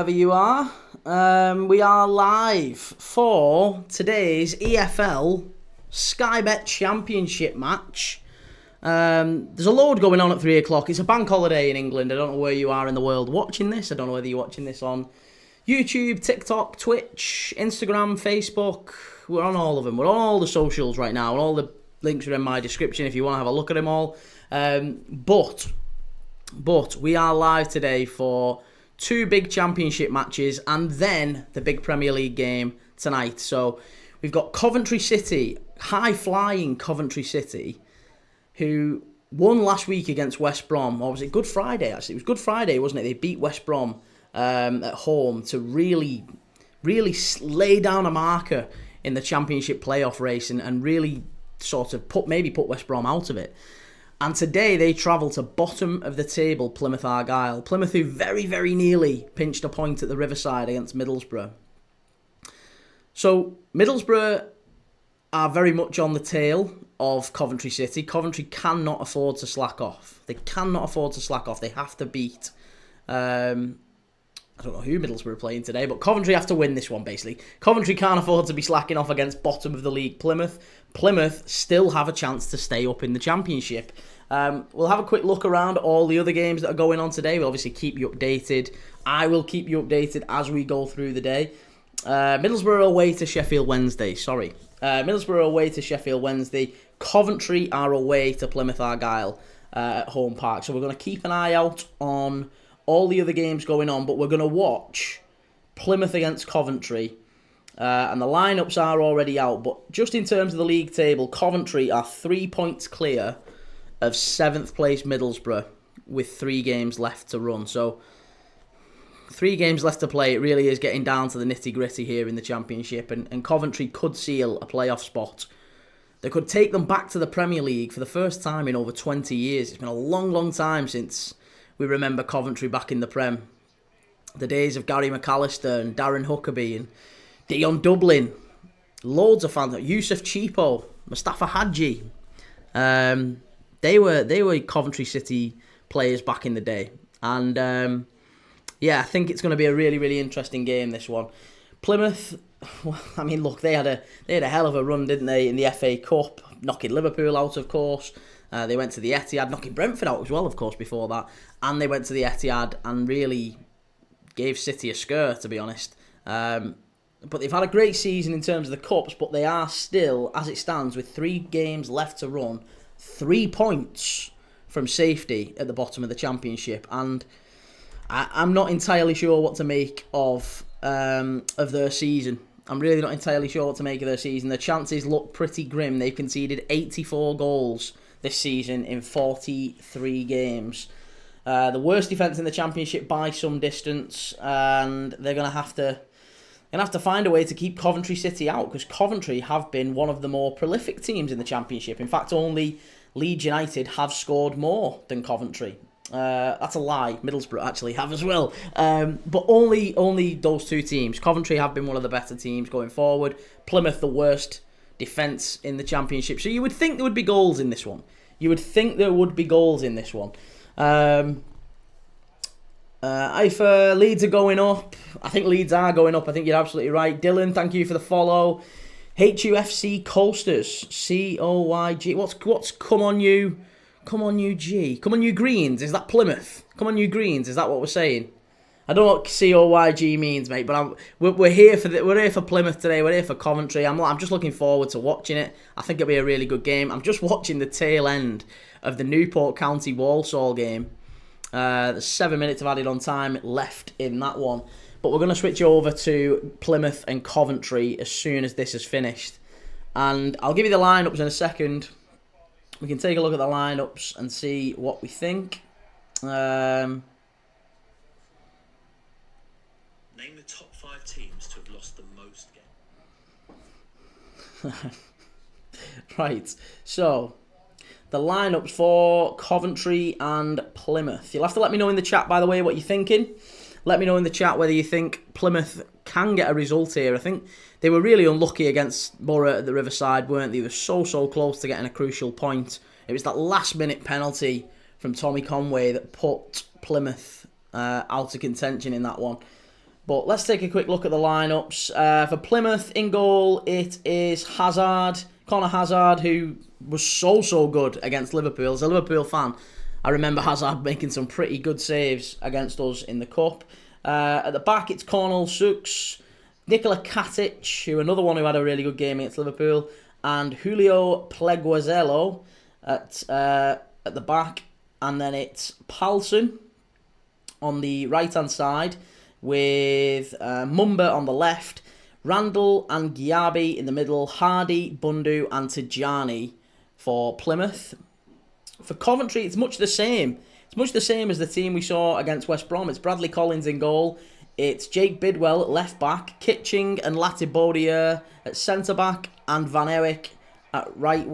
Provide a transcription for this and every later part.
wherever you are. We are live for today's EFL Sky Bet Championship match. There's a load going on at 3 o'clock. It's a bank holiday in England. I don't know where you are in the world watching this. I don't know whether you're watching this on YouTube, TikTok, Twitch, Instagram, Facebook. We're on all of them. We're on all the socials right now. And all the links are in my description if you want to have a look at them all. But we are live today for two big championship matches and then the big Premier League game tonight. So we've got Coventry City, high-flying Coventry City, who won last week against West Brom. Or was it Good Friday, actually? It was Good Friday, wasn't it? They beat West Brom at home to really lay down a marker in the championship playoff race and really sort of put West Brom out of it. And today they travel to bottom of the table Plymouth Argyle. Plymouth, who very, very nearly pinched a point at the Riverside against Middlesbrough. So Middlesbrough are very much on the tail of Coventry City. Coventry cannot afford to slack off. They cannot afford to slack off. They have to beat... I don't know who Middlesbrough are playing today, but Coventry have to win this one, basically. Coventry can't afford to be slacking off against bottom of the league Plymouth. Plymouth still have a chance to stay up in the Championship. We'll have a quick look around all the other games that are going on today. We'll obviously keep you updated. I will keep you updated as we go through the day. Middlesbrough away to Sheffield Wednesday. Middlesbrough away to Sheffield Wednesday. Coventry are away to Plymouth Argyle at home park. So we're going to keep an eye out on all the other games going on, but we're going to watch Plymouth against Coventry. And the lineups are already out, but just in terms of the league table, Coventry are 3 points clear of 7th place Middlesbrough with 3 games left to run. So 3 games left to play. It really is getting down to the nitty-gritty here in the Championship, and Coventry could seal a playoff spot. They could take them back to the Premier League for the first time in over 20 years. It's been a long, long time since we remember Coventry back in the Prem. The days of Gary McAllister and Darren Huckabee and Dion Dublin. Loads of fans. Yusuf Cheapo, Mustafa Hadji. They were Coventry City players back in the day. And I think it's going to be a really, really interesting game, this one. Plymouth, well, I mean, look, they had a hell of a run, didn't they, in the FA Cup, knocking Liverpool out, of course. They went to the Etihad, knocking Brentford out as well, of course, before that. And they went to the Etihad and really gave City a scare, to be honest. But they've had a great season in terms of the Cups, but they are still, as it stands, with 3 games left to run, 3 points from safety at the bottom of the Championship. And I'm not entirely sure what to make of their season. I'm really not entirely sure what to make of their season. The chances look pretty grim. They've conceded 84 goals this season in 43 games. The worst defence in the Championship by some distance, and they're going to have to find a way to keep Coventry City out, because Coventry have been one of the more prolific teams in the Championship. In fact, only Leeds United have scored more than Coventry. That's a lie. Middlesbrough actually have as well. But only those 2 teams. Coventry have been one of the better teams going forward. Plymouth, the worst defence in the Championship. So you would think there would be goals in this one. If Leeds are going up, I think Leeds are going up. I think you're absolutely right. Dylan, thank you for the follow. HUFC Coasters, COYG. What's come on you G? Come on you Greens. Is that Plymouth? Come on you Greens. Is that what we're saying? I don't know what COYG means, mate. But we're here for Plymouth today. We're here for Coventry. I'm just looking forward to watching it. I think it'll be a really good game. I'm just watching the tail end of the Newport County Walsall game. There's 7 minutes of added on time left in that one. But we're going to switch over to Plymouth and Coventry as soon as this is finished. And I'll give you the lineups in a second. We can take a look at the lineups and see what we think. Name the top 5 teams to have lost the most games. Right, so the lineups for Coventry and Plymouth. You'll have to let me know in the chat, by the way, what you're thinking. Let me know in the chat whether you think Plymouth can get a result here. I think they were really unlucky against Borough at the Riverside, weren't they? They were so close to getting a crucial point. It was that last-minute penalty from Tommy Conway that put Plymouth out of contention in that one. But let's take a quick look at the lineups. For Plymouth, in goal, it is Hazard, Conor Hazard, who was so good against Liverpool. As a Liverpool fan, I remember Hazard making some pretty good saves against us in the Cup. At the back, it's Cornel Sux, Nikola Katic, another one who had a really good game against Liverpool, and Julio Pleguezuelo at the back. And then it's Palsson on the right-hand side with Mumba on the left, Randall and Giabi in the middle, Hardy, Bundu and Tijani for Plymouth. For Coventry, it's much the same. It's much the same as the team we saw against West Brom. It's Bradley Collins in goal. It's Jake Bidwell at left back, Kitching and Latibodier at centre back, and Van Ewijk at right.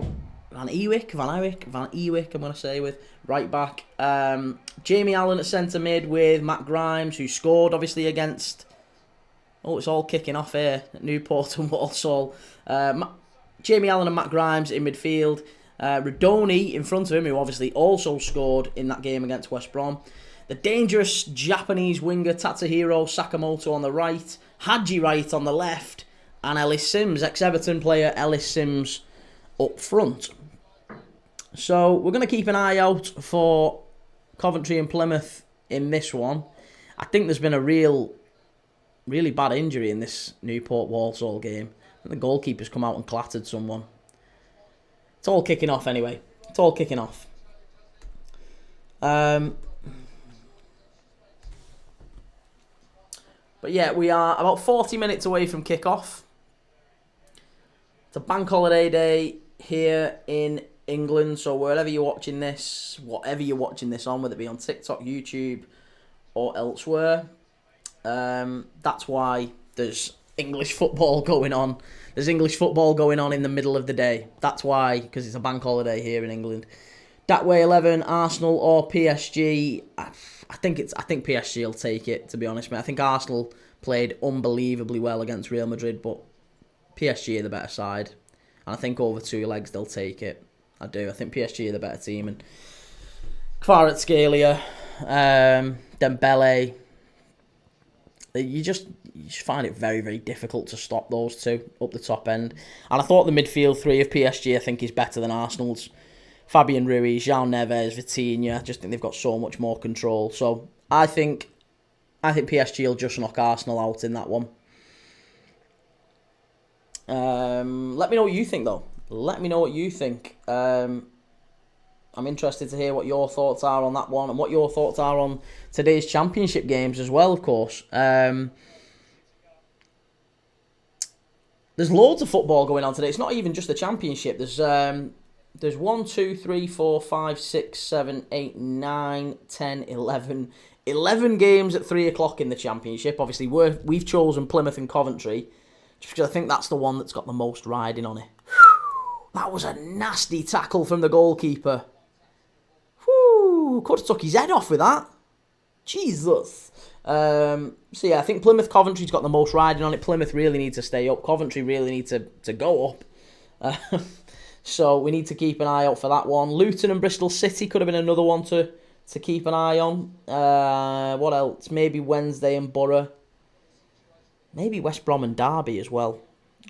Van Ewijk, I'm going to say, with right back. Jamie Allen at centre mid with Matt Grimes, who scored obviously against. Oh, it's all kicking off here at Newport and Walsall. Jamie Allen and Matt Grimes in midfield. Rodoni in front of him, who obviously also scored in that game against West Brom. The dangerous Japanese winger Tatsuhiro Sakamoto on the right, Haji Wright on the left, and Ellis Sims, ex-Everton player Ellis Sims, up front. So we're going to keep an eye out for Coventry and Plymouth in this one. I think there's been a really bad injury in this Newport Walsall game. I think the goalkeeper's come out and clattered someone. It's all kicking off anyway. It's all kicking off. But yeah, we are about 40 minutes away from kick-off. It's a bank holiday day here in England, so wherever you're watching this, whatever you're watching this on, whether it be on TikTok, YouTube, or elsewhere, that's why there's English football going on. There's English football going on in the middle of the day. That's why, because it's a bank holiday here in England. That way 11, Arsenal or PSG. I think PSG will take it, to be honest, mate. I think Arsenal played unbelievably well against Real Madrid, but PSG are the better side. And I think over 2 legs they'll take it. I do. I think PSG are the better team. And Kvaratskhelia, Dembele, you just find it very, very difficult to stop those two up the top end. And I thought the midfield three of PSG, I think, is better than Arsenal's. Fabian Ruiz, João Neves, Vitinha. I just think they've got so much more control. So I think PSG will just knock Arsenal out in that one. Let me know what you think, though. Let me know what you think. I'm interested to hear what your thoughts are on that one and what your thoughts are on today's championship games as well, of course. There's loads of football going on today. It's not even just the championship. There's 1, 2, 3, 4, 5, 6, 7, 8, 9, 10, 11. 11 games at 3 o'clock in the championship. Obviously, we've chosen Plymouth and Coventry, just because I think that's the one that's got the most riding on it. That was a nasty tackle from the goalkeeper. Whew, could have took his head off with that. Jesus. So yeah, I think Plymouth Coventry's got the most riding on it. Plymouth really need to stay up. Coventry really need to go up. So we need to keep an eye out for that one. Luton and Bristol City could have been another one to keep an eye on. What else? Maybe Wednesday and Borough. Maybe West Brom and Derby as well.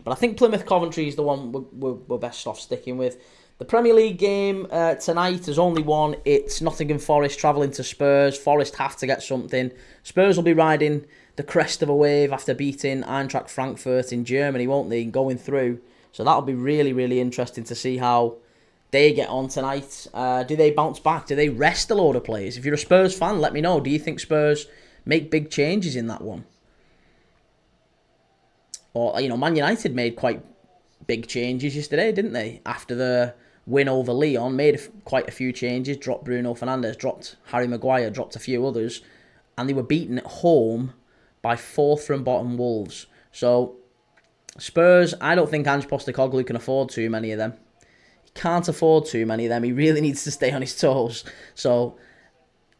But I think Plymouth Coventry is the one we're best off sticking with. The Premier League game tonight is only one. It's Nottingham Forest travelling to Spurs. Forest have to get something. Spurs will be riding the crest of a wave after beating Eintracht Frankfurt in Germany, won't they, going through. So that'll be really, really interesting to see how they get on tonight. Do they bounce back? Do they rest a load of players? If you're a Spurs fan, let me know. Do you think Spurs make big changes in that one? Or, Man United made quite big changes yesterday, didn't they? After the win over Lyon, made quite a few changes. Dropped Bruno Fernandes, dropped Harry Maguire, dropped a few others. And they were beaten at home by 4th from bottom Wolves. So Spurs, I don't think Ange Postecoglou can afford too many of them. He can't afford too many of them. He really needs to stay on his toes. So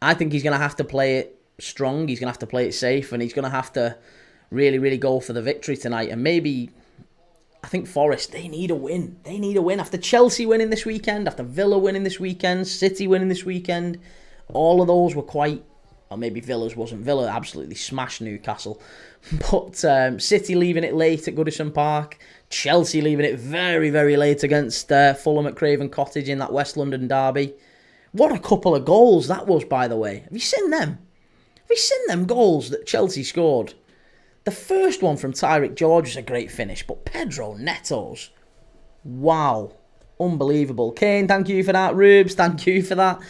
I think he's going to have to play it strong. He's going to have to play it safe. And he's going to have to really, really go for the victory tonight. And maybe, I think Forest, they need a win. They need a win. After Chelsea winning this weekend, after Villa winning this weekend, City winning this weekend, all of those were quite Or maybe Villa's wasn't. Villa absolutely smashed Newcastle. But City leaving it late at Goodison Park. Chelsea leaving it very, very late against Fulham at Craven Cottage in that West London derby. What a couple of goals that was, by the way. Have you seen them? Have you seen them goals that Chelsea scored? The first one from Tyreek George was a great finish, but Pedro Neto's, wow. Unbelievable. Kane, thank you for that. Rubes, thank you for that.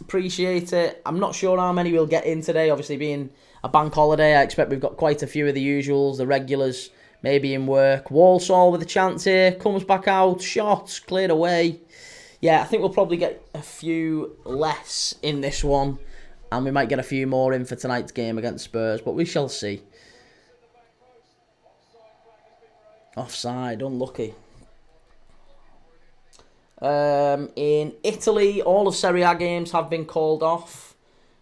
Appreciate it. I'm not sure how many we'll get in today. Obviously, being a bank holiday, I expect we've got quite a few of the usuals, the regulars, maybe in work. Walsall with a chance here. Comes back out. Shots cleared away. Yeah, I think we'll probably get a few less in this one. And we might get a few more in for tonight's game against Spurs. But we shall see. Offside. Unlucky. In Italy, all of Serie A games have been called off.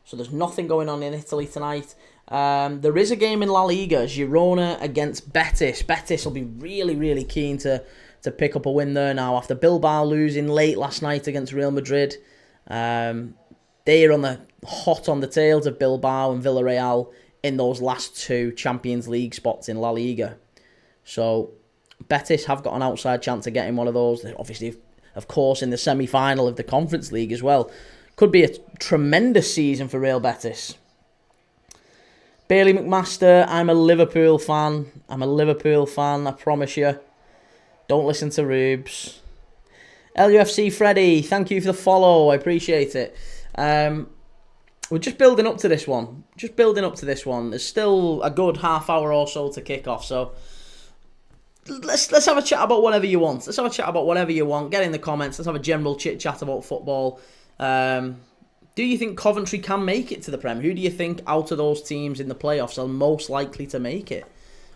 So there's nothing going on in Italy tonight. There is a game in La Liga. Girona against Betis. Betis will be really, really keen to pick up a win there now after Bilbao losing late last night against Real Madrid. They are hot on the tails of Bilbao and Villarreal in those last two Champions League spots in La Liga. So Betis have got an outside chance of getting one of those. They're obviously, of course, in the semi-final of the Conference League as well. Could be a tremendous season for Real Betis. Bailey McMaster, I'm a Liverpool fan. I promise you. Don't listen to Rubes. LUFC Freddy, thank you for the follow. I appreciate it. We're just building up to this one. There's still a good half hour or so to kick off. So let's have a chat about whatever you want. Get in the comments. Let's have a general chit chat about football. Do you think Coventry can make it to the Prem? Who do you think out of those teams in the playoffs are most likely to make it?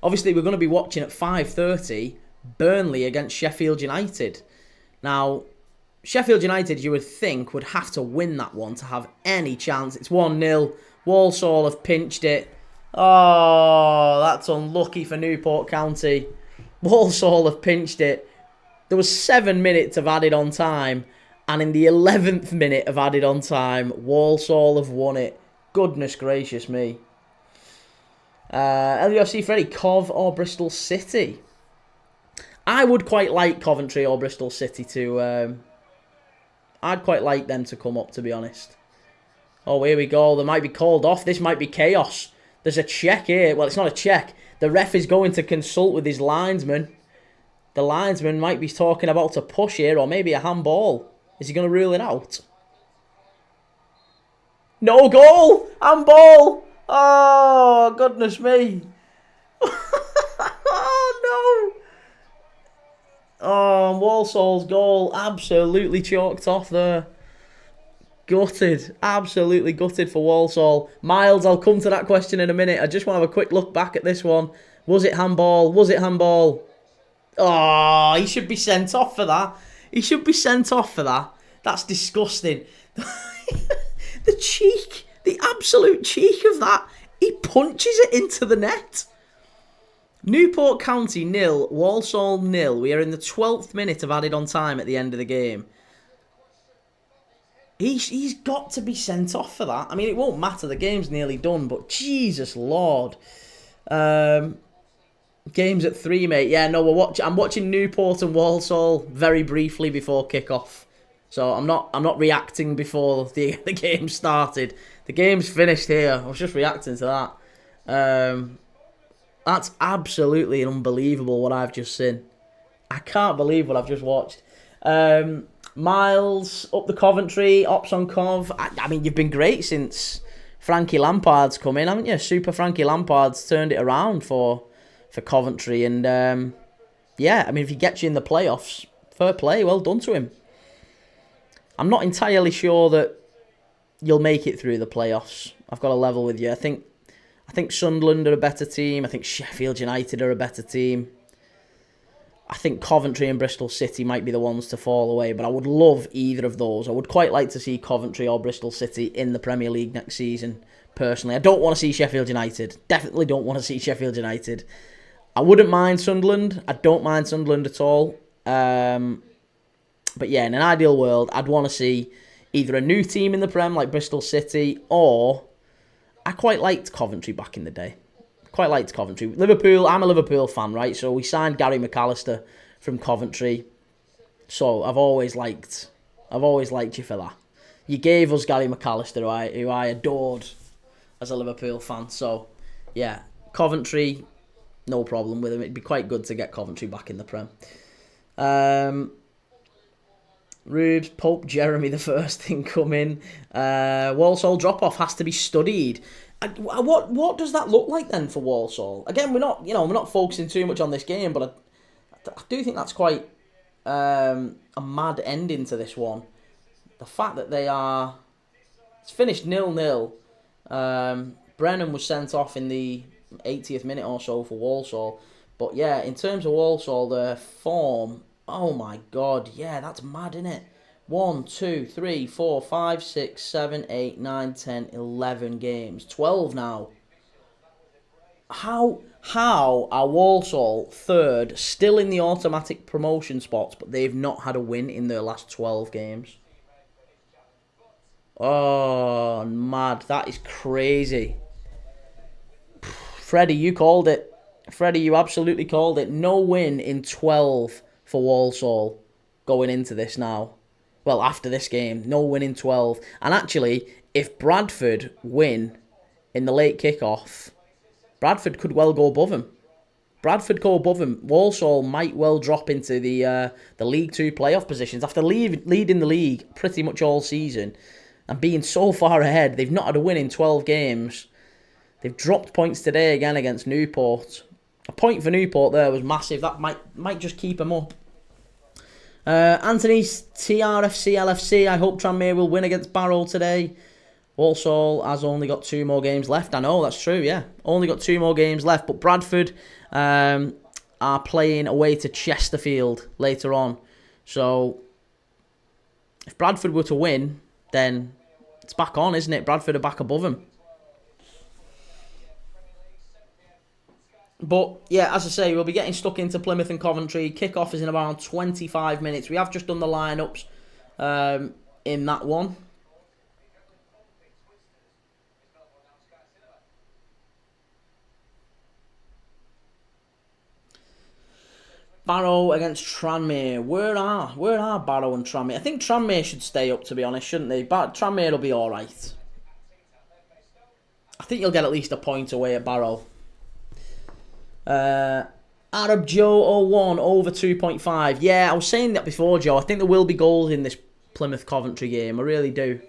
Obviously, we're going to be watching at 5:30 Burnley against Sheffield United. Now, Sheffield United, you would think, would have to win that one to have any chance. It's 1-0. Walsall have pinched it. Oh, that's unlucky for Newport County. Walsall have pinched it. There was 7 minutes of added on time. And in the 11th minute of added on time, Walsall have won it. Goodness gracious me. LUFC Freddy, Cov or Bristol City? I would quite like Coventry or Bristol City to... I'd quite like them to come up, to be honest. Oh, here we go. They might be called off. This might be chaos. There's a check here. Well, it's not a check. The ref is going to consult with his linesman. The linesman might be talking about a push here or maybe a handball. Is he going to rule it out? No goal! Handball! Oh, goodness me. Oh, no. Oh, Walsall's goal absolutely chalked off there. Gutted. Absolutely gutted for Walsall. Miles, I'll come to that question in a minute. I just want to have a quick look back at this one. Was it handball? Oh, he should be sent off for that. That's disgusting. The cheek. The absolute cheek of that. He punches it into the net. Newport County 0, Walsall 0. We are in the 12th minute of added on time at the end of the game. He's got to be sent off for that. I mean, it won't matter. The game's nearly done, but Jesus Lord. Game's at 3, mate. Yeah, no, I'm watching Newport and Walsall very briefly before kick-off. So I'm not reacting before the game started. The game's finished here. I was just reacting to that. That's absolutely unbelievable what I've just seen. I can't believe what I've just watched. Miles, up the Coventry, Ops on Cov. I mean, you've been great since Frankie Lampard's come in, haven't you? Super Frankie Lampard's turned it around for Coventry. And, yeah, I mean, if he gets you in the playoffs, fair play, well done to him. I'm not entirely sure that you'll make it through the playoffs. I've got to level with you. I think Sunderland are a better team. I think Sheffield United are a better team. I think Coventry and Bristol City might be the ones to fall away, but I would love either of those. I would quite like to see Coventry or Bristol City in the Premier League next season, personally. I don't want to see Sheffield United. Definitely don't want to see Sheffield United. I wouldn't mind Sunderland. I don't mind Sunderland at all. But yeah, in an ideal world, I'd want to see either a new team in the Prem like Bristol City, or I quite liked Coventry back in the day. Quite liked Coventry. Liverpool, I'm a Liverpool fan, right? So we signed Gary McAllister from Coventry. So I've always liked you for that. You gave us Gary McAllister, who I adored as a Liverpool fan. So, yeah, Coventry, no problem with him. It'd be quite good to get Coventry back in the Prem. Rubes, Pope Jeremy the first incoming. Walsall drop-off has to be studied. What does that look like then for Walsall? Again, we're not focusing too much on this game, but I do think that's quite a mad ending to this one. The fact that it's finished 0-0. Brennan was sent off in the 80th minute or so for Walsall. But yeah, in terms of Walsall, their form, oh my God, yeah, that's mad, isn't it? 1, 2, 3, 4, 5, 6, 7, 8, 9, 10, 11 games. 12 now. How are Walsall third, still in the automatic promotion spots, but they've not had a win in their last 12 games? Oh, mad. That is crazy. Freddie, you called it. Freddie, you absolutely called it. No win in 12 for Walsall going into this now. Well, after this game, no win in 12. And actually, if Bradford win in the late kickoff, Bradford could well go above them. Walsall might well drop into the League Two playoff positions after leading the league pretty much all season and being so far ahead. They've not had a win in 12 games. They've dropped points today again against Newport. A point for Newport there was massive. That might just keep them up. Anthony's TRFC LFC. I hope Tranmere will win against Barrow today. Walsall has only got 2 more games left. I know, that's true, yeah. Only got 2 more games left. But Bradford are playing away to Chesterfield later on. So, if Bradford were to win, then it's back on, isn't it? Bradford are back above them. But, yeah, as I say, we'll be getting stuck into Plymouth and Coventry. Kick-off is in around 25 minutes. We have just done the lineups in that one. Barrow against Tranmere. Where are Barrow and Tranmere? I think Tranmere should stay up, to be honest, shouldn't they? But Tranmere will be alright. I think you'll get at least a point away at Barrow. Arab Joe 01 over 2.5. Yeah, I was saying that before, Joe. I think there will be goals in this Plymouth-Coventry game. I really do.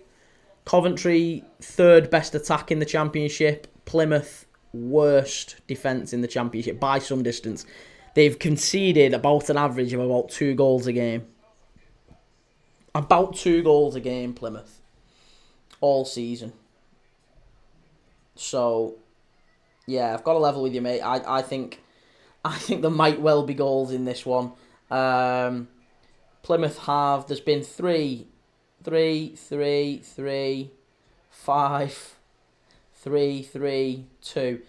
Coventry, 3rd best attack in the Championship. Plymouth, worst defence in the Championship by some distance. They've conceded about an average of about 2 goals a game. About 2 goals a game, Plymouth. All season. So, yeah, I've got to level with you, mate. I think there might well be goals in this one. Plymouth have, there's been 3, 5, 3, 2.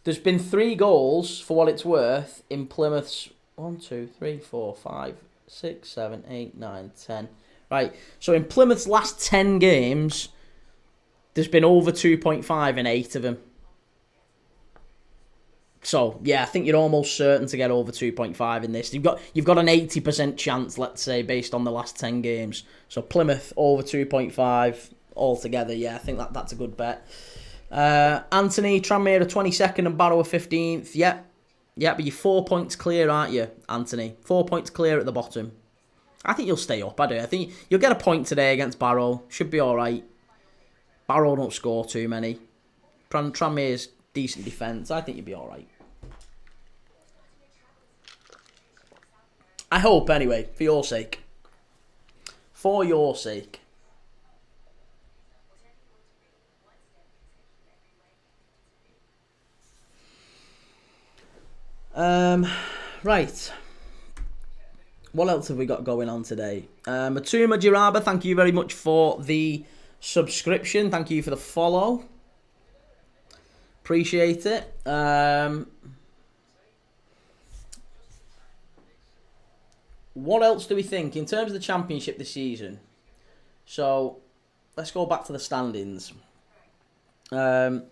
There's been 3 goals, for what it's worth, in Plymouth's 1, 2, 3, 4, 5, 6, 7, 8, 9, 10. Right, so in Plymouth's last 10 games, there's been over 2.5 in 8 of them. So, yeah, I think you're almost certain to get over 2.5 in this. You've got an 80% chance, let's say, based on the last 10 games. So Plymouth over 2.5 altogether. Yeah, I think that's a good bet. Anthony, Tranmere are 22nd and Barrow are 15th. Yep, but you're 4 points clear, aren't you, Anthony? 4 points clear at the bottom. I think you'll stay up, I do. I think you'll get a point today against Barrow. Should be alright. Barrow don't score too many. Tranmere's decent defence. I think you'll be alright. I hope, anyway, for your sake. For your sake. Right. What else have we got going on today? Matuma Jiraba, thank you very much for the subscription. Thank you for the follow. Appreciate it. What else do we think in terms of the Championship this season? So let's go back to the standings. Leeds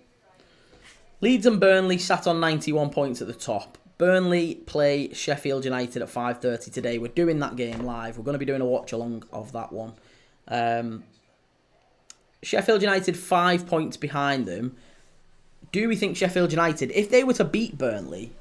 and Burnley sat on 91 points at the top. Burnley play Sheffield United at 5:30 today. We're doing that game live. We're going to be doing a watch along of that one. Sheffield United 5 points behind them. Do we think Sheffield United, if they were to beat Burnley,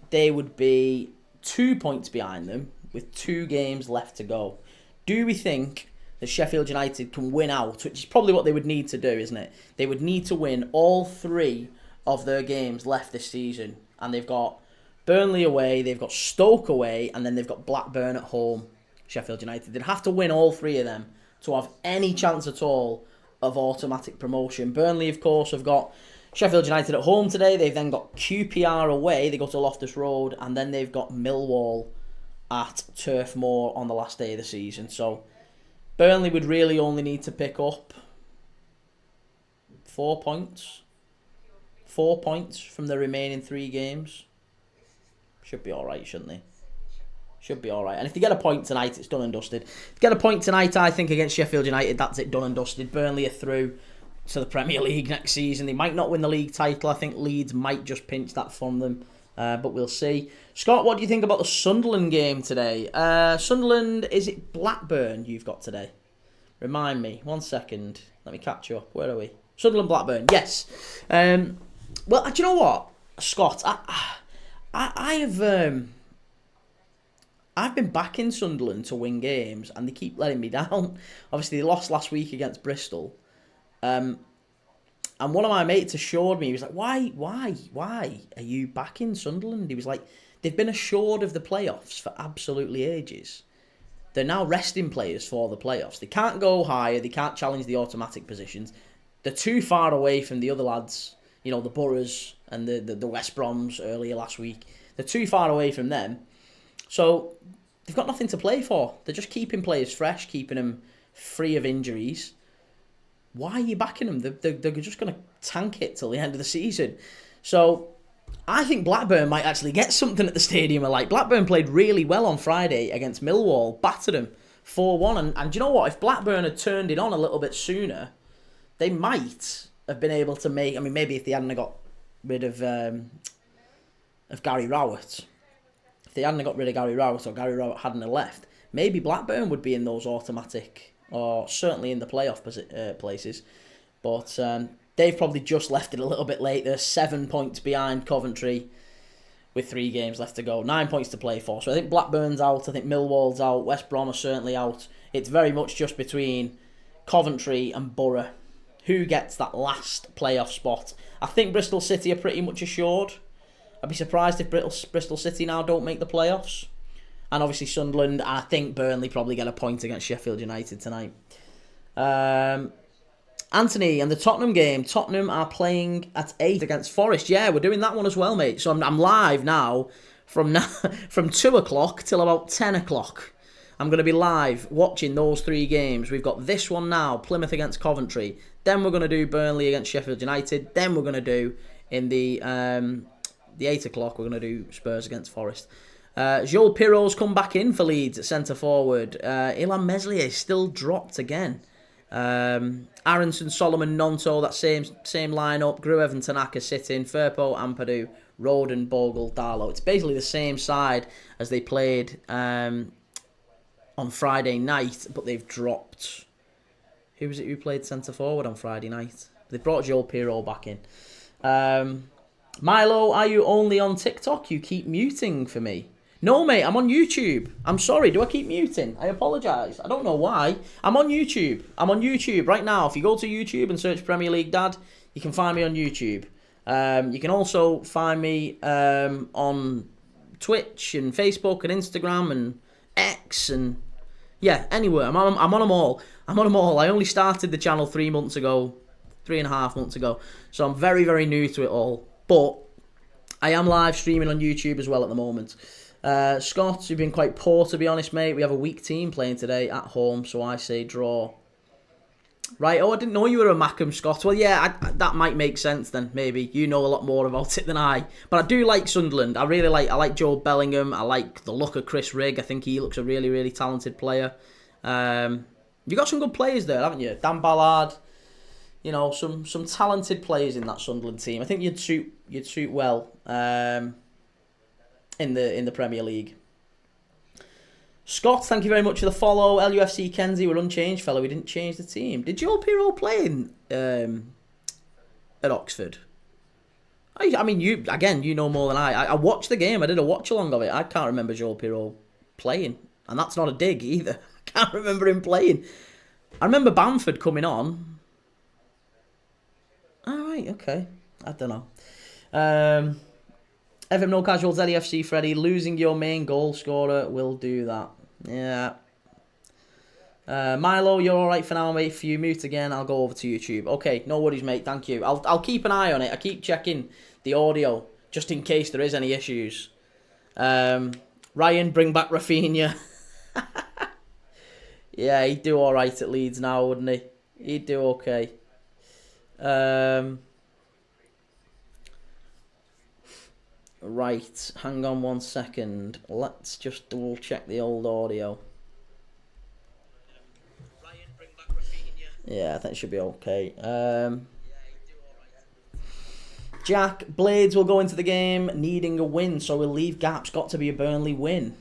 they would be 2 points behind them with 2 games left to go? Do we think that Sheffield United can win out, which is probably what they would need to do, isn't it? They would need to win all 3 of their games left this season. And they've got Burnley away, they've got Stoke away, and then they've got Blackburn at home, Sheffield United. They'd have to win all 3 of them to have any chance at all of automatic promotion. Burnley, of course, have got Sheffield United at home today. They've then got QPR away. They go to Loftus Road. And then they've got Millwall at Turf Moor on the last day of the season. So Burnley would really only need to pick up 4 points. 4 points from the remaining 3 games. Should be alright, shouldn't they? Should be alright. And if they get a point tonight, it's done and dusted. If they get a point tonight, I think, against Sheffield United, that's it, done and dusted. Burnley are through to the Premier League next season. They might not win the league title. I think Leeds might just pinch that from them. But we'll see. Scott, what do you think about the Sunderland game today? Sunderland, is it Blackburn you've got today? Remind me. 1 second. Let me catch you up. Where are we? Sunderland, Blackburn. Yes. Well, do you know what, Scott? I've been backing Sunderland to win games, and they keep letting me down. Obviously, they lost last week against Bristol. And one of my mates assured me, he was like, why are you backing Sunderland? He was like, they've been assured of the playoffs for absolutely ages. They're now resting players for the playoffs. They can't go higher. They can't challenge the automatic positions. They're too far away from the other lads, you know, the Boroughs and the West Broms earlier last week. They're too far away from them. So they've got nothing to play for. They're just keeping players fresh, keeping them free of injuries. Why are you backing them? They're just going to tank it till the end of the season. So I think Blackburn might actually get something at the stadium. Like, Blackburn played really well on Friday against Millwall, battered them 4-1. And do you know what? If Blackburn had turned it on a little bit sooner, they might have been able to make... I mean, maybe if they hadn't got rid of Gary Rowett. If they hadn't got rid of Gary Rowett, or Gary Rowett hadn't left, maybe Blackburn would be in those automatic, or certainly in the playoff places. But they've probably just left it a little bit late. They're 7 points behind Coventry with 3 games left to go. 9 points to play for. So I think Blackburn's out. I think Millwall's out. West Brom are certainly out. It's very much just between Coventry and Borough. Who gets that last playoff spot? I think Bristol City are pretty much assured. I'd be surprised if Bristol City now don't make the playoffs. And obviously Sunderland, and I think Burnley probably get a point against Sheffield United tonight. Anthony, and the Tottenham game. Tottenham are playing at 8 against Forest. Yeah, we're doing that one as well, mate. So I'm live now from 2 o'clock till about 10 o'clock. I'm going to be live watching those 3 games. We've got this one now, Plymouth against Coventry. Then we're going to do Burnley against Sheffield United. Then we're going to do, in the 8 o'clock, we're going to do Spurs against Forest. Joel Pirro's come back in for Leeds at centre forward. Ilan Meslier still dropped again. Aronson, Solomon, Nonto, that same lineup. Gruev and Tanaka sitting. Firpo, Ampadu, Roden, Bogle, Darlow. It's basically the same side as they played on Friday night, but they've dropped. Who was it who played centre forward on Friday night? They brought Joel Pirro back in. Milo, are you only on TikTok? You keep muting for me. No, mate, I'm on YouTube. I'm sorry, do I keep muting? I apologise. I don't know why. I'm on YouTube. I'm on YouTube right now. If you go to YouTube and search Premier League Dad, you can find me on YouTube. You can also find me on Twitch and Facebook and Instagram and X and... yeah, anywhere. I'm on them all. I'm on them all. I only started the channel 3 months ago. 3.5 months ago. So I'm very, very new to it all. But I am live streaming on YouTube as well at the moment. Scott, you've been quite poor, to be honest, mate. We have a weak team playing today at home, so I say draw. Right, oh, I didn't know you were a Mackham, Scott. Well, yeah, that might make sense then, maybe. You know a lot more about it than I. But I do like Sunderland. I like Joe Bellingham. I like the look of Chris Rigg. I think he looks a really, really talented player. You got some good players there, haven't you? Dan Ballard, you know, some talented players in that Sunderland team. I think you'd suit well in the Premier League. Scott, thank you very much for the follow. LUFC Kenzie, we're unchanged, fella. We didn't change the team. Did Joel Pirou play at Oxford? I mean, you know more than I watched the game. I did a watch along of it. I can't remember Joel Pirou playing, and that's not a dig either. I can't remember him playing. I remember Bamford coming on. All right, okay. I don't know. FM No Casuals, LEFC Freddy, losing your main goal scorer will do that. Yeah. Milo, you're alright for now, mate. If you mute again, I'll go over to YouTube. Okay, no worries, mate. Thank you. I'll keep an eye on it. I keep checking the audio just in case there is any issues. Ryan, bring back Rafinha. Yeah, he'd do alright at Leeds now, wouldn't he? He'd do okay. Right, hang on 1 second. Let's just double check the old audio. Yeah, I think it should be okay. Jack, Blades will go into the game needing a win, so we'll leave gaps. Got to be a Burnley win.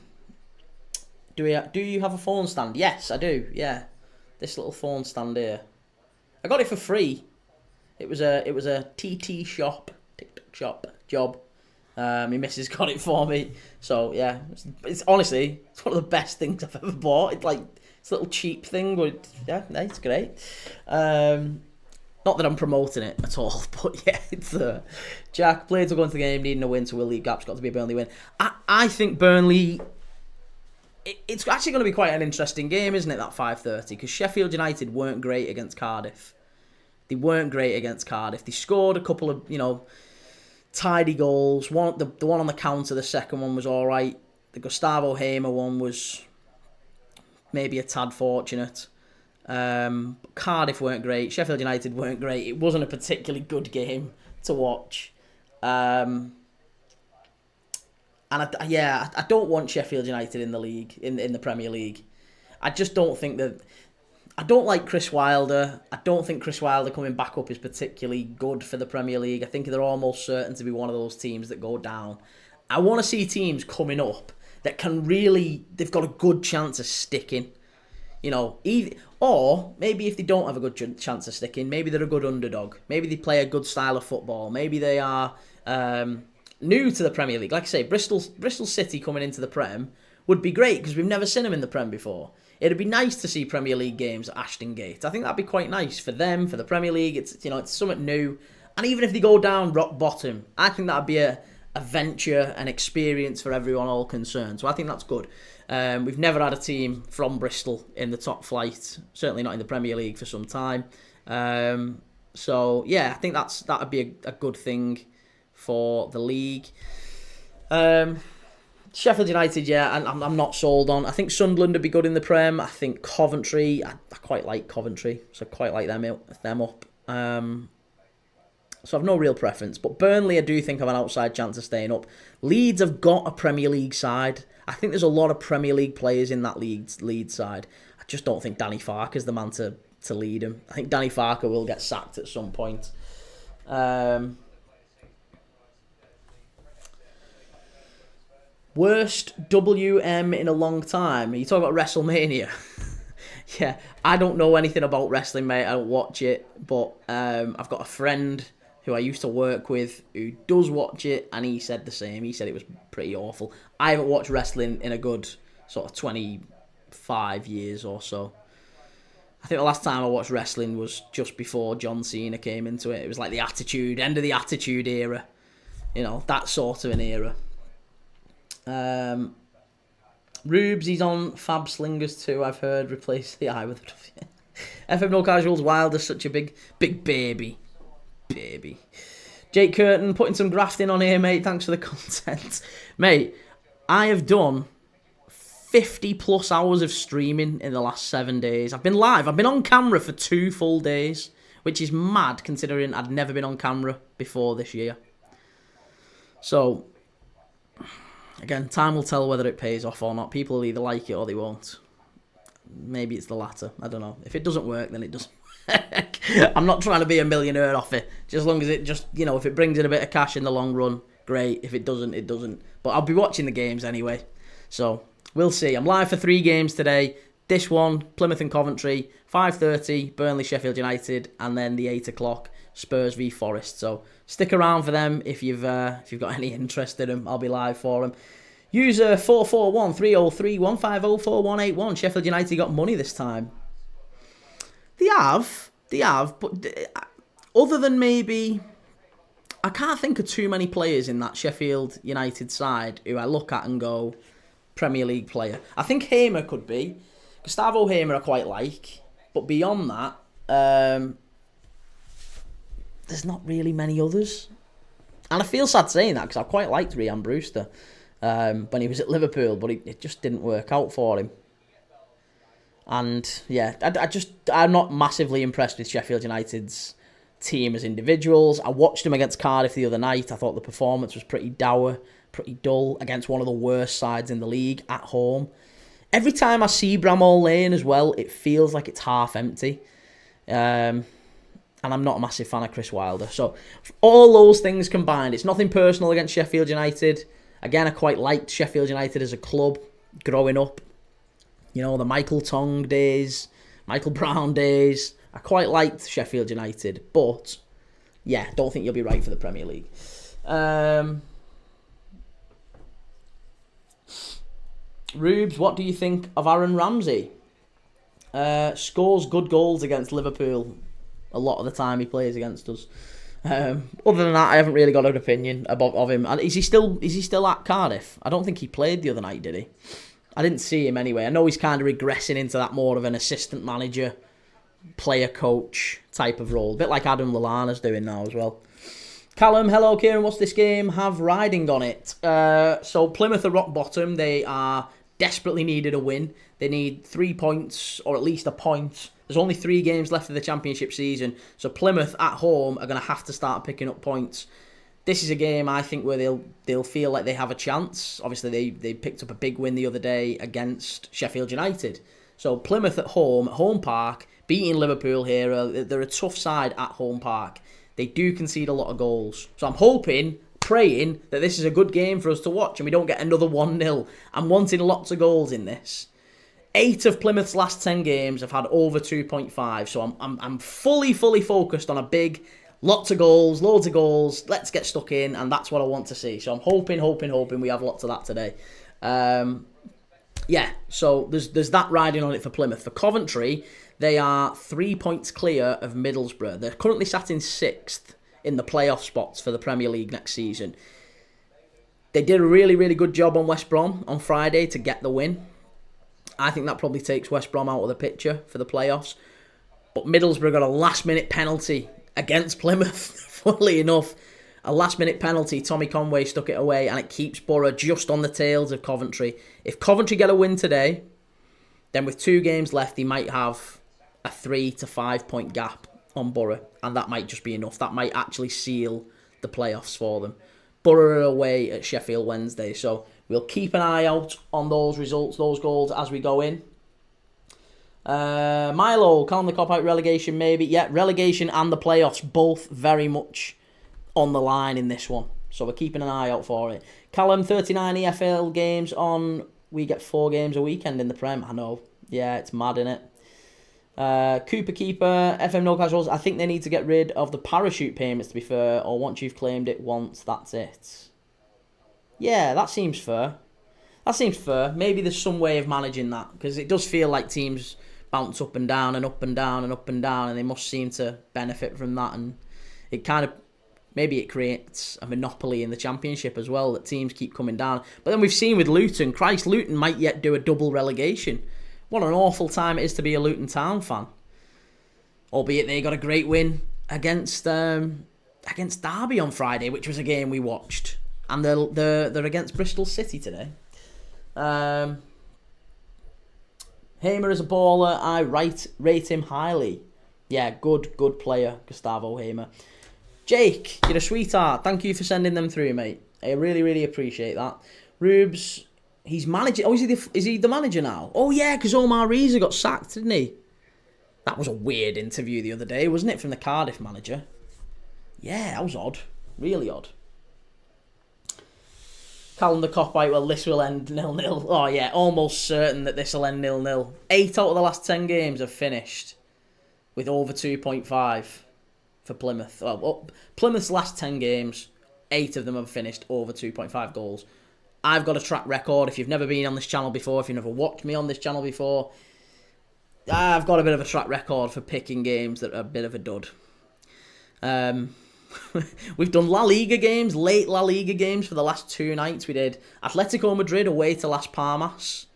Do you have a phone stand? Yes, I do. Yeah, this little phone stand here. I got it for free. It was a TikTok shop job. My missus got it for me. So yeah, it's honestly one of the best things I've ever bought. It's like it's a little cheap thing, but yeah, it's great. Not that I'm promoting it at all, but yeah, it's Jack, Blades will go into the game needing a win, so we'll leave gaps. Got to be a Burnley win. I think Burnley. It's actually going to be quite an interesting game, isn't it? That 5:30, because Sheffield United weren't great against Cardiff. They weren't great against Cardiff. They scored a couple of tidy goals. The one on the counter, the second one was all right. The Gustavo Hamer one was maybe a tad fortunate. Cardiff weren't great. Sheffield United weren't great. It wasn't a particularly good game to watch. And I don't want Sheffield United in the league, in the Premier League. I just don't think that. I don't like Chris Wilder. I don't think Chris Wilder coming back up is particularly good for the Premier League. I think they're almost certain to be one of those teams that go down. I want to see teams coming up that can really, they've got a good chance of sticking. Or maybe if they don't have a good chance of sticking, maybe they're a good underdog. Maybe they play a good style of football. Maybe they are new to the Premier League. Like I say, Bristol City coming into the Prem would be great because we've never seen them in the Prem before. It'd be nice to see Premier League games at Ashton Gate. I think that'd be quite nice for them, for the Premier League. It's something new. And even if they go down rock bottom, I think that'd be a venture, an experience for everyone all concerned. So I think that's good. We've never had a team from Bristol in the top flight, certainly not in the Premier League for some time. So yeah, I think that'd be a good thing for the league. Sheffield United, yeah, and I'm not sold on. I think Sunderland would be good in the Prem. I think Coventry, I quite like Coventry, so I quite like them up. So I've no real preference. But Burnley, I do think have an outside chance of staying up. Leeds have got a Premier League side. I think there's a lot of Premier League players in that Leeds side. I just don't think Danny Farker's the man to lead him. I think Danny Farker will get sacked at some point. Worst WM in a long time. Are you talking about WrestleMania? Yeah, I don't know anything about wrestling, mate. I don't watch it. But I've got a friend who I used to work with who does watch it, and he said the same. He said it was pretty awful. I haven't watched wrestling in a good sort of 25 years or so. I think the last time I watched wrestling was just before John Cena came into it. It was like the end of the Attitude Era. That sort of an era. Rubes, he's on Fab Slingers too, I've heard, replace the I with a W. FM No Casuals, Wilder's such a big baby. Jake Curtin, putting some grafting on here, mate. Thanks for the content. Mate, I have done 50 plus hours of streaming in the last 7 days. I've been live. I've been on camera for 2 full days, which is mad considering I'd never been on camera before this year. So, again, time will tell whether it pays off or not. People will either like it or they won't. maybe it's the latter. I don't know. If it doesn't work, then it doesn't work. I'm not trying to be a millionaire off it. Just as long as it just, if it brings in a bit of cash in the long run, great. If it doesn't, it doesn't. But I'll be watching the games anyway. So we'll see. I'm live for 3 games today. This one, Plymouth and Coventry, 5:30, Burnley, Sheffield United, and then the 8 o'clock, Spurs v Forest. So stick around for them if you've got any interest in them. I'll be live for them. User 441-303-150-4181. Sheffield United got money this time. They have, but other than maybe, I can't think of too many players in that Sheffield United side who I look at and go, Premier League player. I think Hamer could be. Gustavo Hamer I quite like, but beyond that, there's not really many others. And I feel sad saying that because I quite liked Ryan Brewster when he was at Liverpool, but it just didn't work out for him. And yeah, I'm not massively impressed with Sheffield United's team as individuals. I watched them against Cardiff the other night. I thought the performance was pretty dour, pretty dull against one of the worst sides in the league at home. Every time I see Bramall Lane as well, it feels like it's half empty. And I'm not a massive fan of Chris Wilder. So all those things combined, it's nothing personal against Sheffield United. Again, I quite liked Sheffield United as a club growing up. The Michael Tong days, Michael Brown days. I quite liked Sheffield United. But, yeah, don't think you'll be right for the Premier League. Rubes, what do you think of Aaron Ramsey? Scores good goals against Liverpool a lot of the time he plays against us. Other than that, I haven't really got an opinion of him. And is he still at Cardiff? I don't think he played the other night, did he? I didn't see him anyway. I know he's kind of regressing into that more of an assistant manager, player coach type of role. A bit like Adam Lallana's doing now as well. Callum, hello Kieran, what's this game have riding on it? So Plymouth are rock bottom. They are desperately needed a win. They need 3 points, or at least a point. There's only 3 games left of the championship season, so Plymouth at home are going to have to start picking up points. This is a game, I think, where they'll feel like they have a chance. Obviously, they picked up a big win the other day against Sheffield United. So Plymouth at home park, beating Liverpool here. They're a tough side at home park. They do concede a lot of goals. So I'm hoping, praying, that this is a good game for us to watch and we don't get another 1-0. I'm wanting lots of goals in this. 8 of Plymouth's last 10 games have had over 2.5. So I'm fully focused on a big, lots of goals, loads of goals. Let's get stuck in, and that's what I want to see. So I'm hoping we have lots of that today. Yeah, so there's that riding on it for Plymouth. For Coventry, they are 3 points clear of Middlesbrough. They're currently sat in 6th in the playoff spots for the Premier League next season. They did a really, really good job on West Brom on Friday to get the win. I think that probably takes West Brom out of the picture for the playoffs. But Middlesbrough got a last-minute penalty against Plymouth, funnily enough. A last-minute penalty, Tommy Conway stuck it away, and it keeps Borough just on the tails of Coventry. If Coventry get a win today, then with 2 games left, they might have a 3 to 5 point gap on Borough, and that might just be enough. That might actually seal the playoffs for them. Borough are away at Sheffield Wednesday, so we'll keep an eye out on those results, those goals as we go in. Milo, calling the cop-out relegation maybe. Yeah, relegation and the playoffs, both very much on the line in this one. So we're keeping an eye out for it. Callum, 39 EFL games on. We get 4 games a weekend in the Prem. I know. Yeah, it's mad, innit? Cooper Keeper, FM No Casuals. I think they need to get rid of the parachute payments, to be fair. Or once you've claimed it once, that's it. Yeah, that seems fair. Maybe there's some way of managing that. Because it does feel like teams bounce up and down and up and down and up and down. And they must seem to benefit from that. And it kind of... Maybe it creates a monopoly in the Championship as well, that teams keep coming down. But then we've seen with Luton, Luton might yet do a double relegation. What an awful time it is to be a Luton Town fan. Albeit they got a great win against Derby on Friday, which was a game we watched. And they're against Bristol City today. Hamer is a baller. I rate him highly. Yeah, good player, Gustavo Hamer. Jake, you're a sweetheart. Thank you for sending them through, mate. I really, really appreciate that. Rubes, He's managing. Oh, is he the manager now? Oh, yeah, because Omar Reza got sacked, didn't he? That was a weird interview the other day, wasn't it, from the Cardiff manager? Yeah, that was odd. Really odd. Calendar cop-out, well, this will end 0-0. Oh, yeah, almost certain that this will end 0-0. 8 out of the last 10 games have finished with over 2.5 for Plymouth. Well, Plymouth's last 10 games, 8 of them have finished over 2.5 goals. I've got a track record. If you've never been on this channel before, if you've never watched me on this channel before, I've got a bit of a track record for picking games that are a bit of a dud. We've done La Liga games, late La Liga games for the last 2 nights. We did Atletico Madrid away to Las Palmas.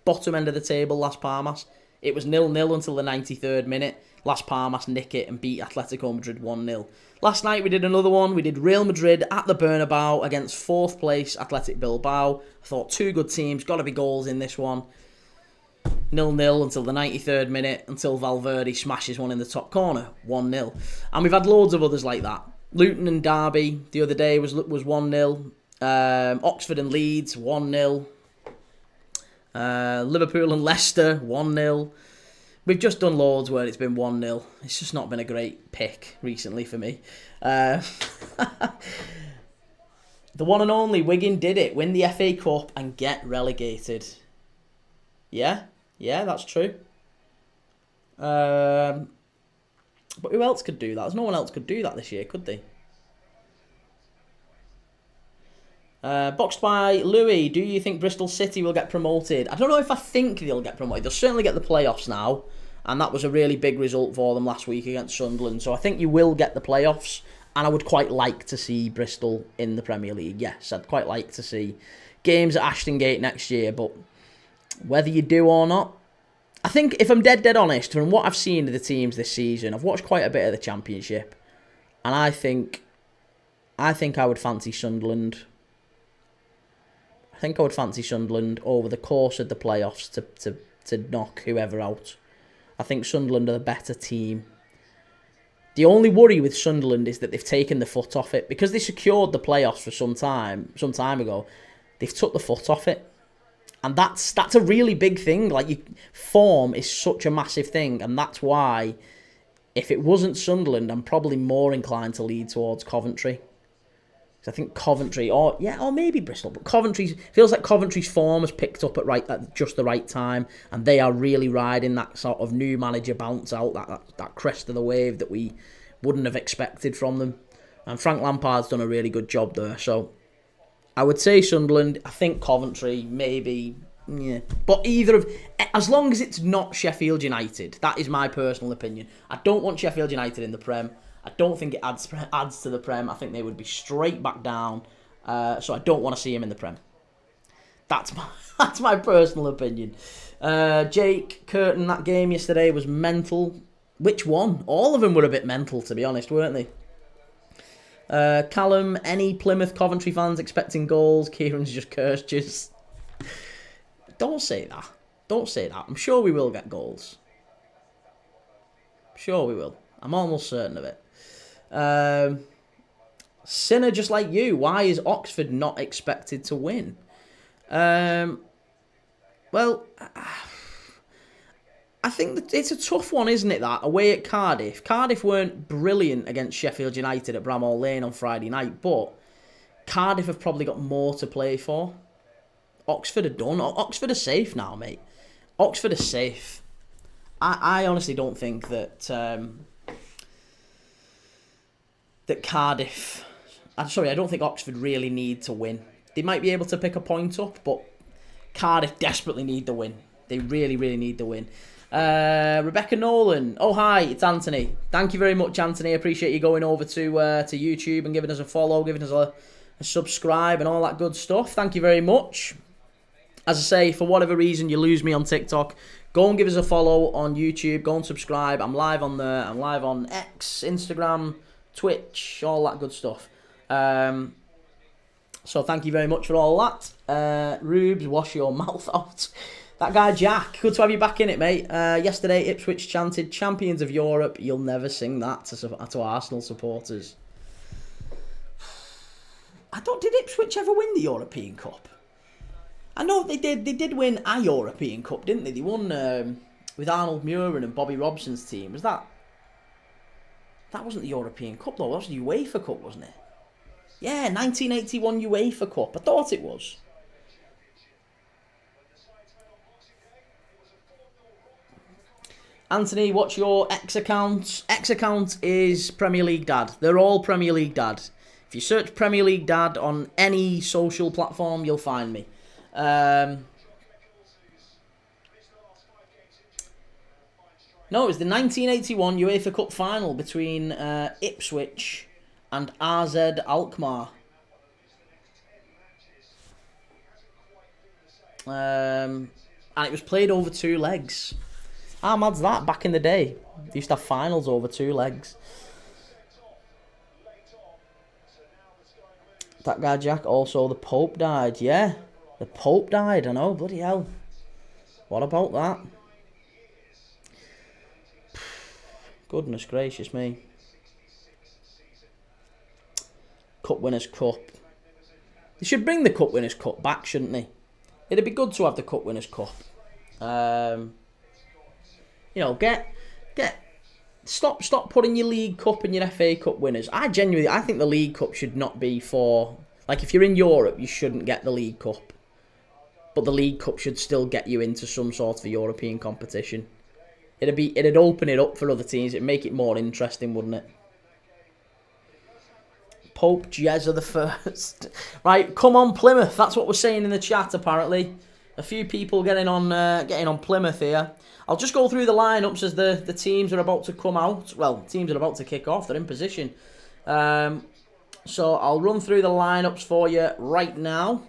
Bottom end of the table, Las Palmas. It was 0-0 until the 93rd minute. Las Palmas nick it and beat Atletico Madrid 1-0. Last night we did another one. We did Real Madrid at the Bernabeu against 4th place Athletic Bilbao. I thought 2 good teams, got to be goals in this one. 0-0 until the 93rd minute, until Valverde smashes one in the top corner, 1-0. And we've had loads of others like that. Luton and Derby the other day was 1-0. Oxford and Leeds, 1-0. Liverpool and Leicester, 1-0. We've just done loads where it's been 1-0. It's just not been a great pick recently for me. The one and only Wigan did it. Win the FA Cup and get relegated. Yeah, that's true. But who else could do that? There's no one else could do that this year, could they? Boxed by Louis, do you think Bristol City will get promoted? I don't know if I think they'll get promoted. They'll certainly get the playoffs now, and that was a really big result for them last week against Sunderland. So I think you will get the playoffs, and I would quite like to see Bristol in the Premier League. Yes, I'd quite like to see games at Ashton Gate next year, but whether you do or not, I think if I'm dead honest, from what I've seen of the teams this season, I've watched quite a bit of the Championship, and I think I would fancy Sunderland. I think I would fancy Sunderland over the course of the playoffs to knock whoever out. I think Sunderland are the better team. The only worry with Sunderland is that they've taken the foot off it. Because they secured the playoffs for some time ago, they've took the foot off it. And that's a really big thing. Form is such a massive thing, and that's why, if it wasn't Sunderland, I'm probably more inclined to lean towards Coventry. I think Coventry, or maybe Bristol, but feels like Coventry's form has picked up at just the right time, and they are really riding that sort of new manager bounce out, that crest of the wave that we wouldn't have expected from them. And Frank Lampard's done a really good job there. So I would say Sunderland. I think Coventry, maybe. Yeah, but as long as it's not Sheffield United, that is my personal opinion. I don't want Sheffield United in the Prem. I don't think it adds to the Prem. I think they would be straight back down. So I don't want to see him in the Prem. That's my personal opinion. Jake Curtin, that game yesterday was mental. Which one? All of them were a bit mental, to be honest, weren't they? Callum, any Plymouth Coventry fans expecting goals? Kieran's just cursed us. Don't say that. Don't say that. I'm sure we will get goals. Sure we will. I'm almost certain of it. Sinner, just like you, why is Oxford not expected to win? Well, I think that it's a tough one, isn't it, that? Away at Cardiff. Cardiff weren't brilliant against Sheffield United at Bramall Lane on Friday night, but Cardiff have probably got more to play for. Oxford are done. Oxford are safe now, mate. Oxford are safe. I honestly don't think that Cardiff... I don't think Oxford really need to win. They might be able to pick a point up, but Cardiff desperately need the win. They really, really need the win. Rebecca Nolan. Oh, hi, it's Anthony. Thank you very much, Anthony. I appreciate you going over to YouTube and giving us a follow, giving us a subscribe and all that good stuff. Thank you very much. As I say, for whatever reason you lose me on TikTok, go and give us a follow on YouTube. Go and subscribe. I'm live on there. I'm live on X, Instagram, Twitch, all that good stuff. So thank you very much for all that. Rubes, wash your mouth out. That guy Jack, good to have you back in it, mate. Yesterday, Ipswich chanted, "Champions of Europe." You'll never sing that to Arsenal supporters. Did Ipswich ever win the European Cup? I know they did. They did win a European Cup, didn't they? They won with Arnold Muren and Bobby Robson's team. Was that? That wasn't the European Cup though. That was the UEFA Cup, wasn't it? Yeah, 1981 UEFA Cup. I thought it was. Anthony, what's your X account? X account is Premier League Dad. They're all Premier League Dad. If you search Premier League Dad on any social platform, you'll find me. No, it was the 1981 UEFA Cup final between Ipswich and AZ Alkmaar. And it was played over 2 legs. How mad's that? Back in the day, they used to have finals over 2 legs. That guy Jack, also the Pope died. Yeah, the Pope died. I know, bloody hell. What about that? Goodness gracious me. Cup Winners' Cup. They should bring the Cup Winners' Cup back, shouldn't they? It'd be good to have the Cup Winners' Cup. You know, stop putting your League Cup and your FA Cup winners. I think the League Cup should not be for, like, if you're in Europe, you shouldn't get the League Cup. But the League Cup should still get you into some sort of European competition. It'd open it up for other teams. It'd make it more interesting, wouldn't it? Pope Jezza the First. Right, come on Plymouth. That's what we're saying in the chat. Apparently, a few people getting on Plymouth here. I'll just go through the lineups as the teams are about to come out. Well, teams are about to kick off. They're in position. So I'll run through the lineups for you right now.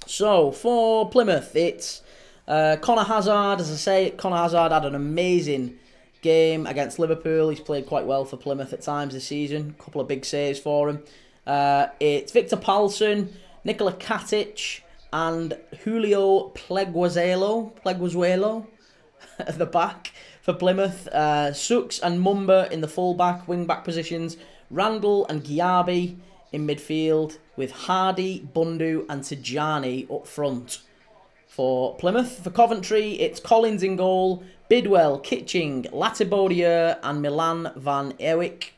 So for Plymouth, it's Conor Hazard. As I say, Conor Hazard had an amazing game against Liverpool. He's played quite well for Plymouth at times this season. A couple of big saves for him. It's Victor Palsson, Nikola Katic, and Julio Pleguezuelo at the back for Plymouth. Sux and Mumba in the full-back, wing-back positions. Randall and Giabi in midfield, with Hardy, Bundu and Tijani up front. For Plymouth, for Coventry, it's Collins in goal, Bidwell, Kitching, Latibodier and Milan van Ewijk.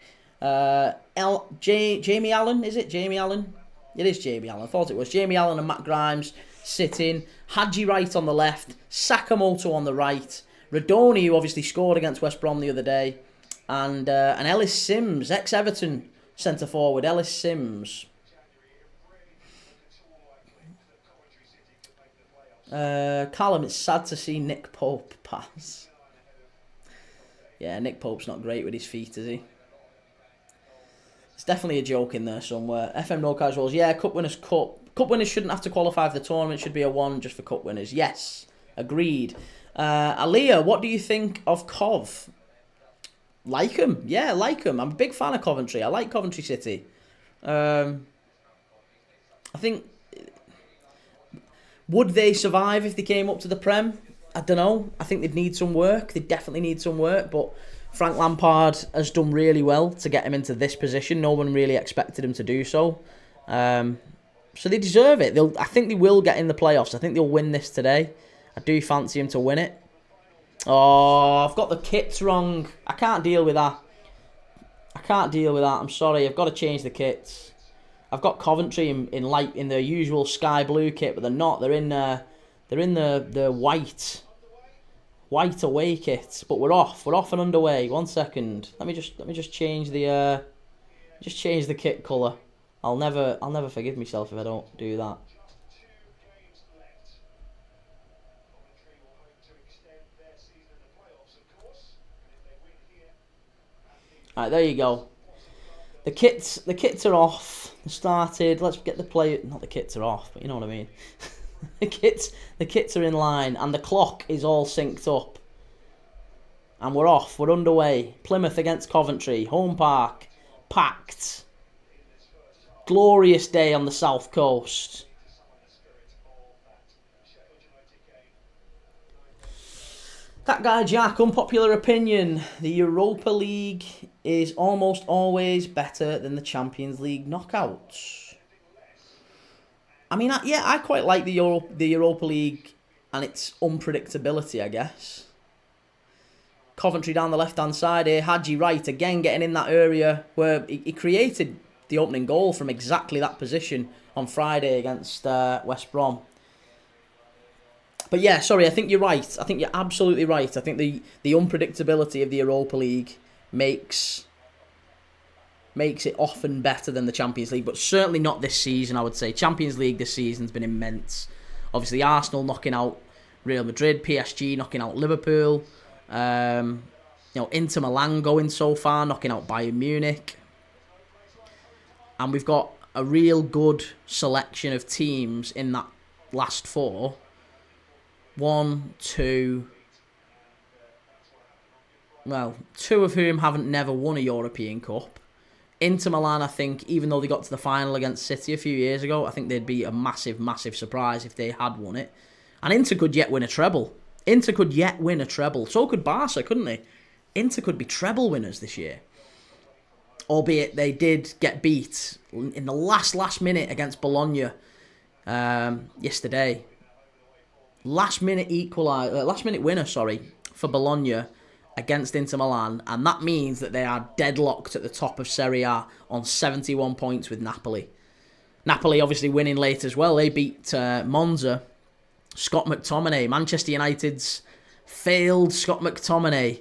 Jamie Allen, is it? Jamie Allen? It is Jamie Allen. I thought it was. Jamie Allen and Matt Grimes sitting. Hadji Wright on the left. Sakamoto on the right. Radoni, who obviously scored against West Brom the other day. And Ellis Sims, ex-Everton centre-forward. Ellis Sims. Callum, it's sad to see Nick Pope pass. Yeah, Nick Pope's not great with his feet, is he? It's definitely a joke in there somewhere. FM No Casuals, yeah, Cup Winners' Cup. Cup winners shouldn't have to qualify for the tournament. It should be a 1 just for Cup winners. Yes, agreed. Aliyah, what do you think of Cov? Like him. Yeah, like him. I'm a big fan of Coventry. I like Coventry City. I think... Would they survive if they came up to the Prem? I don't know. I think they'd need some work. They definitely need some work. But Frank Lampard has done really well to get him into this position. No one really expected him to do so. So they deserve it. I think they will get in the playoffs. I think they'll win this today. I do fancy him to win it. Oh, I've got the kits wrong. I can't deal with that. I'm sorry. I've got to change the kits. I've got Coventry in their usual sky blue kit, but they're not. They're in the white away kit. But we're off. We're off and underway. 1 second. Let me just change the kit colour. I'll never forgive myself if I don't do that. Alright, there you go. The kits are off. They started. Let's get the play. Not the kits are off, but you know what I mean. the kits are in line, and the clock is all synced up. And we're off. We're underway. Plymouth against Coventry. Home Park. Packed. Glorious day on the south coast. That guy Jack, unpopular opinion. The Europa League is almost always better than the Champions League knockouts. I mean, I quite like the Europa League and its unpredictability, I guess. Coventry down the left-hand side here. Hadji Wright, again, getting in that area where he created the opening goal from exactly that position on Friday against West Brom. But yeah, sorry, I think you're right. I think you're absolutely right. I think the unpredictability of the Europa League makes it often better than the Champions League, but certainly not this season, I would say. Champions League this season's been immense. Obviously, Arsenal knocking out Real Madrid, PSG knocking out Liverpool, Inter Milan going so far, knocking out Bayern Munich. And we've got a real good selection of teams in that last four. 1, 2... Well, 2 of whom haven't never won a European Cup. Inter Milan, I think, even though they got to the final against City a few years ago, I think they'd be a massive, massive surprise if they had won it. And Inter could yet win a treble. So could Barca, couldn't they? Inter could be treble winners this year. Albeit they did get beat in the last minute against Bologna yesterday. Last minute winner, for Bologna against Inter Milan, and that means that they are deadlocked at the top of Serie A on 71 points with Napoli. Napoli obviously winning late as well. They beat Monza. Scott McTominay, Manchester United's failed Scott McTominay,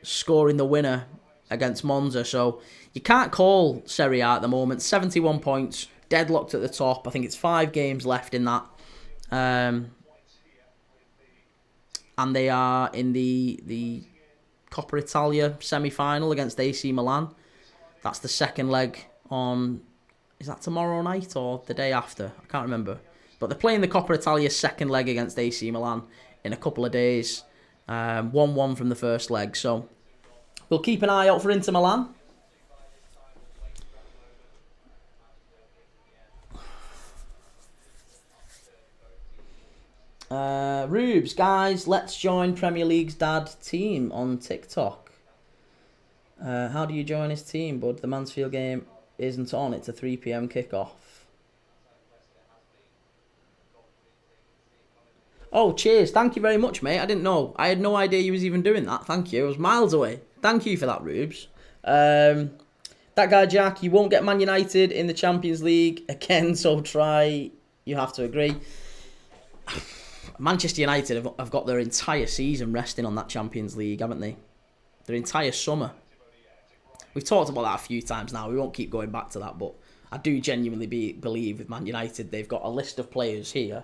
scoring the winner against Monza. So you can't call Serie A at the moment. 71 points, deadlocked at the top. I think it's 5 games left in that. And they are in the Coppa Italia semi-final against AC Milan. That's the second leg on... Is that tomorrow night or the day after? I can't remember. But they're playing the Coppa Italia second leg against AC Milan in a couple of days. 1-1 from the first leg. So we'll keep an eye out for Inter Milan. Rubes, guys, let's join Premier League's dad team on TikTok. How do you join his team, bud? The Mansfield game isn't on. It's a 3 p.m. kickoff. Oh, cheers. Thank you very much, mate. I didn't know. I had no idea you was even doing that. Thank you. I was miles away. Thank you for that, Rubes. That guy, Jack, you won't get Man United in the Champions League again, so try. You have to agree. Manchester United have got their entire season resting on that Champions League, haven't they? Their entire summer. We've talked about that a few times now. We won't keep going back to that, but I do genuinely believe with Man United they've got a list of players here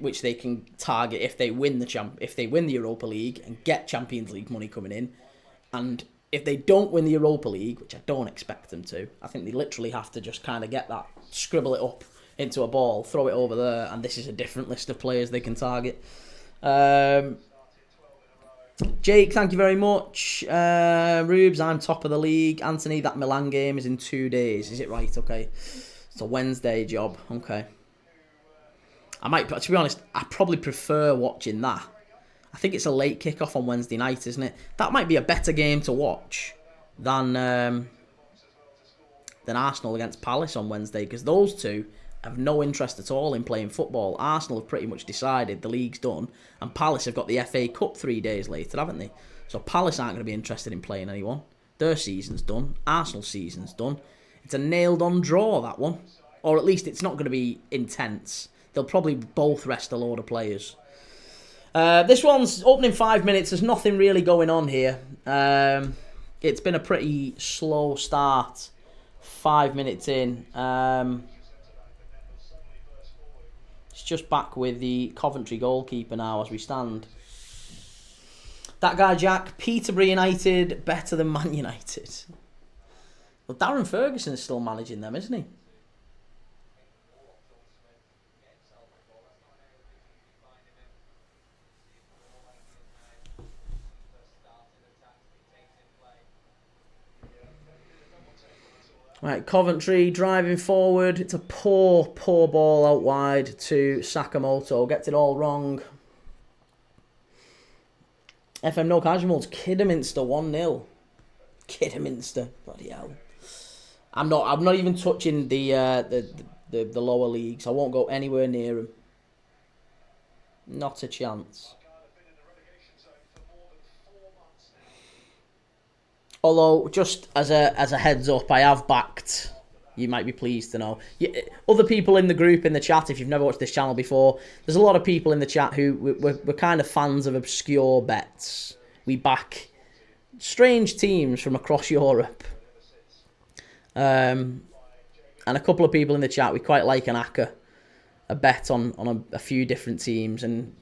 which they can target if they win the Europa League and get Champions League money coming in. And if they don't win the Europa League, which I don't expect them to, I think they literally have to just kind of get that, scribble it up into a ball, throw it over there, and this is a different list of players they can target. Jake, thank you very much. Rubes, I'm top of the league. Anthony, that Milan game is in 2 days. Is it right? Okay. It's a Wednesday job. Okay. To be honest, I probably prefer watching that. I think it's a late kickoff on Wednesday night, isn't it? That might be a better game to watch than Arsenal against Palace on Wednesday, because those two have no interest at all in playing football. Arsenal have pretty much decided the league's done, and Palace have got the FA Cup 3 days later, haven't they? So Palace aren't going to be interested in playing anyone. Their season's done. Arsenal's season's done. It's a nailed-on draw, that one. Or at least it's not going to be intense. They'll probably both rest a load of players. This one's opening 5 minutes. There's nothing really going on here. It's been a pretty slow start. 5 minutes in. It's just back with the Coventry goalkeeper now as we stand. That guy, Jack, Peterborough United, better than Man United. Well, Darren Ferguson is still managing them, isn't he? Right, Coventry driving forward. It's a poor ball out wide to Sakamoto. Gets it all wrong. FM No Casuals, Kidderminster 1-0. Kidderminster, bloody hell. I'm not even touching the lower leagues. I won't go anywhere near them. Not a chance. Although, just as a heads up, I have backed. You might be pleased to know. Other people in the group, in the chat, if you've never watched this channel before, there's a lot of people in the chat who we're kind of fans of obscure bets. We back strange teams from across Europe. And a couple of people in the chat, we quite like a bet on a few different teams. And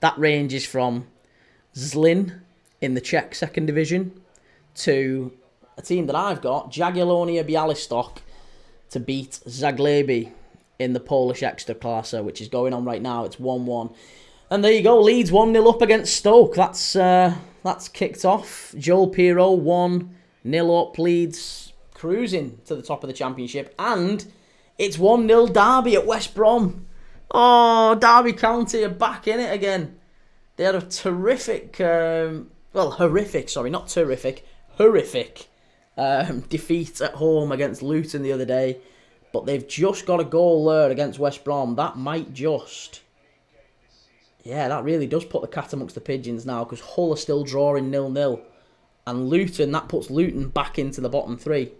that ranges from Zlin in the Czech second division to a team that I've got, Jagiellonia Białystok, to beat Zagłębie in the Polish Ekstraklasa, which is going on right now. It's 1-1. And there you go, Leeds 1-0 up against Stoke. That's kicked off. Joel Pirro 1-0 up. Leeds cruising to the top of the Championship. And it's 1-0 Derby at West Brom. Oh, Derby County are back in it again. They had a terrific, horrific defeat at home against Luton the other day. But they've just got a goal there against West Brom. That might just... Yeah, that really does put the cat amongst the pigeons now, because Hull are still drawing 0-0. And Luton, that puts Luton back into the bottom three.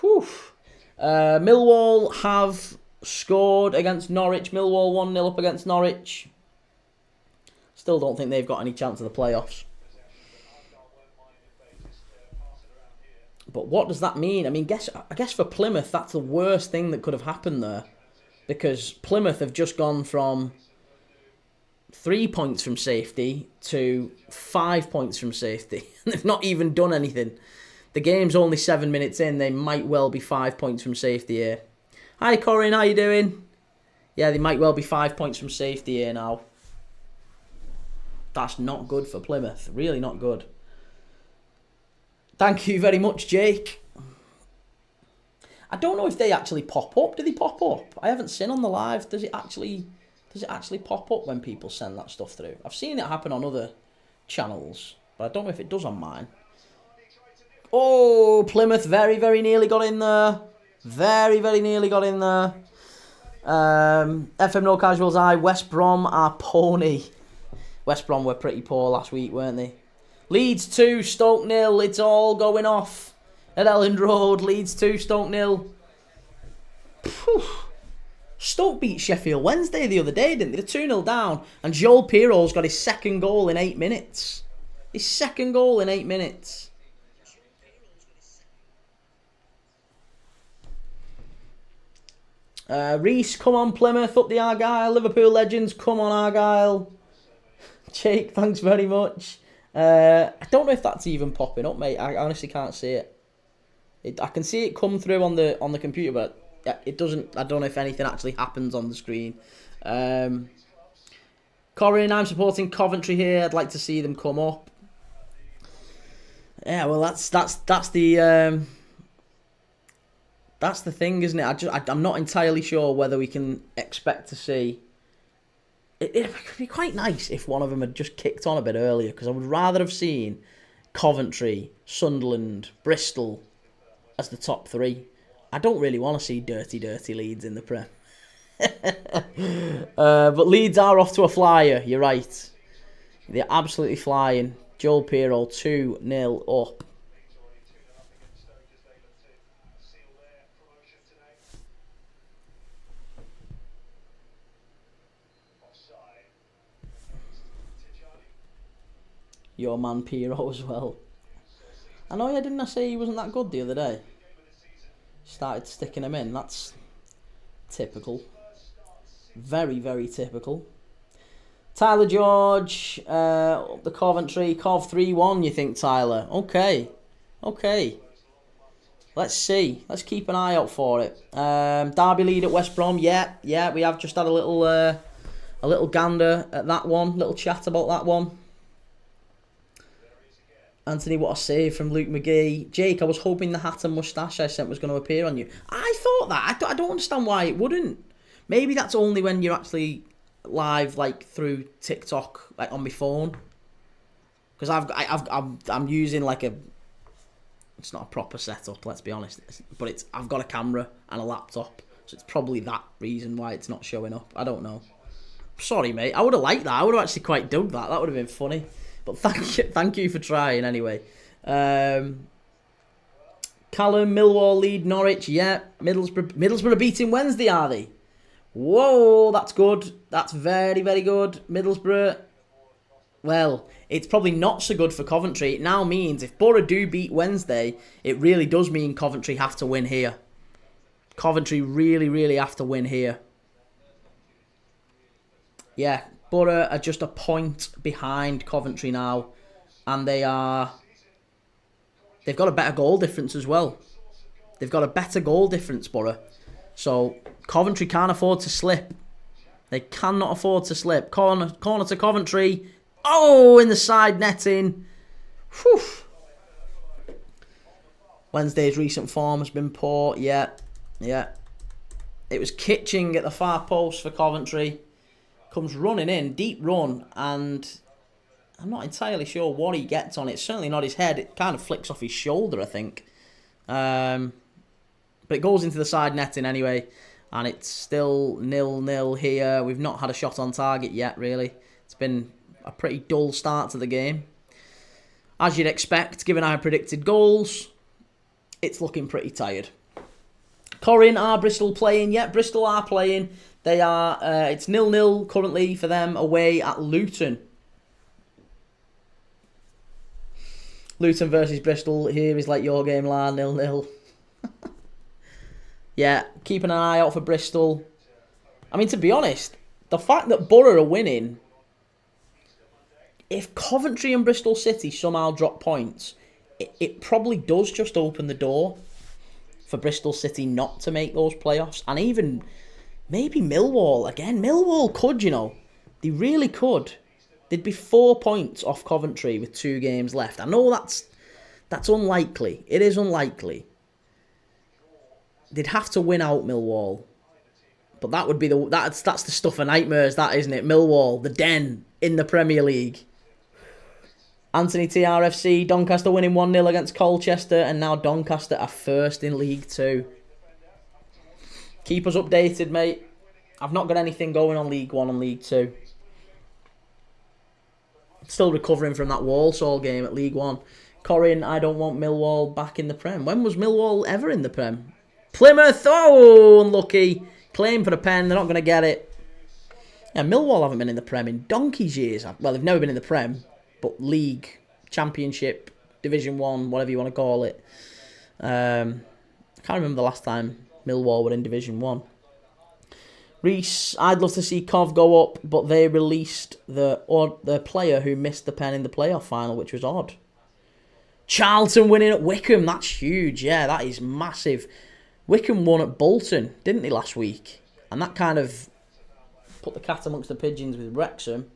Whew. Millwall have scored against Norwich. Millwall 1-0 up against Norwich. Still don't think they've got any chance of the playoffs. But what does that mean? I mean, I guess for Plymouth, that's the worst thing that could have happened there. Because Plymouth have just gone from 3 points from safety to 5 points from safety. They've not even done anything. The game's only 7 minutes in. They might well be 5 points from safety here. Hi, Corinne. How you doing? Yeah, they might well be 5 points from safety here now. That's not good for Plymouth. Really not good. Thank you very much, Jake. I don't know if they actually pop up. Do they pop up? I haven't seen on the live. Does it actually pop up when people send that stuff through? I've seen it happen on other channels, but I don't know if it does on mine. Oh, Plymouth very, very nearly got in there. Very, very nearly got in there. FM No Casuals eye. West Brom are pony. West Brom were pretty poor last week, weren't they? Leeds 2, Stoke 0. It's all going off at Elland Road. Leeds 2, Stoke 0. Phew. Stoke beat Sheffield Wednesday the other day, didn't they? They're 2-0 down. And Joel Pirro's got his second goal in 8 minutes. His second goal in 8 minutes. Reese, come on Plymouth, up the Argyle. Liverpool legends, come on Argyle. Jake, thanks very much. I don't know if that's even popping up, mate. I honestly can't see it. I can see it come through on the computer, but it doesn't. I don't know if anything actually happens on the screen. Corinne, I'm supporting Coventry here. I'd like to see them come up. Yeah, well, that's the thing, isn't it? I'm not entirely sure whether we can expect to see. It could be quite nice if one of them had just kicked on a bit earlier, because I would rather have seen Coventry, Sunderland, Bristol as the top three. I don't really want to see dirty Leeds in the Prem. But Leeds are off to a flyer, you're right. They're absolutely flying. Joel Pirro 2-0 up. Your man Pirro as well. I know, yeah, didn't I say he wasn't that good the other day? Started sticking him in. That's typical. Very, very typical. Tyler George, the Coventry, Cov 3-1, you think, Tyler? Okay. Let's see. Let's keep an eye out for it. Derby lead at West Brom. Yeah, we have just had a little gander at that one. Little chat about that one. Anthony, what a save from Luke McGee. Jake, I was hoping the hat and moustache I sent was going to appear on you. I thought that. I don't understand why it wouldn't. Maybe that's only when you're actually live, like through TikTok, like on my phone. Because I'm using like It's not a proper setup, let's be honest. But I've got a camera and a laptop, so it's probably that reason why it's not showing up. I don't know. Sorry, mate. I would have liked that. I would have actually quite dug that. That would have been funny. But thank you for trying anyway. Callum, Millwall lead Norwich. Yeah, Middlesbrough beating Wednesday, are they? Whoa, that's good. That's very, very good. Middlesbrough. Well, it's probably not so good for Coventry. It now means if Borough do beat Wednesday, it really does mean Coventry have to win here. Coventry really, really have to win here. Yeah, Borough are just a point behind Coventry now. And they've got a better goal difference as well. They've got a better goal difference, Borough. So Coventry can't afford to slip. They cannot afford to slip. Corner to Coventry. Oh, in the side netting. Whew. Wednesday's recent form has been poor. Yeah. It was Kitching at the far post for Coventry. Comes running in, deep run, and I'm not entirely sure what he gets on it. It's certainly not his head. It kind of flicks off his shoulder, I think. But it goes into the side netting anyway, and it's still 0-0 here. We've not had a shot on target yet, really. It's been a pretty dull start to the game. As you'd expect, given our predicted goals, it's looking pretty tired. Corin, are Bristol playing? Yeah, Bristol are playing. They are. It's 0-0 currently for them away at Luton. Luton versus Bristol. Here is like your game, La, 0-0. Yeah, keeping an eye out for Bristol. I mean, to be honest, the fact that Borough are winning, if Coventry and Bristol City somehow drop points, it probably does just open the door for Bristol City not to make those playoffs. And even maybe Millwall. Again, Millwall could, you know. They really could. They'd be 4 points off Coventry with 2 games left. I know that's unlikely. It is unlikely. They'd have to win out Millwall. But that would be that's the stuff of nightmares, that, isn't it? Millwall, the den in the Premier League. Anthony TRFC, Doncaster winning 1-0 against Colchester, and now Doncaster are first in League 2. Keep us updated, mate. I've not got anything going on League 1 and League 2. Still recovering from that Walsall game at League 1. Corin, I don't want Millwall back in the Prem. When was Millwall ever in the Prem? Plymouth, oh, unlucky. Claim for the pen, they're not going to get it. Yeah, Millwall haven't been in the Prem in donkey's years. Well, they've never been in the Prem, but League, Championship, Division 1, whatever you want to call it. I can't remember the last time Millwall were in Division 1. Reese, I'd love to see Cov go up, but they released the player who missed the pen in the playoff final, which was odd. Charlton winning at Wycombe, that's huge. Yeah, that is massive. Wycombe won at Bolton, didn't they, last week? And that kind of put the cat amongst the pigeons with Wrexham.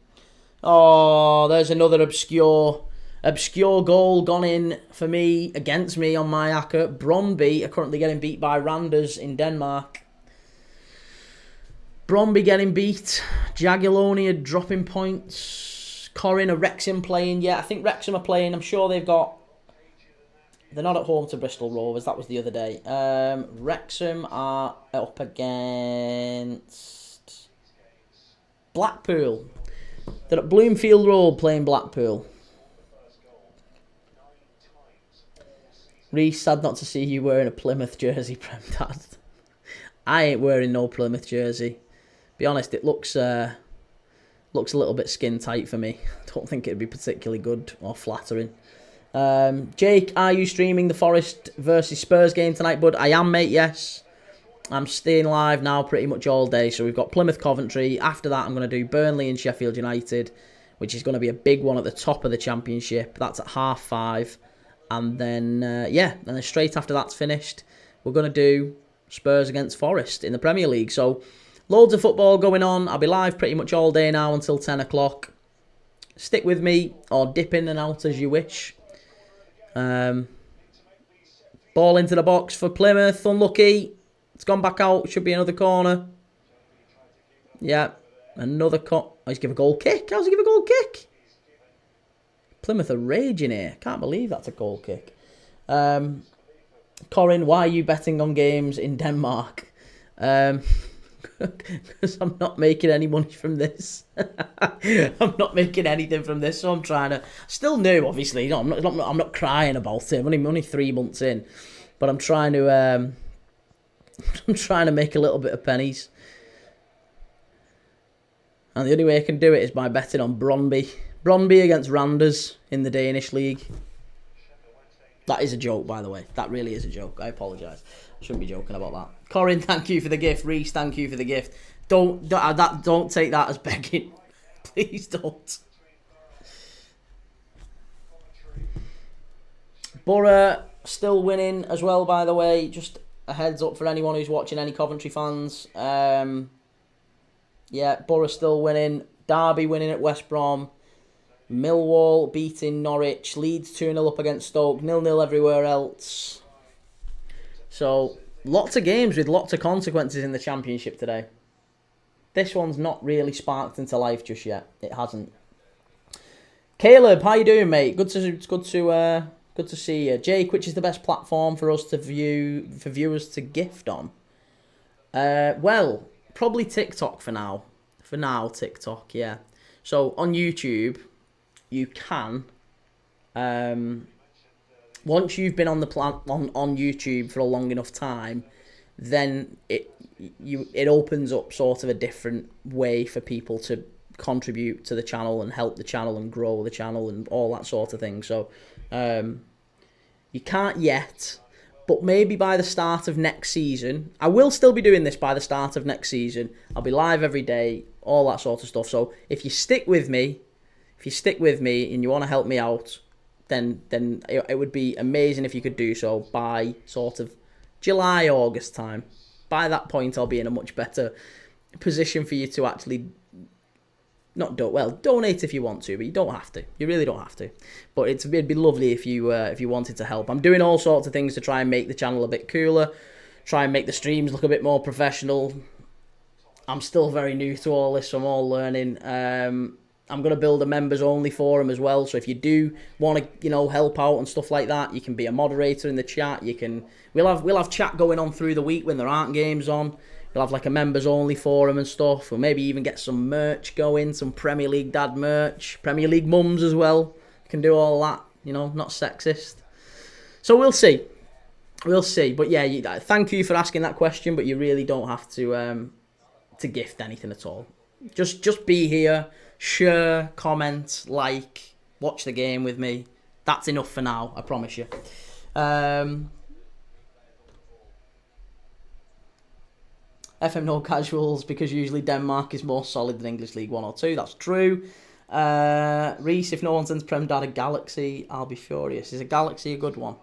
Oh, there's another obscure goal gone in for me, against me on my acca. Brøndby are currently getting beat by Randers in Denmark. Brøndby getting beat. Jagiellony are dropping points. Corin, are Wrexham playing? Yeah, I think Wrexham are playing. I'm sure they've got... They're not at home to Bristol Rovers. That was the other day. Wrexham are up against Blackpool. They're at Bloomfield Road playing Blackpool. Reece, sad not to see you wearing a Plymouth jersey, Prem Dad. I ain't wearing no Plymouth jersey. Be honest, it looks a little bit skin tight for me. Don't think it'd be particularly good or flattering. Jake, are you streaming the Forest versus Spurs game tonight, bud? I am, mate, yes. I'm staying live now pretty much all day. So we've got Plymouth Coventry. After that, I'm going to do Burnley and Sheffield United, which is going to be a big one at the top of the Championship. That's at 5:30. And then, and then straight after that's finished, we're going to do Spurs against Forest in the Premier League. So loads of football going on. I'll be live pretty much all day now until 10 o'clock. Stick with me or dip in and out as you wish. Ball into the box for Plymouth. Unlucky. It's gone back out. Should be another corner. Yeah. Another he's give a goal kick. How's he give a goal kick? Plymouth are raging here. Can't believe that's a goal kick. Corin, why are you betting on games in Denmark? Because I'm not making any money from this. I'm not making anything from this, so I'm trying to. Still new, obviously. No, I'm not crying about it. I'm only 3 months in, but I'm trying to. I'm trying to make a little bit of pennies, and the only way I can do it is by betting on Brøndby. Brøndby against Randers in the Danish league. That is a joke, by the way. That really is a joke. I apologise. I shouldn't be joking about that. Corin, thank you for the gift. Reese, thank you for the gift. Don't take that as begging. Please don't. Borough still winning as well, by the way. Just a heads up for anyone who's watching, any Coventry fans. Yeah, Borough still winning. Derby winning at West Brom. Millwall beating Norwich. Leeds 2-0 up against Stoke. 0-0 everywhere else. So, lots of games with lots of consequences in the Championship today. This one's not really sparked into life just yet. It hasn't. Caleb, how you doing, mate? Good to see you. Jake, which is the best platform for us to view, for viewers to gift on? Well, probably TikTok for now. For now, TikTok, yeah. So, on YouTube, you can, once you've been on the on YouTube for a long enough time, then it opens up sort of a different way for people to contribute to the channel and help the channel and grow the channel and all that sort of thing. So you can't yet, but maybe by the start of next season, I will still be doing this by the start of next season. I'll be live every day, all that sort of stuff. So if you stick with me, and you want to help me out, then it would be amazing if you could do so by sort of July, August time. By that point, I'll be in a much better position for you to actually donate if you want to, but you don't have to. You really don't have to. But it'd be lovely if you wanted to help. I'm doing all sorts of things to try and make the channel a bit cooler, try and make the streams look a bit more professional. I'm still very new to all this, so I'm all learning. I'm going to build a members-only forum as well, so if you do want to, help out and stuff like that, you can be a moderator in the chat. We'll have chat going on through the week when there aren't games on. We'll have like a members-only forum and stuff. We'll maybe even get some merch going, some Premier League dad merch, Premier League mums as well. You can do all that, not sexist. So we'll see. But yeah, thank you for asking that question, but you really don't have to gift anything at all. Just be here. Share, comment, like, watch the game with me. That's enough for now, I promise you. FM no casuals, because usually Denmark is more solid than English League 1 or 2. That's true. Reese, if no one sends Prem Dad a Galaxy, I'll be furious. Is a Galaxy a good one?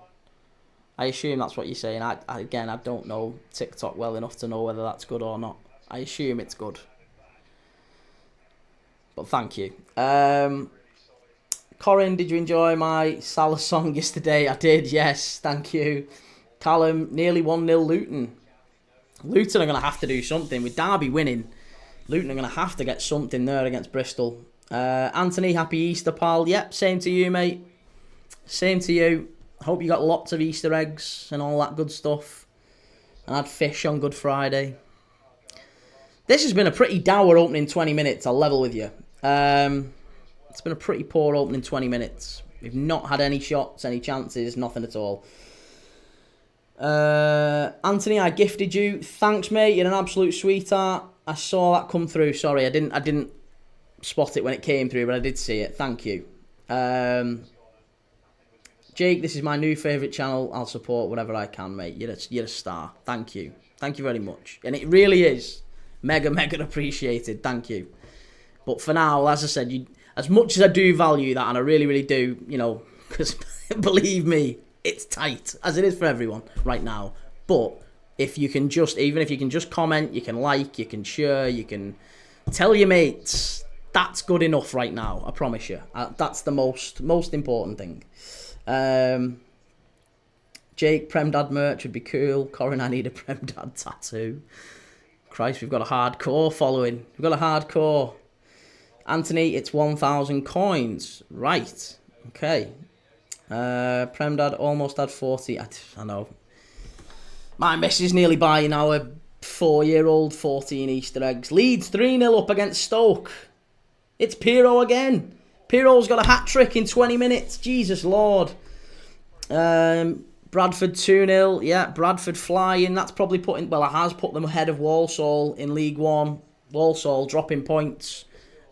I assume that's what you're saying. I don't know TikTok well enough to know whether that's good or not. I assume it's good. But thank you. Corin, did you enjoy my Salah song yesterday? I did, yes. Thank you. Callum, nearly 1-0 Luton. Luton are going to have to do something. With Derby winning, Luton are going to have to get something there against Bristol. Anthony, happy Easter, pal. Yep, same to you, mate. Same to you. Hope you got lots of Easter eggs and all that good stuff. And had fish on Good Friday. This has been a pretty dour opening 20 minutes, I'll level with you. It's been a pretty poor opening 20 minutes. We've not had any shots, any chances, nothing at all. Anthony, I gifted you. Thanks, mate. You're an absolute sweetheart. I saw that come through. Sorry, I didn't spot it when it came through, but I did see it. Thank you. Jake, this is my new favourite channel. I'll support whatever I can, mate. You're a star. Thank you. Thank you very much. And it really is mega appreciated. Thank you. But for now, as I said, as much as I do value that, and I really, really do, because believe me, it's tight, as it is for everyone right now. But if you can just comment, you can like, you can share, you can tell your mates, that's good enough right now, I promise you. That's the most important thing. Jake, Prem Dad merch would be cool. Corin, I need a Prem Dad tattoo. Christ, we've got a hardcore following. We've got a hardcore. Anthony, it's 1,000 coins. Right. Okay. Prem Dad almost had 40. I know. My missus nearly buying our 4-year-old 14 Easter eggs. Leeds 3-0 up against Stoke. It's Pirro again. Pirro's got a hat-trick in 20 minutes. Jesus Lord. Bradford 2-0. Yeah, Bradford flying. That's probably it has put them ahead of Walsall in League One. Walsall dropping points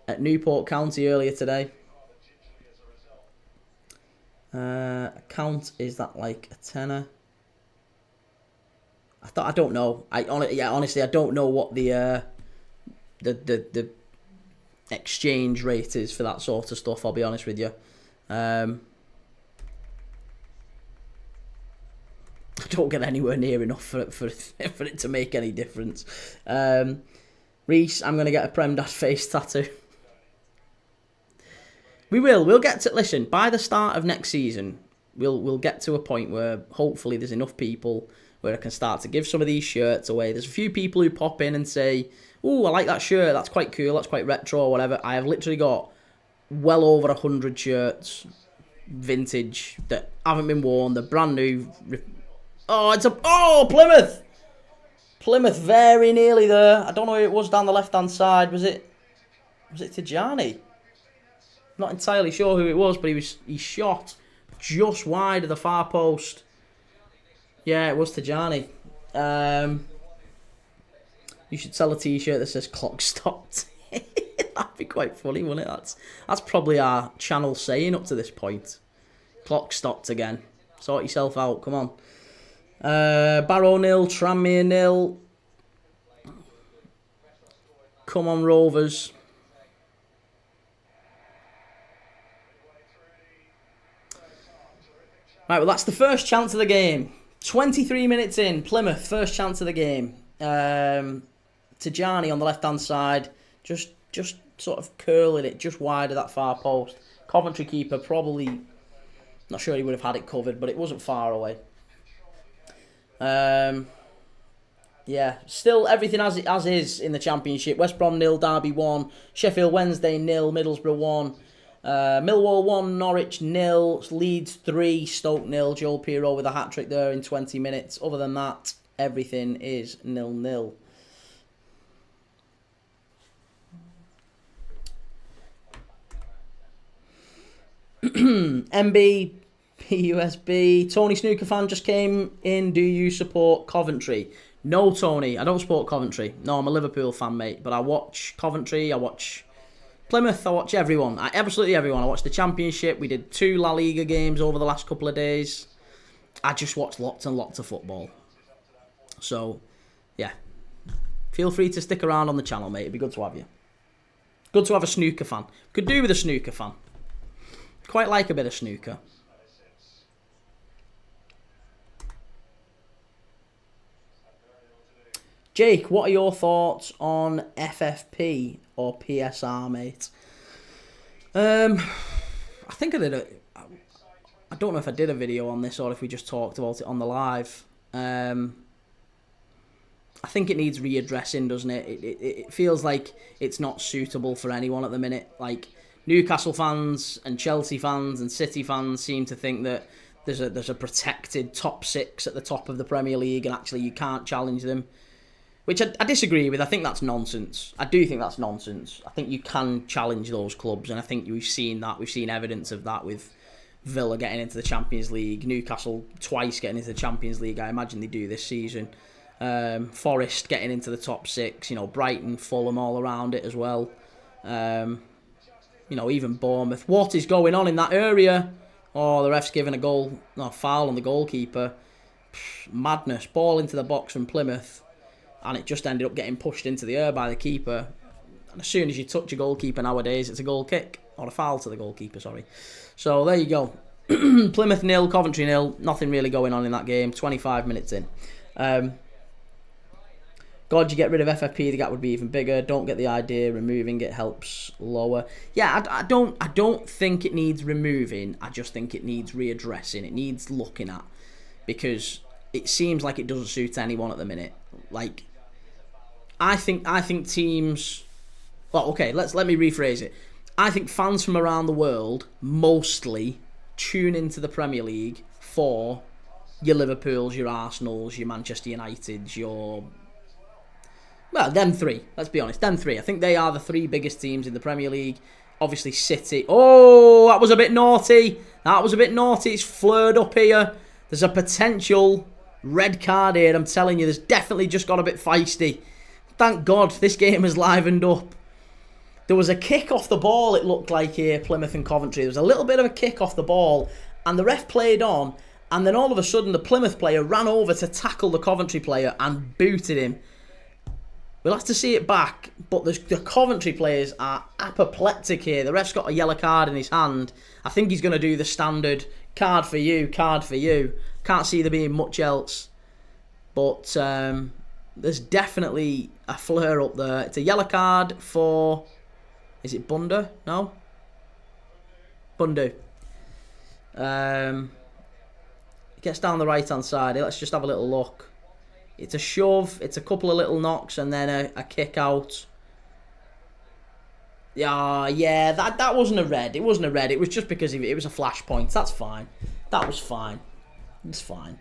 at Newport County earlier today. Account, is that like a tenner? I don't know. Honestly, I don't know what the exchange rate is for that sort of stuff. I'll be honest with you. I don't get anywhere near enough for it to make any difference. Reese, I'm gonna get a Prem Dad face tattoo. We'll get to, listen, by the start of next season, we'll get to a point where hopefully there's enough people where I can start to give some of these shirts away. There's a few people who pop in and say, "Ooh, I like that shirt, that's quite cool, that's quite retro," or whatever. I have literally got well over 100 shirts, vintage, that haven't been worn, they're brand new. Plymouth! Plymouth very nearly there. I don't know who it was down the left-hand side. Was it Tijani? Not entirely sure who it was, but he shot just wide of the far post. Yeah, it was Tijani. You should sell a T-shirt that says "Clock Stopped." That'd be quite funny, wouldn't it? That's probably our channel saying up to this point. Clock stopped again. Sort yourself out. Come on. Barrow 0, Tranmere 0. Come on, Rovers. Right, well, that's the first chance of the game. 23 minutes in, Plymouth, first chance of the game. Tijani on the left-hand side, just sort of curling it just wide of that far post. Coventry keeper probably, not sure he would have had it covered, but it wasn't far away. Yeah, still everything as is in the Championship. West Brom 0, Derby 1, Sheffield Wednesday 0, Middlesbrough 1. Millwall 1, Norwich 0, Leeds 3, Stoke 0. Joel Pirro with a hat-trick there in 20 minutes. Other than that, everything is 0-0. MB, PUSB, Tony Snooker fan just came in. Do you support Coventry? No, Tony, I don't support Coventry. No, I'm a Liverpool fan, mate. But I watch Coventry, I watch Plymouth, I watch everyone. Absolutely everyone. I watch the Championship. We did 2 La Liga games over the last couple of days. I just watch lots and lots of football. So, yeah. Feel free to stick around on the channel, mate. It'd be good to have you. Good to have a snooker fan. Could do with a snooker fan. Quite like a bit of snooker. Jake, what are your thoughts on FFP or PSR, mate? I think I did I don't know if I did a video on this or if we just talked about it on the live. I think it needs readdressing, doesn't it? It feels like it's not suitable for anyone at the minute. Like, Newcastle fans and Chelsea fans and City fans seem to think that there's a protected top 6 at the top of the Premier League and actually you can't challenge them. Which I disagree with. I think that's nonsense. I do think that's nonsense. I think you can challenge those clubs, and I think we've seen that. We've seen evidence of that with Villa getting into the Champions League, Newcastle twice getting into the Champions League. I imagine they do this season. Forest getting into the top 6. Brighton, Fulham, all around it as well. Even Bournemouth. What is going on in that area? Oh, the ref's giving a foul on the goalkeeper. Madness. Ball into the box from Plymouth. And it just ended up getting pushed into the air by the keeper. And as soon as you touch a goalkeeper nowadays, it's a goal kick. Or a foul to the goalkeeper, sorry. So there you go. Plymouth 0, Coventry 0. Nothing really going on in that game. 25 minutes in. God, you get rid of FFP, the gap would be even bigger. Don't get the idea. Removing it helps lower. Yeah, I don't think it needs removing. I just think it needs readdressing. It needs looking at. Because it seems like it doesn't suit anyone at the minute. Like, I think teams. Well, okay, let me rephrase it. I think fans from around the world mostly tune into the Premier League for your Liverpools, your Arsenals, your Manchester Uniteds, well, them three. Let's be honest, them three. I think they are the three biggest teams in the Premier League. Obviously, City. Oh, that was a bit naughty. It's flared up here. There's a potential red card here. I'm telling you, there's definitely just got a bit feisty. Thank God this game has livened up. There was a kick off the ball, it looked like here, Plymouth and Coventry. There was a little bit of a kick off the ball, and the ref played on, and then all of a sudden the Plymouth player ran over to tackle the Coventry player and booted him. We'll have to see it back, but the Coventry players are apoplectic here. The ref's got a yellow card in his hand. I think he's going to do the standard card for you, card for you. Can't see there being much else. But there's definitely a flare up there. It's a yellow card for... Is it Bundu? No? Bundu. Gets down the right-hand side. Let's just have a little look. It's a shove, it's a couple of little knocks, and then a kick out. Yeah, that wasn't a red. It wasn't a red. It was just because it was a flash point. That's fine. That was fine. It's fine.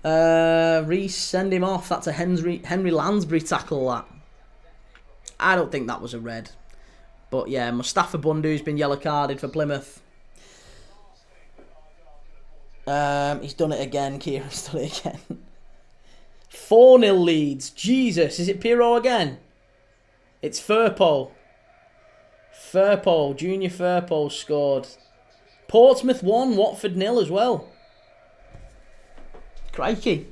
Reece, send him off. That's a Henry Lansbury tackle, that. I don't think that was a red. But yeah, Mustafa Bundu's been yellow carded for Plymouth. He's done it again, Kieran's done it again. 4-0 leads. Jesus, is it Pirro again? It's Firpo. Junior Firpo scored. Portsmouth 1, Watford 0 as well. Crikey.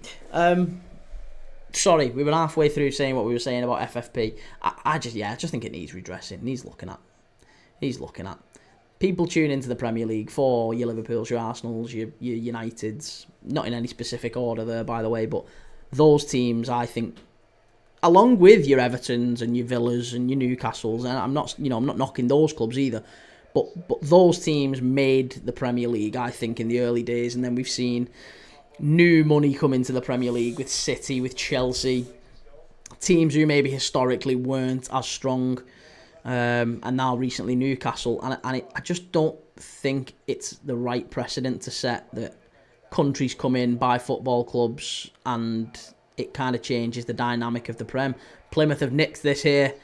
Sorry, we were halfway through saying what we were saying about FFP. I just think it needs redressing. Needs looking at. People tune into the Premier League for your Liverpools, your Arsenals, your Uniteds. Not in any specific order there, by the way, but those teams, I think, along with your Evertons and your Villas and your Newcastles, and I'm not knocking those clubs either, but those teams made the Premier League, I think, in the early days, and then we've seen new money come into the Premier League with City, with Chelsea, teams who maybe historically weren't as strong. And now recently Newcastle, and I just don't think it's the right precedent to set that countries come in, buy football clubs, and it kind of changes the dynamic of the Prem. Plymouth have nicked this here.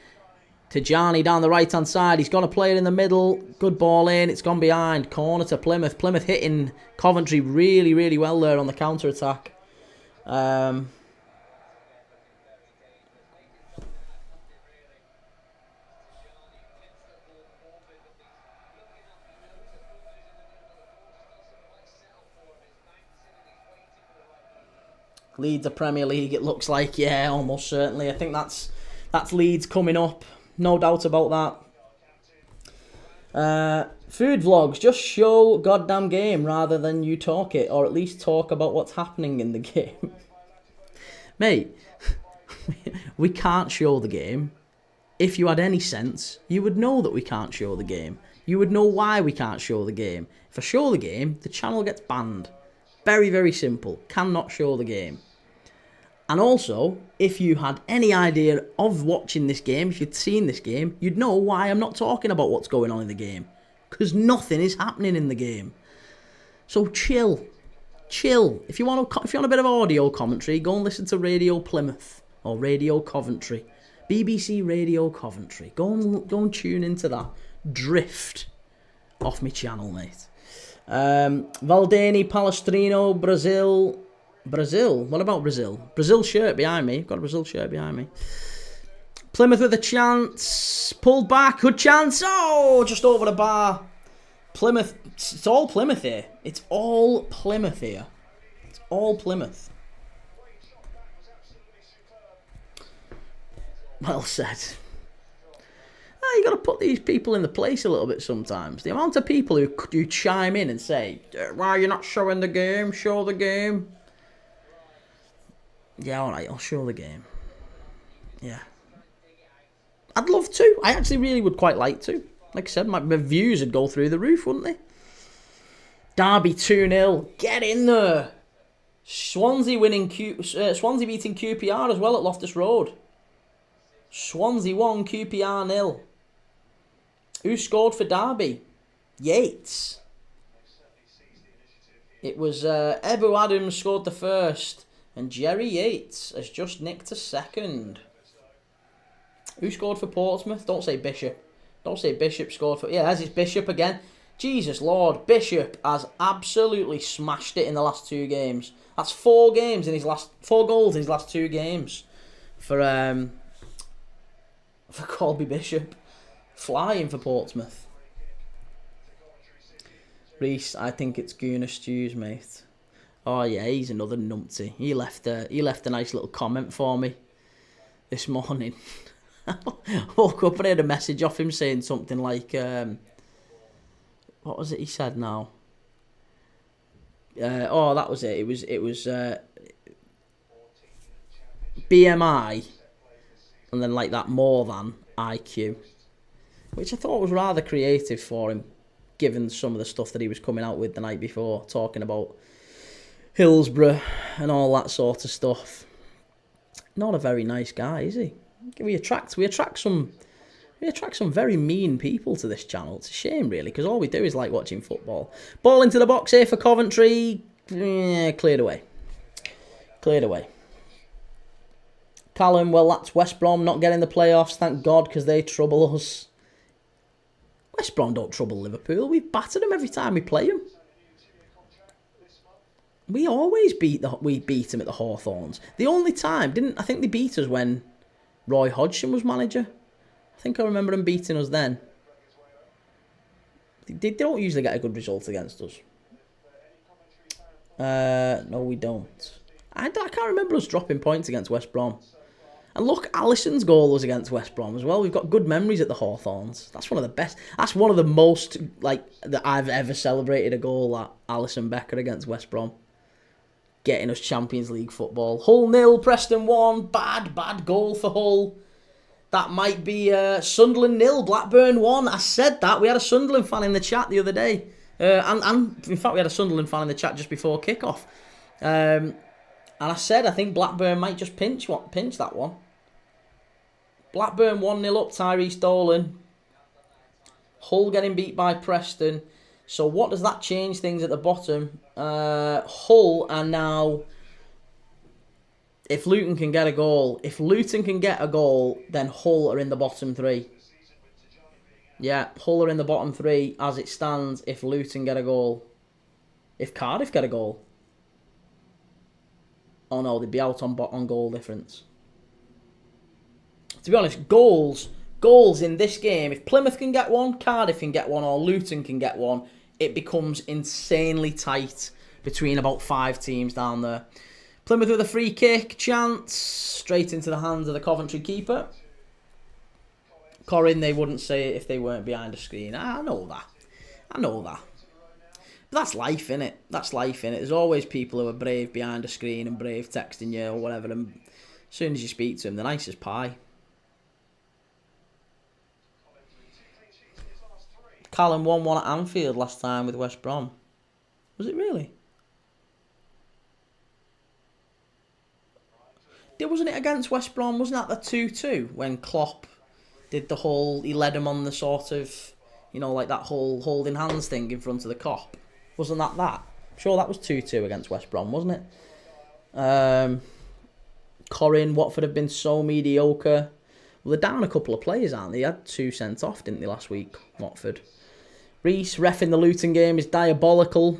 Tijani down the right hand side, he's got a player in the middle, good ball in, it's gone behind, corner to Plymouth. Plymouth hitting Coventry really, really well there on the counter attack. Leeds, the Premier League, it looks like, yeah, almost certainly. I think that's Leeds coming up, no doubt about that. Food vlogs, just show goddamn game rather than you talk it, or at least talk about what's happening in the game. Mate, we can't show the game. If you had any sense, you would know that we can't show the game. You would know why we can't show the game. If I show the game, the channel gets banned. Very, very simple. Cannot show the game. And also, if you had any idea of watching this game, if you'd seen this game, you'd know why I'm not talking about what's going on in the game. Because nothing is happening in the game. So chill. If you want a bit of audio commentary, go and listen to Radio Plymouth or Radio Coventry. BBC Radio Coventry. Go and tune into that. Drift off my channel, mate. Valdani, Palestrino, Brazil. What about Brazil? Brazil shirt behind me. Got a Brazil shirt behind me. Plymouth with a chance. Pulled back. Good chance. Oh, just over the bar. Plymouth. It's all Plymouth here. It's all Plymouth. Well said. You got to put these people in the place a little bit sometimes. The amount of people who chime in and say, why are you not showing the game? Show the game. Yeah, alright, I'll show the game. Yeah. I'd love to. I actually really would quite like to. Like I said, my views would go through the roof, wouldn't they? Derby 2-0. Get in there. Swansea beating QPR as well at Loftus Road. Swansea 1, QPR 0. Who scored for Derby? Yates. It was Ebu Adams scored the first, and Jerry Yates has just nicked a second. Who scored for Portsmouth? Don't say Bishop. Don't say Bishop scored for... Yeah, as it's Bishop again. Jesus Lord, Bishop has absolutely smashed it in the last 2 games. That's 4 goals in his last 2 games for Colby Bishop. Flying for Portsmouth. Reese, I think it's Gooner Stews, mate. Oh yeah, he's another numpty. He left a nice little comment for me this morning. Woke up and I had a message off him saying something like, what was it he said now? That was it. It was BMI, and then like that more than IQ, which I thought was rather creative for him, given some of the stuff that he was coming out with the night before, talking about Hillsborough and all that sort of stuff. Not a very nice guy, is he? We attract some very mean people to this channel. It's a shame, really, because all we do is like watching football. Ball into the box here for Coventry. Cleared away. Callum, well, that's West Brom not getting the playoffs, thank God, because they trouble us. West Brom don't trouble Liverpool. We've battered them every time we play them. We always beat them at the Hawthorns. The only time, I think they beat us when Roy Hodgson was manager. I think I remember them beating us then. They don't usually get a good result against us. No, we don't. I can't remember us dropping points against West Brom. And look, Alisson's goal was against West Brom as well. We've got good memories at the Hawthorns. That's one of the best. That's one of the most, that I've ever celebrated a goal, that Alisson Becker against West Brom. Getting us Champions League football. Hull 0, Preston 1. Bad goal for Hull. That might be Sunderland 0, Blackburn 1. I said that. We had a Sunderland fan in the chat the other day. And in fact, we had a Sunderland fan in the chat just before kickoff. And I said I think Blackburn might just pinch that one. Blackburn 1-0 up, Tyrese Dolan. Hull getting beat by Preston. So what does that change things at the bottom? Hull are now... If Luton can get a goal, then Hull are in the bottom 3. Yeah, Hull are in the bottom 3 as it stands if Luton get a goal. If Cardiff get a goal. Oh no, they'd be out on goal difference. To be honest, goals in this game, if Plymouth can get one, Cardiff can get one, or Luton can get one, it becomes insanely tight between about 5 teams down there. Plymouth with a free kick, chance, straight into the hands of the Coventry keeper. Corin, they wouldn't say it if they weren't behind a screen. I know that. But that's life, innit? There's always people who are brave behind a screen and brave texting you or whatever, and as soon as you speak to them, they're nice as pie. Callum 1-1 at Anfield last time with West Brom. Was it really? Wasn't it against West Brom? Wasn't that the 2-2 when Klopp did the whole... He led him on the sort of, like that whole holding hands thing in front of the Kop? Wasn't that? I'm sure that was 2-2 against West Brom, wasn't it? Corin, Watford have been so mediocre. Well, they're down a couple of players, aren't they? They had 2 sent off, didn't they, last week, Watford? Reese, ref in the Luton game is diabolical.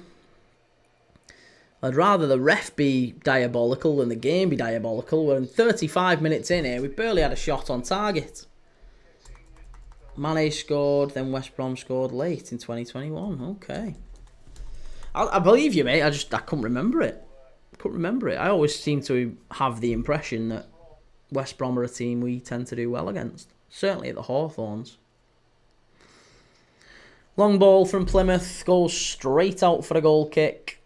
I'd rather the ref be diabolical than the game be diabolical. We're in 35 minutes in here. We barely had a shot on target. Mane scored, then West Brom scored late in 2021. Okay. I believe you, mate. I couldn't remember it. I always seem to have the impression that West Brom are a team we tend to do well against. Certainly at the Hawthorns. Long ball from Plymouth. Goes straight out for a goal kick.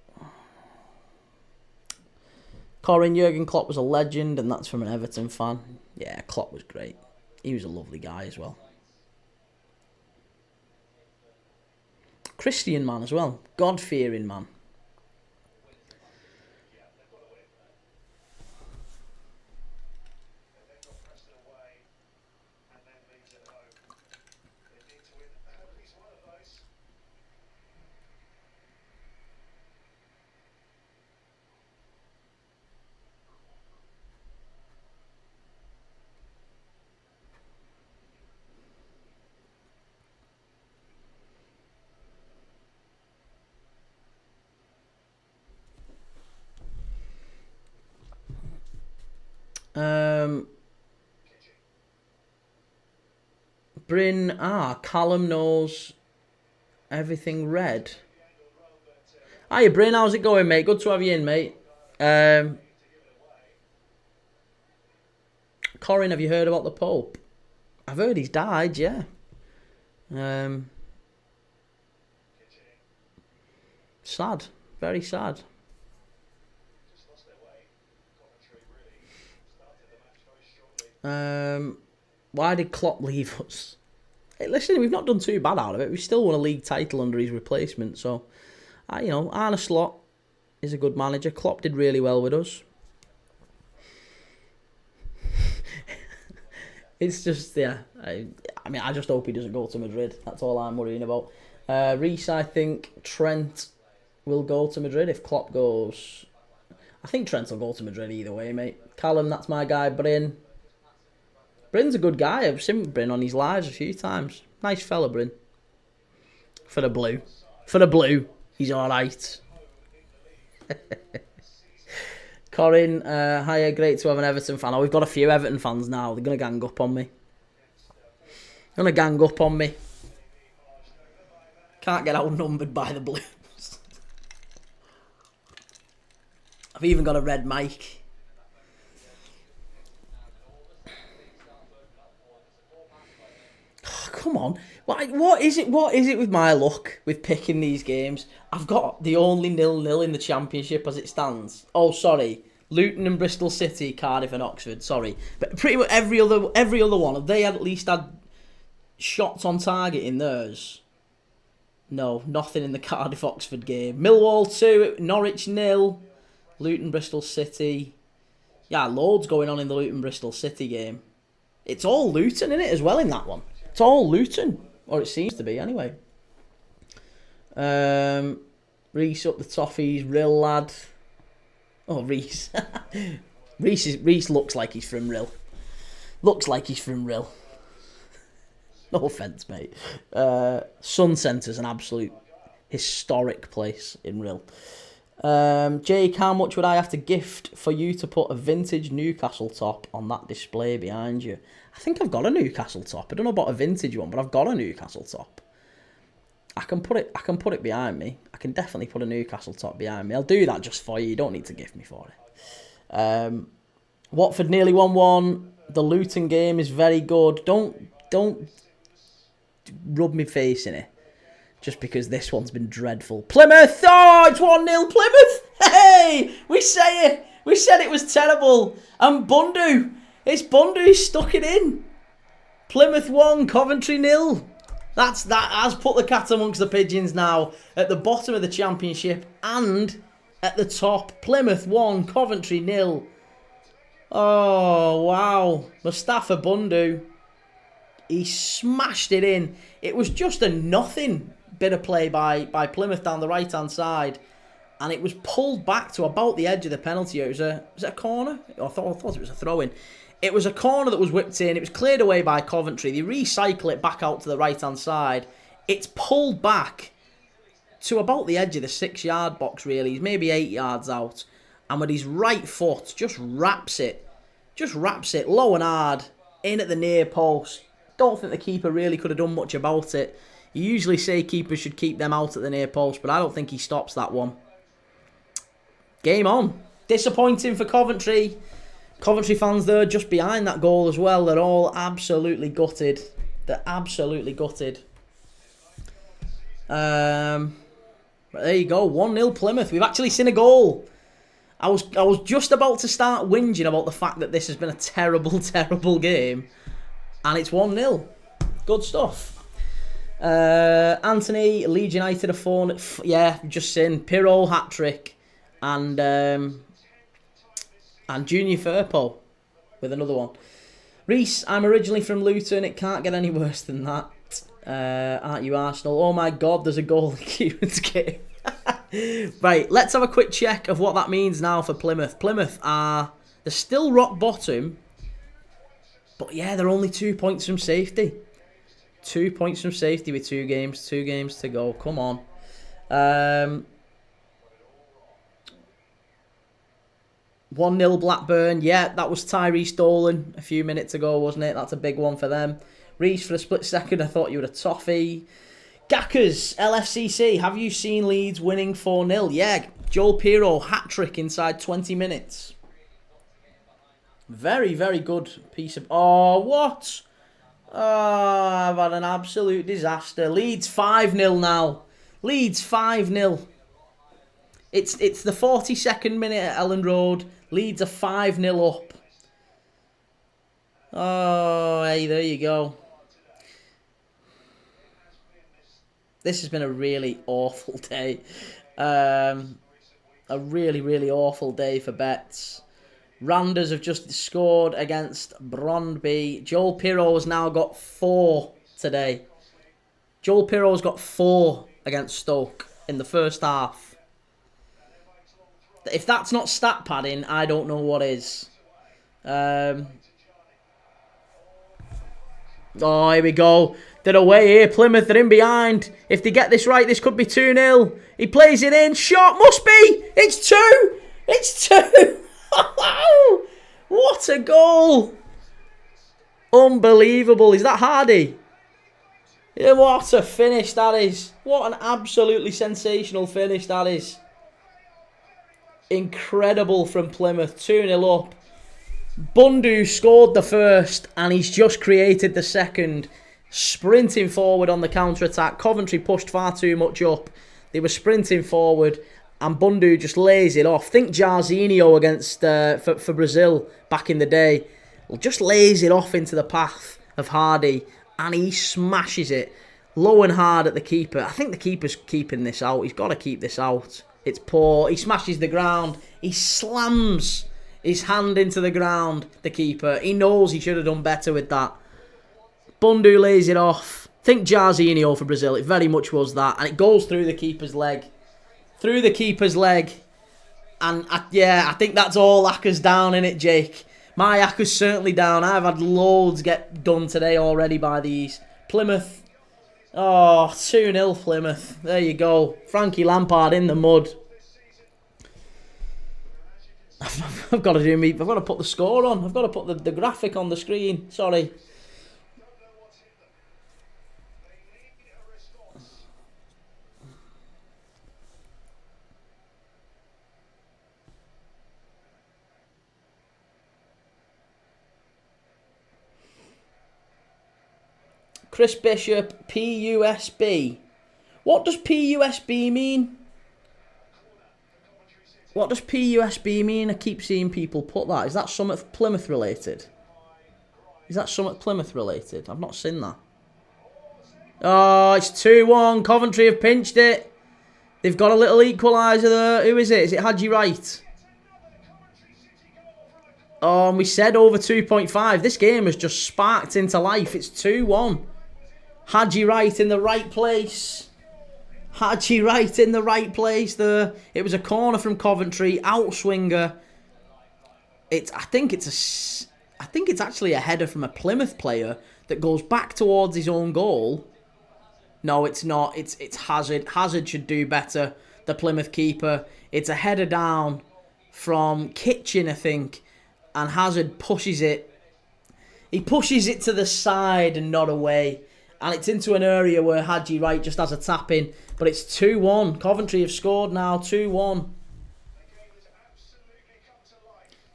Corin, Jurgen Klopp was a legend, and that's from an Everton fan. Yeah, Klopp was great. He was a lovely guy as well. Christian man as well. God-fearing man. Bryn, Callum knows everything red. Hiya, Bryn, how's it going, mate? Good to have you in, mate. Corin, have you heard about the Pope? I've heard he's died, yeah. Sad. Very sad. Why did Klopp leave us? Hey, listen, we've not done too bad out of it. We still won a league title under his replacement. So, Arne Slot is a good manager. Klopp did really well with us. It's just, yeah. I just hope he doesn't go to Madrid. That's all I'm worrying about. Reese, I think Trent will go to Madrid if Klopp goes. I think Trent will go to Madrid either way, mate. Callum, that's my guy. Bryn. Bryn's a good guy. I've seen Bryn on his lives a few times. Nice fella, Bryn. For the blue. He's alright. Corin, hiya, great to have an Everton fan. Oh, we've got a few Everton fans now. They're going to gang up on me. Can't get outnumbered by the Blues. I've even got a red mic. Oh, come on. What is it with my luck with picking these games? I've got the only 0-0 in the Championship as it stands. Oh, sorry. Luton and Bristol City, Cardiff and Oxford. Sorry. But pretty much every other one, have they at least had shots on target in theirs? No, nothing in the Cardiff-Oxford game. Millwall 2, Norwich 0, Luton Bristol City. Yeah, loads going on in the Luton Bristol City game. It's all Luton in it as well in that one. It's all Luton. Or it seems to be, anyway. Reese up the toffees, real lad. Oh, Reese. Reese looks like he's from Rill. No offence, mate. Sun Centre's an absolute historic place in Rill. Jake, how much would I have to gift for you to put a vintage Newcastle top on that display behind you? I think I've got a Newcastle top. I don't know about a vintage one, but I've got a Newcastle top. I can put it behind me. I can definitely put a Newcastle top behind me. I'll do that just for you. You don't need to gift me for it. Watford nearly 1-1. The Luton game is very good. Don't rub me face in it just because this one's been dreadful. Plymouth! Oh, it's 1-0 Plymouth! Hey! We said it was terrible. And Bundu. It's Bundu who stuck it in. Plymouth 1, Coventry 0. That has put the cat amongst the pigeons now at the bottom of the Championship and at the top. Plymouth 1, Coventry 0. Oh, wow. Mustafa Bundu. He smashed it in. It was just a nothing bit of play by Plymouth down the right-hand side. And it was pulled back to about the edge of the penalty area. Was it a corner? I thought it was a throw-in. It was a corner that was whipped in. It was cleared away by Coventry. They recycle it back out to the right-hand side. It's pulled back to about the edge of the 6-yard box, really. He's maybe 8 yards out. And with his right foot, just wraps it low and hard in at the near post. Don't think the keeper really could have done much about it. You usually say keepers should keep them out at the near post, but I don't think he stops that one. Game on. Disappointing for Coventry. Coventry fans there just behind that goal as well. They're all absolutely gutted. They're absolutely gutted. But there you go. 1-0 Plymouth. We've actually seen a goal. I was just about to start whinging about the fact that this has been a terrible, terrible game. And it's 1-0. Good stuff. Anthony, Leeds United are 4. Yeah, just seen. Pirro hat-trick. And Junior Firpo with another one. Reese, I'm originally from Luton. It can't get any worse than that. Aren't you, Arsenal? Oh my God, there's a goal in Kieran's game. Right, let's have a quick check of what that means now for Plymouth. Plymouth they're still rock bottom. But yeah, they're only 2 points from safety. 2 points from safety with 2 games. 2 games to go. Come on. 1-0 Blackburn. Yeah, that was Tyrese Dolan a few minutes ago, wasn't it? That's a big one for them. Reece, for a split second, I thought you were a toffee. Gackers, LFCC, have you seen Leeds winning 4-0? Yeah, Joel Pirro, hat-trick inside 20 minutes. Very, very good piece of... Oh, what? Oh, I've had an absolute disaster. Leeds 5-0 now. Leeds 5-0. It's the 42nd minute at Elland Road. Leeds are 5-0 up. Oh, hey, there you go. This has been a really awful day. A really, really awful day for bets. Randers have just scored against Brondby. Joel Pirro has now got 4 today. Joel Pirro's got 4 against Stoke in the first half. If that's not stat padding, I don't know what is. Oh, here we go. They're away here. Plymouth, they're in behind. If they get this right, this could be 2-0. He plays it in. Shot must be. It's 2. It's 2. What a goal. Unbelievable. Is that Hardy? Yeah, what a finish that is. What an absolutely sensational finish that is. Incredible from Plymouth. 2-0 up. Bundu scored the first and he's just created the second. Sprinting forward on the counter-attack. Coventry pushed far too much up. They were sprinting forward and Bundu just lays it off. Think Jarzinho against for Brazil back in the day. Just lays it off into the path of Hardy and he smashes it low and hard at the keeper. I think the keeper's keeping this out. He's got to keep this out. It's poor. He smashes the ground. He slams his hand into the ground, the keeper. He knows he should have done better with that. Bundu lays it off. Think Jarzinho for Brazil. It very much was that. And it goes through the keeper's leg. Through the keeper's leg. And I think that's all Acker's down in it, Jake. My Acker's certainly down. I've had loads get done today already by these. Plymouth. Oh, 2-0 Plymouth. There you go. Frankie Lampard in the mud. I've got to put the score on. I've got to put the graphic on the screen. Sorry. Chris Bishop, PUSB. What does PUSB mean? What does PUSB mean? I keep seeing people put that. Is that something Plymouth related? Is that something Plymouth related? I've not seen that. Oh, it's 2-1. Coventry have pinched it. They've got a little equaliser there. Who is it? Is it Haji Wright? Oh, and we said over 2.5. This game has just sparked into life. It's 2-1. Haji Wright in the right place. Haji Wright in the right place there. It was a corner from Coventry, outswinger. I think it's actually a header from a Plymouth player that goes back towards his own goal. No, it's not. It's Hazard. Hazard should do better. The Plymouth keeper. It's a header down from Kitchen, I think, and Hazard pushes it. He pushes it to the side and not away. And it's into an area where Haji Wright just has a tap in. But it's 2-1. Coventry have scored now. 2-1.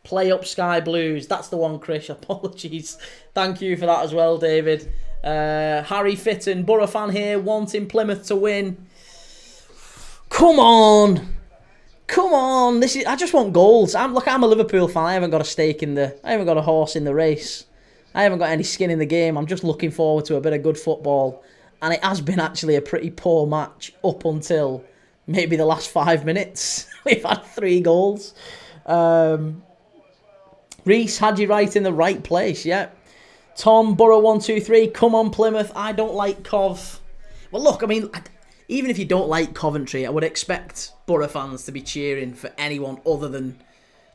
Play up Sky Blues. That's the one, Chris. Apologies. Thank you for that as well, David. Harry Fitton, Borough fan here, wanting Plymouth to win. Come on. Come on. I just want goals. I'm a Liverpool fan. I haven't got a horse in the race. I haven't got any skin in the game. I'm just looking forward to a bit of good football. And it has been actually a pretty poor match up until maybe the last 5 minutes. We've had 3 goals. Reece, Haji Wright in the right place, yeah. Tom, Borough 123, come on Plymouth. I don't like Cov. Well, look, I mean, even if you don't like Coventry, I would expect Borough fans to be cheering for anyone other than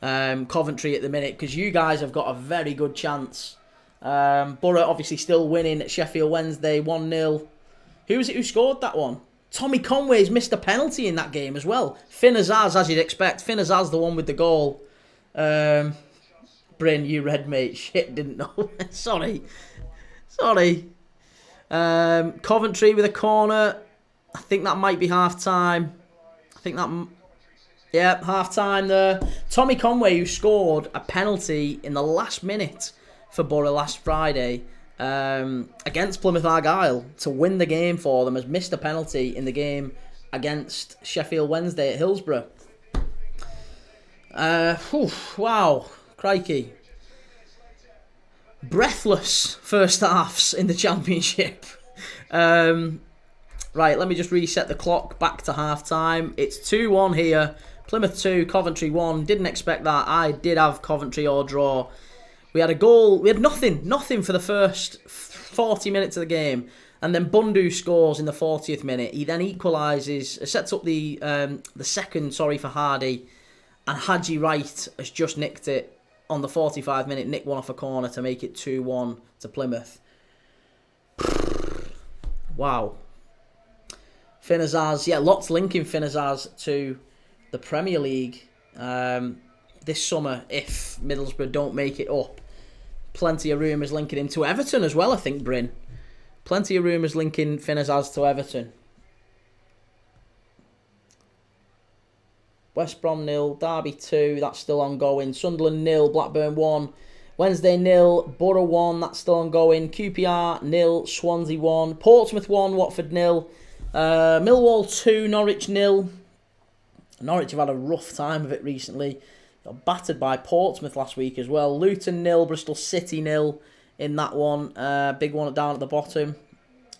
Coventry at the minute, because you guys have got a very good chance. Borough obviously still winning at Sheffield Wednesday 1-0. Who was it who scored that one? Tommy Conway's missed a penalty in that game as well. Finn Azaz, as you'd expect. Finn Azaz, the one with the goal. Bryn, you read, mate. Shit, didn't know. Sorry. Coventry with a corner. I think that might be half time. Yeah, half time there. Tommy Conway, who scored a penalty in the last minute for Borough last Friday against Plymouth Argyle to win the game for them, has missed a penalty in the game against Sheffield Wednesday at Hillsborough. Wow, crikey. Breathless first halves in the Championship. Right, let me just reset the clock back to half time. It's 2-1 here. Plymouth 2, Coventry 1. Didn't expect that. I did have Coventry or draw. We had a goal. We had nothing for the first 40 minutes of the game. And then Bundu scores in the 40th minute. He then equalises, sets up the second, for Hardy. And Haji Wright has just nicked it on the 45th minute. Nicked one off a corner to make it 2-1 to Plymouth. Wow. Finn Azaz, lots linking Finn Azaz to the Premier League this summer if Middlesbrough don't make it up. Plenty of rumours linking him to Everton as well, I think, Bryn. Plenty of rumours linking Finn Azaz to Everton. West Brom 0, Derby 2, that's still ongoing. Sunderland 0, Blackburn 1. Wednesday 0, Borough 1, that's still ongoing. QPR 0, Swansea 1. Portsmouth 1, Watford 0. Millwall 2, Norwich 0. Norwich have had a rough time of it recently. Got battered by Portsmouth last week as well. Luton 0, Bristol City 0 in that one. Big one down at the bottom.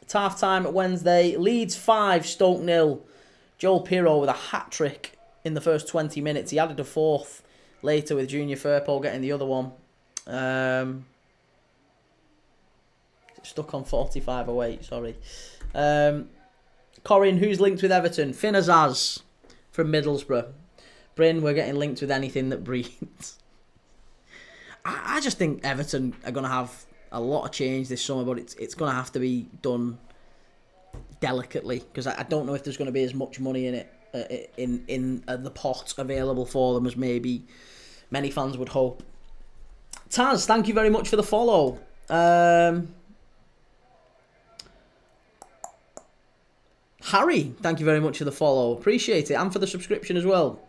It's half time at Wednesday. Leeds 5, Stoke 0. Joel Pirro with a hat-trick in the first 20 minutes. He added a fourth later with Junior Firpo getting the other one. Stuck on 45:08, sorry. Corin, who's linked with Everton? Finn Azaz from Middlesbrough. Bryn, we're getting linked with anything that breathes. I just think Everton are going to have a lot of change this summer, but it's going to have to be done delicately because I don't know if there's going to be as much money in it in the pot available for them as maybe many fans would hope. Taz, thank you very much for the follow. Harry, thank you very much for the follow. Appreciate it. And for the subscription as well.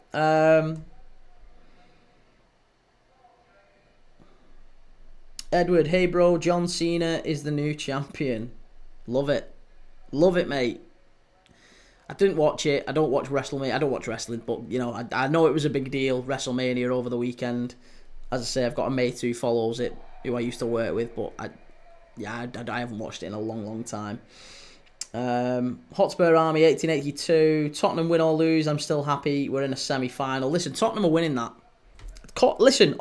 Edward, hey bro, John Cena is the new champion. Love it. Love it, mate. I didn't watch it. I don't watch WrestleMania. I don't watch wrestling, but, you know, I know it was a big deal, WrestleMania over the weekend. As I say, I've got a mate who follows it, who I used to work with, but I haven't watched it in a long, long time. Hotspur Army 1882. Tottenham win or lose, I'm still happy we're in a semi-final. Listen, Tottenham are winning that. Listen,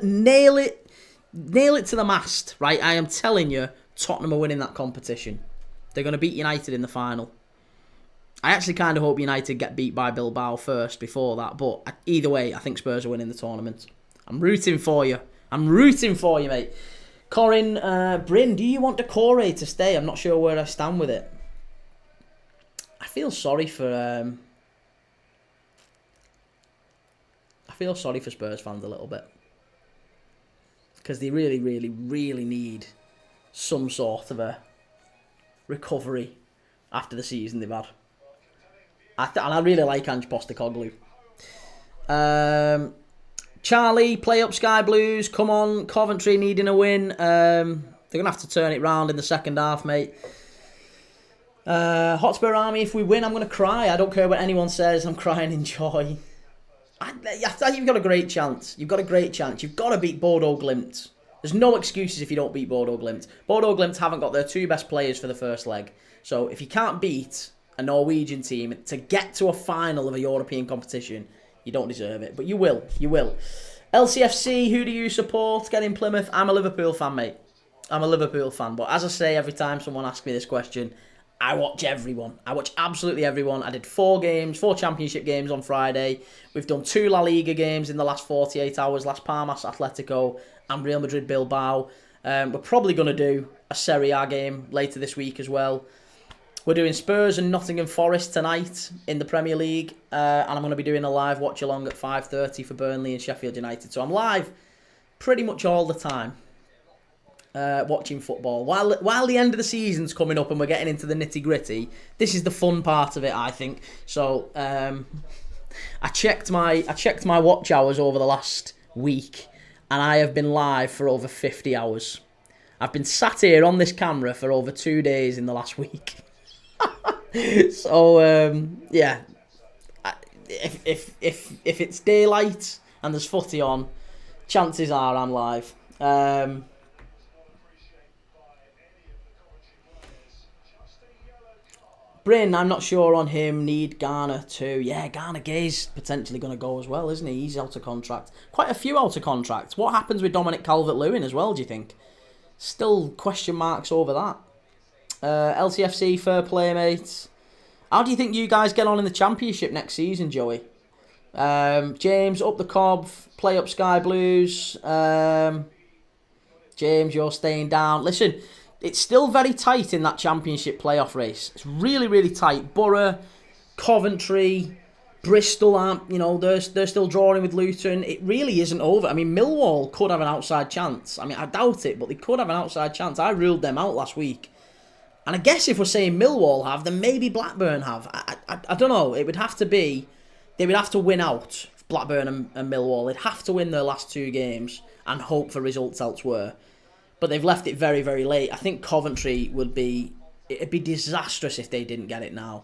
nail it to the mast, right? I am telling you, Tottenham are winning that competition. They're going to beat United in the final. I actually kind of hope United get beat by Bilbao first before that, but either way, I think Spurs are winning the tournament. I'm rooting for you. Mate. Corin, Bryn, do you want Decore to stay? I'm not sure where I stand with it. I feel sorry for Spurs fans a little bit. Because they really, really, really need some sort of a recovery after the season they've had. And I really like Ange Postecoglou. Charlie, play up Sky Blues. Come on, Coventry needing a win. They're going to have to turn it round in the second half, mate. Hotspur Army, if we win, I'm going to cry. I don't care what anyone says. I'm crying in joy. You've got a great chance. You've got to beat Bodo Glimt. There's no excuses if you don't beat Bodo Glimt. Bodo Glimt haven't got their two best players for the first leg. So if you can't beat a Norwegian team to get to a final of a European competition, you don't deserve it. But you will. LCFC, who do you support? Get in Plymouth. I'm a Liverpool fan, mate. I'm a Liverpool fan. But as I say every time someone asks me this question, I watch everyone. I watch absolutely everyone. I did 4 championship games on Friday. We've done 2 La Liga games in the last 48 hours. Las Palmas, Atletico, and Real Madrid, Bilbao. We're probably going to do a Serie A game later this week as well. We're doing Spurs and Nottingham Forest tonight in the Premier League, and I'm going to be doing a live watch along at 5:30 for Burnley and Sheffield United. So I'm live pretty much all the time, watching football. While the end of the season's coming up and we're getting into the nitty gritty, this is the fun part of it, I think. So I checked my watch hours over the last week, and I have been live for over 50 hours. I've been sat here on this camera for over 2 days in the last week. So yeah, if it's daylight and there's footy on, chances are I'm live. Bryn, I'm not sure on him. Need Garner too. Yeah, Garner Gay's potentially going to go as well, isn't he? He's out of contract. Quite a few out of contract. What happens with Dominic Calvert-Lewin as well, do you think? Still question marks over that. LCFC, fair play, mate. How do you think you guys get on in the Championship next season, Joey? James, up the Cob, play up Sky Blues. James, you're staying down. Listen, it's still very tight in that Championship playoff race. It's really, really tight. Borough, Coventry, Bristol aren't, they're still drawing with Luton. It really isn't over. I mean, Millwall could have an outside chance. I mean, I doubt it, but they could have an outside chance. I ruled them out last week. And I guess if we're saying Millwall have, then maybe Blackburn have. I don't know. It would have to be... They would have to win out, Blackburn and Millwall. They'd have to win their last 2 games and hope for results elsewhere. But they've left it very, very late. I think Coventry would be... It'd be disastrous if they didn't get it now.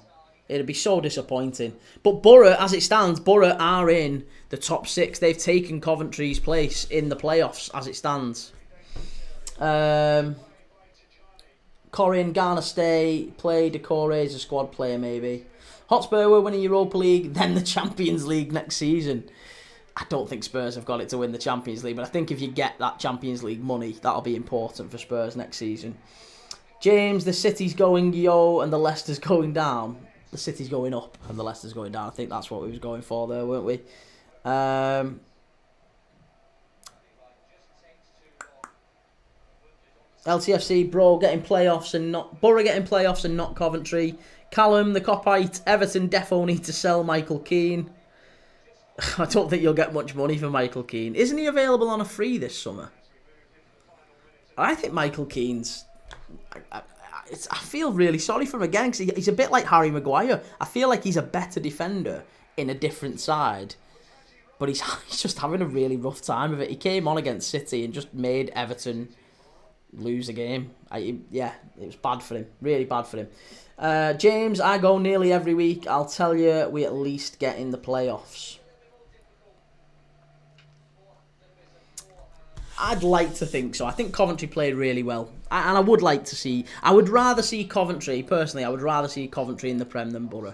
It'd be so disappointing. But Borough, as it stands, Borough are in the top 6. They've taken Coventry's place in the playoffs as it stands. Corin, Garner stay, play, Decore as a squad player maybe. Hotspur will win the Europa League, then the Champions League next season. I don't think Spurs have got it to win the Champions League, but I think if you get that Champions League money, that'll be important for Spurs next season. James, the City's going yo and the Leicester's going down. The City's going up and the Leicester's going down. I think that's what we was going for there, weren't we? LTFC, bro, getting playoffs and not... Borough getting playoffs and not Coventry. Callum, the Copite, Everton defo need to sell Michael Keane. I don't think you'll get much money for Michael Keane. Isn't he available on a free this summer? I think Michael Keane's... I feel really sorry for him again, because he's a bit like Harry Maguire. I feel like he's a better defender in a different side. But he's just having a really rough time of it. He came on against City and just made Everton... lose a game. It was bad for him. Really bad for him. James, I go nearly every week. I'll tell you, we at least get in the playoffs. I'd like to think so. I think Coventry played really well. And I would like to see... I would rather see Coventry, personally, I would rather see Coventry in the Prem than Borough.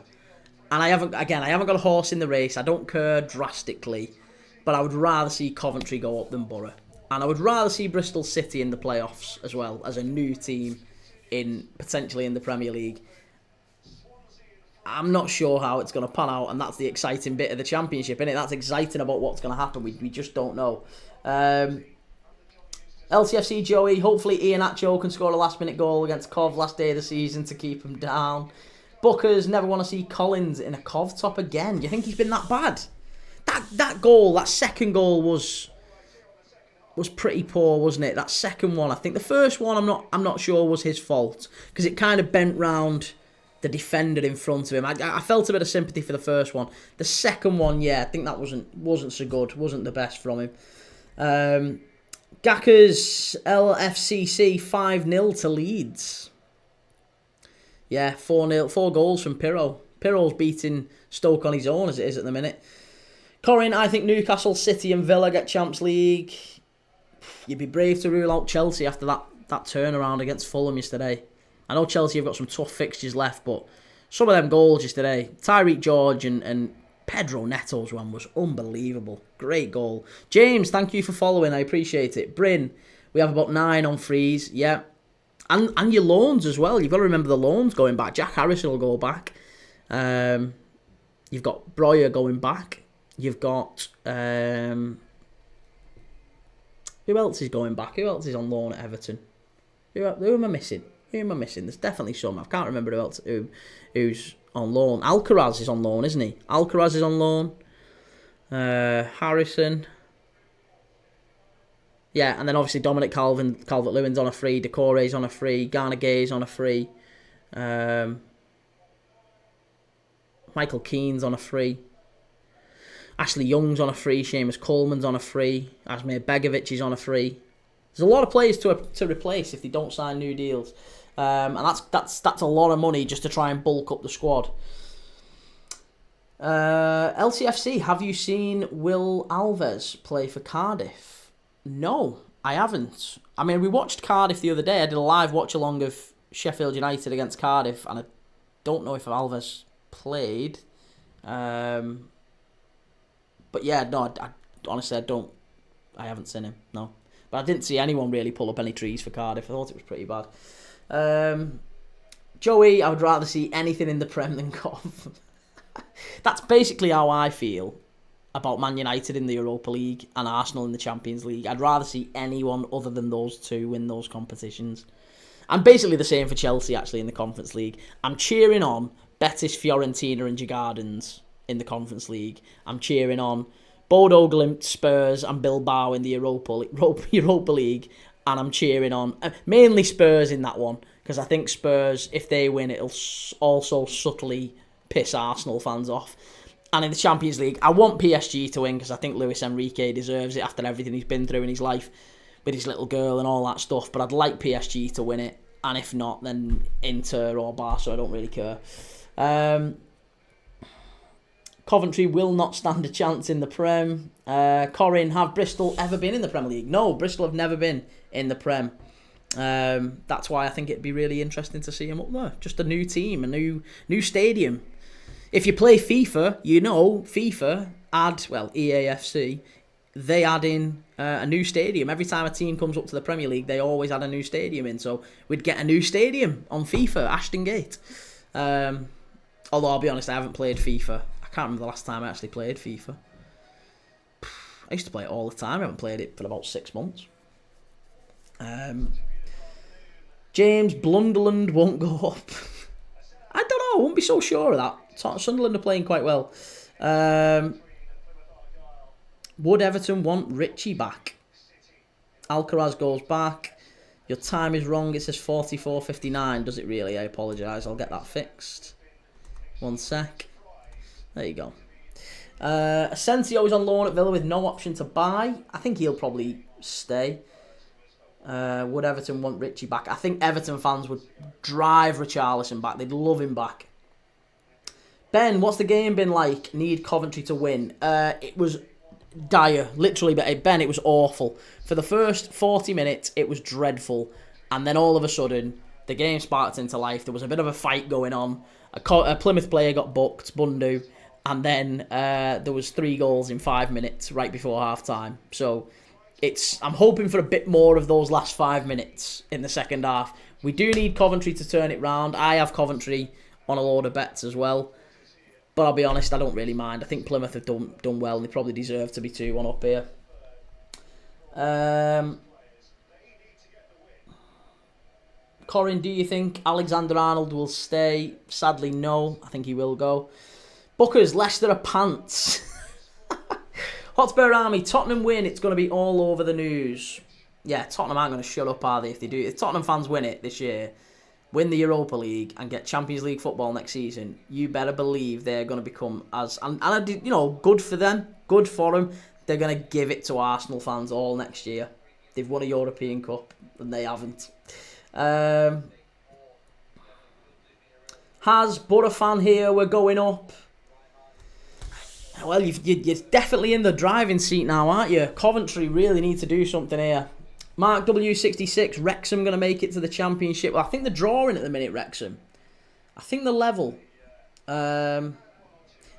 And I haven't got a horse in the race. I don't care drastically. But I would rather see Coventry go up than Borough. And I would rather see Bristol City in the playoffs as well, as a new team potentially in the Premier League. I'm not sure how it's going to pan out, and that's the exciting bit of the Championship, isn't it? That's exciting about what's going to happen. We just don't know. LCFC Joey, hopefully Iheanacho can score a last-minute goal against Cov last day of the season to keep him down. Bookers, never want to see Collins in a Cov top again. Do you think he's been that bad? That goal, that second goal was pretty poor, wasn't it? That second one, I think the first one I'm not sure was his fault, because it kind of bent round the defender in front of him. I felt a bit of sympathy for the first one. The second one, yeah, I think that wasn't so good. Wasn't the best from him. Gakker's LFCC 5-0 to Leeds. Yeah, 4-0, 4 goals from Pirro. Pirro's beating Stoke on his own as it is at the minute. Corin, I think Newcastle, City and Villa get Champions League. You'd be brave to rule out Chelsea after that turnaround against Fulham yesterday. I know Chelsea have got some tough fixtures left, but some of them goals yesterday, Tyreek George and Pedro Neto's one was unbelievable. Great goal. James, thank you for following. I appreciate it. Bryn, we have about 9 on frees. Yeah. And your loans as well. You've got to remember the loans going back. Jack Harrison will go back. You've got Breuer going back. You've got... who else is going back? Who else is on loan at Everton? Who am I missing? Who am I missing? There's definitely some. I can't remember who's on loan. Alcaraz is on loan, isn't he? Alcaraz is on loan. Harrison. Yeah, and then obviously Dominic Calvert-Lewin's on a free. Decore's on a free. Garner Gay's on a free. Michael Keane's on a free. Ashley Young's on a free. Seamus Coleman's on a free. Asmir Begovic is on a free. There's a lot of players to replace if they don't sign new deals, and that's a lot of money just to try and bulk up the squad. LCFC, have you seen Will Alves play for Cardiff? No, I haven't. I mean, we watched Cardiff the other day. I did a live watch along of Sheffield United against Cardiff, and I don't know if Alves played. But yeah, no, I honestly, I haven't seen him, no. But I didn't see anyone really pull up any trees for Cardiff. I thought it was pretty bad. Joey, I would rather see anything in the Prem than Cov. That's basically how I feel about Man United in the Europa League and Arsenal in the Champions League. I'd rather see anyone other than those two win those competitions. And basically the same for Chelsea, actually, in the Conference League. I'm cheering on Betis, Fiorentina and Djurgårdens in the Conference League. I'm cheering on Bodo Glimt, Spurs and Bilbao in the Europa League. And I'm cheering on mainly Spurs in that one, because I think Spurs, if they win, it'll also subtly piss Arsenal fans off. And in the Champions League, I want PSG to win because I think Luis Enrique deserves it after everything he's been through in his life with his little girl and all that stuff. But I'd like PSG to win it. And if not, then Inter or Barca, I don't really care. Coventry will not stand a chance in the Prem. Corin, have Bristol ever been in the Premier League? No, Bristol have never been in the Prem. That's why I think it'd be really interesting to see them up there. Just a new team, a new stadium. If you play FIFA, you know FIFA EAFC, they add in a new stadium. Every time a team comes up to the Premier League, they always add a new stadium in. So we'd get a new stadium on FIFA, Ashton Gate. Although I'll be honest, I haven't played FIFA. I can't remember the last time I actually played FIFA. I used to play it all the time. I haven't played it for about 6 months. James Blunderland won't go up. I don't know. I wouldn't be so sure of that. Sunderland are playing quite well. Would Everton want Richie back? Alcaraz goes back. Your time is wrong. It says 44:59. Does it really? I apologise. I'll get that fixed. 1 sec. There you go. Asensio is on loan at Villa with no option to buy. I think he'll probably stay. Would Everton want Richie back? I think Everton fans would drive Richarlison back. They'd love him back. Ben, what's the game been like? Need Coventry to win. It was dire. Literally, Ben, it was awful. For the first 40 minutes, it was dreadful. And then all of a sudden, the game sparked into life. There was a bit of a fight going on. A Plymouth player got booked, Bundu. And then there was 3 goals in 5 minutes right before half-time. So I'm hoping for a bit more of those last 5 minutes in the second half. We do need Coventry to turn it round. I have Coventry on a load of bets as well. But I'll be honest, I don't really mind. I think Plymouth have done well and they probably deserve to be 2-1 up here. Corin, do you think Alexander-Arnold will stay? Sadly, no. I think he will go. Bookers, Leicester are pants. Hotspur Army, Tottenham win. It's going to be all over the news. Yeah, Tottenham aren't going to shut up, are they, if they do? If Tottenham fans win it this year, win the Europa League and get Champions League football next season, you better believe they're going to become good for them, good for them. They're going to give it to Arsenal fans all next year. They've won a European Cup and they haven't. Has Borough fan here, we're going up. Well, you're definitely in the driving seat now, aren't you? Coventry really need to do something here. Mark W66, Wrexham going to make it to the Championship. Well, I think they're drawing at the minute, Wrexham. I think they're level.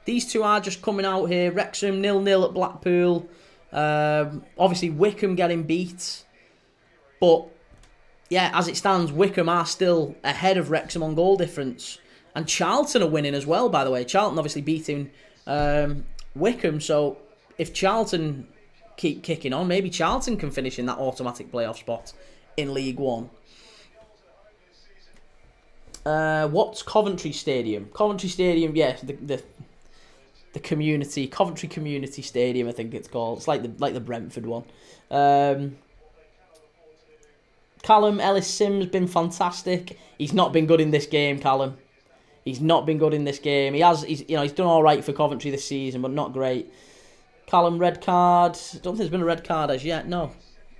These two are just coming out here. Wrexham 0-0 at Blackpool. Obviously, Wickham getting beat. But, yeah, as it stands, Wickham are still ahead of Wrexham on goal difference. And Charlton are winning as well, by the way. Charlton obviously beating Wickham. So, if Charlton keep kicking on, maybe Charlton can finish in that automatic playoff spot in League One. What's Coventry Stadium? Coventry Stadium, yeah, the community, Coventry Community Stadium, I think it's called. It's like the Brentford one. Callum Ellis-Sims been fantastic. He's not been good in this game, Callum. He's not been good in this game. He's done all right for Coventry this season, but not great. Callum, red card. Don't think there's been a red card as yet. No,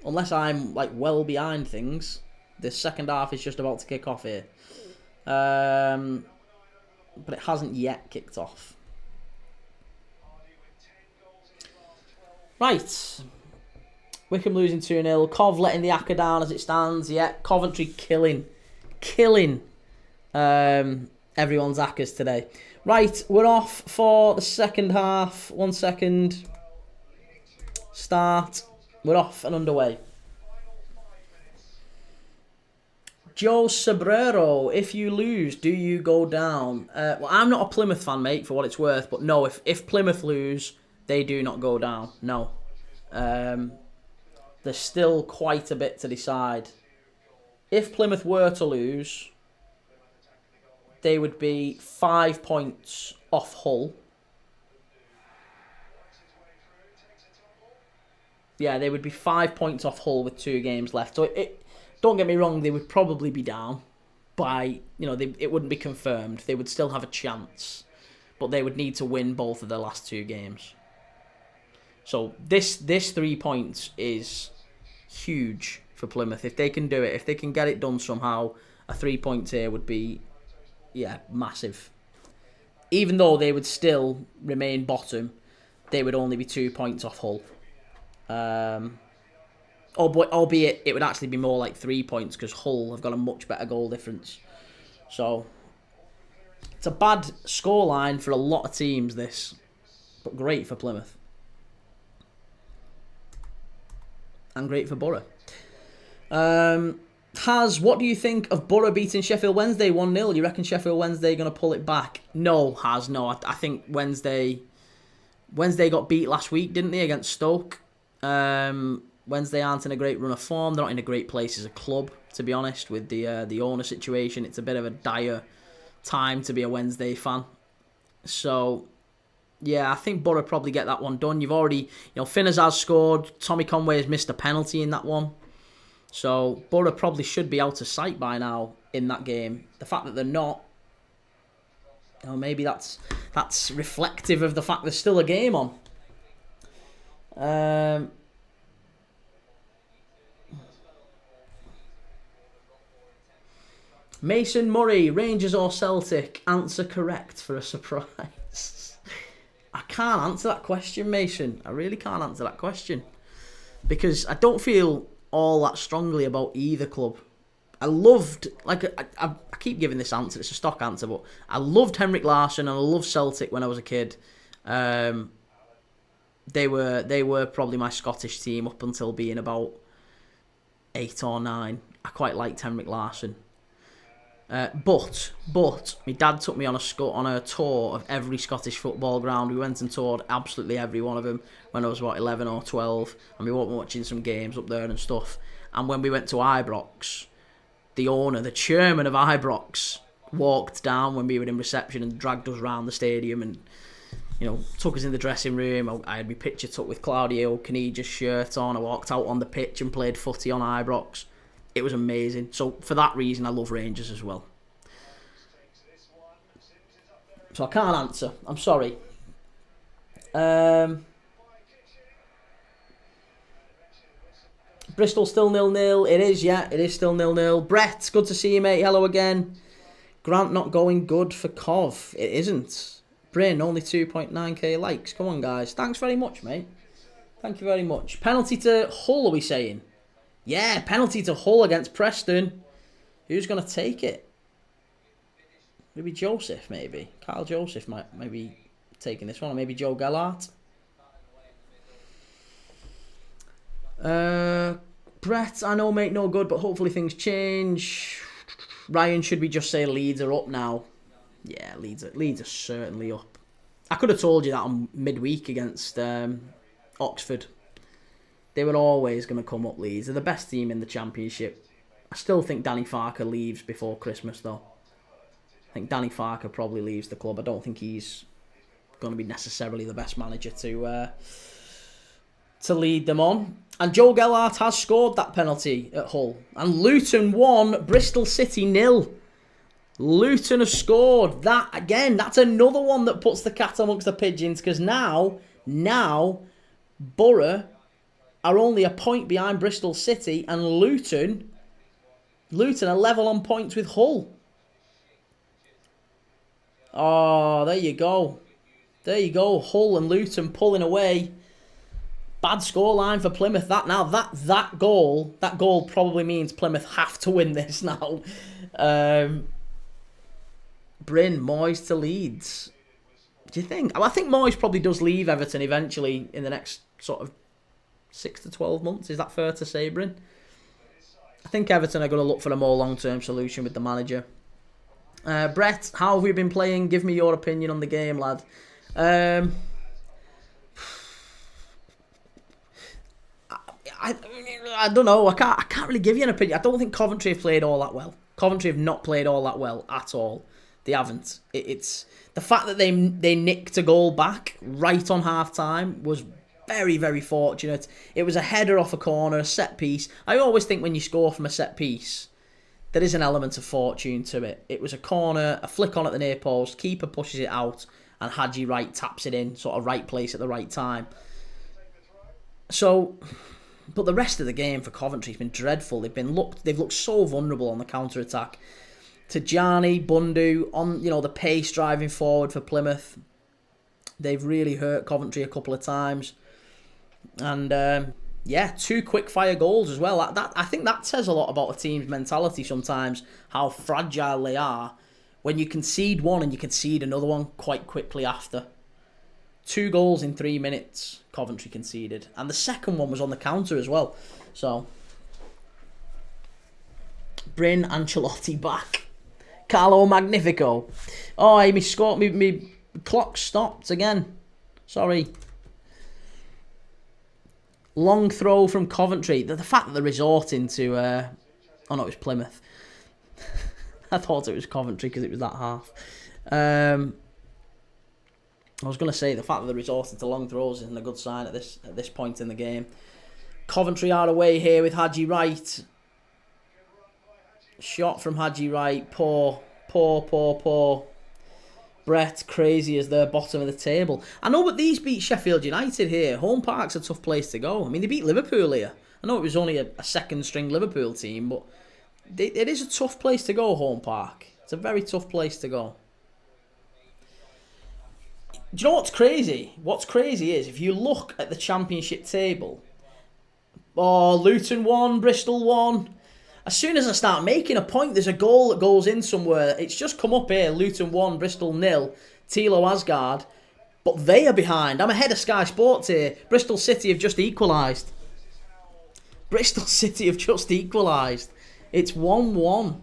unless I'm like well behind things. The second half is just about to kick off here, but it hasn't yet kicked off. Right. Wickham losing 2-0. Cov letting the Acca down as it stands. Yeah, Coventry killing everyone's Accas today. Right, we're off for the second half. 1 second. Start. We're off and underway. Joe Sobrero, if you lose, do you go down? Well, I'm not a Plymouth fan, mate, for what it's worth. But no, if Plymouth lose, they do not go down. No. There's still quite a bit to decide. If Plymouth were to lose, they would be 5 points off Hull. Yeah, they would be 5 points off Hull with 2 games left. So don't get me wrong, they would probably be down by, it wouldn't be confirmed. They would still have a chance, but they would need to win both of their last 2 games. So this 3 points is huge for Plymouth. If they can do it, if they can get it done somehow, a 3 points here would be, massive. Even though they would still remain bottom, they would only be 2 points off Hull. Albeit it would actually be more like 3 points because Hull have got a much better goal difference. So it's a bad scoreline for a lot of teams, this, but great for Plymouth. And great for Borough. What do you think of Borough beating Sheffield Wednesday 1-0? You reckon Sheffield Wednesday going to pull it back? No. I think Wednesday got beat last week, didn't they, against Stoke? Wednesday aren't in a great run of form. They're not in a great place as a club, to be honest, with the owner situation. It's a bit of a dire time to be a Wednesday fan. So, yeah, I think Borough probably get that one done. You've already, Finners has scored. Tommy Conway has missed a penalty in that one. So Borough probably should be out of sight by now in that game. The fact that they're not, maybe that's reflective of the fact there's still a game on. Mason Murray, Rangers or Celtic? Answer correct for a surprise. I can't answer that question, Mason. I really can't answer that question. Because I don't feel all that strongly about either club. I loved, I keep giving this answer, it's a stock answer, but I loved Henrik Larsson and I loved Celtic when I was a kid. They were probably my Scottish team up until being about 8 or 9. I quite liked Henrik Larsson. But my dad took me on a tour of every Scottish football ground. We went and toured absolutely every one of them when I was 11 or 12, and we were watching some games up there and stuff. And when we went to Ibrox, the chairman of Ibrox, walked down when we were in reception and dragged us around the stadium and took us in the dressing room. I had my picture took with Claudio Canigia's shirt on. I walked out on the pitch and played footy on Ibrox. It was amazing. So for that reason, I love Rangers as well. So I can't answer. I'm sorry. Bristol still 0-0. It is, yeah. It is still 0-0. Brett, good to see you, mate. Hello again. Grant not going good for Cov. It isn't. Bryn, only 2.9k likes. Come on, guys. Thanks very much, mate. Thank you very much. Penalty to Hull, are we saying? Yeah, penalty to Hull against Preston. Who's going to take it? Maybe Joseph, maybe. Kyle Joseph might be taking this one. Or maybe Joe Gellart. Brett, I know, mate, no good, but hopefully things change. Ryan, should we just say Leeds are up now? Yeah, Leeds are certainly up. I could have told you that on midweek against Oxford. They were always going to come up, Leeds. They're the best team in the Championship. I still think Danny Farker leaves before Christmas, though. think Danny Farker probably leaves the club. I don't think he's going to be necessarily the best manager to lead them on. And Joe Gellart has scored that penalty at Hull. And Luton 1, Bristol City 0. Luton have scored. That, again, that's another one that puts the cat amongst the pigeons, because now Borough are only a point behind Bristol City, and Luton are level on points with Hull. Oh, there you go. There you go. Hull and Luton pulling away. Bad scoreline for Plymouth. That goal probably means Plymouth have to win this now. Bryn, Moyes to Leeds. Do you think? I think Moyes probably does leave Everton eventually in the next sort of 6 to 12 months. Is that fair to say, Bryn? I think Everton are going to look for a more long-term solution with the manager. Brett, how have we been playing? Give me your opinion on the game, lad. I don't know. I can't really give you an opinion. I don't think Coventry have played all that well. Coventry have not played all that well at all. They haven't. It's the fact that they nicked a goal back right on half-time was very, very fortunate. It was a header off a corner, a set piece. I always think when you score from a set piece, there is an element of fortune to it. It was a corner, a flick on at the near post, keeper pushes it out, and Haji Wright taps it in, sort of right place at the right time. So, but the rest of the game for Coventry has been dreadful. They've looked so vulnerable on the counter-attack. Tajani, Bundu, on the pace driving forward for Plymouth. They've really hurt Coventry a couple of times. And 2 quick-fire goals as well. I think that says a lot about a team's mentality sometimes, how fragile they are when you concede one and you concede another one quite quickly after. 2 goals in 3 minutes Coventry conceded. And the second one was on the counter as well. So, Bryn Ancelotti back. Carlo Magnifico. Oh, hey, me clock stopped again. Sorry. Long throw from Coventry. The fact that they're resorting to... oh, no, it was Plymouth. I thought it was Coventry because it was that half. I was going to say, the fact that they're resorting to long throws isn't a good sign at this point in the game. Coventry are away here with Haji Wright. Shot from Haji Wright. Poor. Brett, crazy as they're bottom of the table. I know, but these beat Sheffield United here. Home Park's a tough place to go. I mean, they beat Liverpool here. I know it was only a second-string Liverpool team, but it is a tough place to go, Home Park. It's a very tough place to go. Do you know what's crazy? What's crazy is, if you look at the Championship table, Luton 1, Bristol 1. As soon as I start making a point, there's a goal that goes in somewhere. It's just come up here, Luton 1, Bristol 0, Tilo Asgard. But they are behind. I'm ahead of Sky Sports here. Bristol City have just equalised. It's 1-1.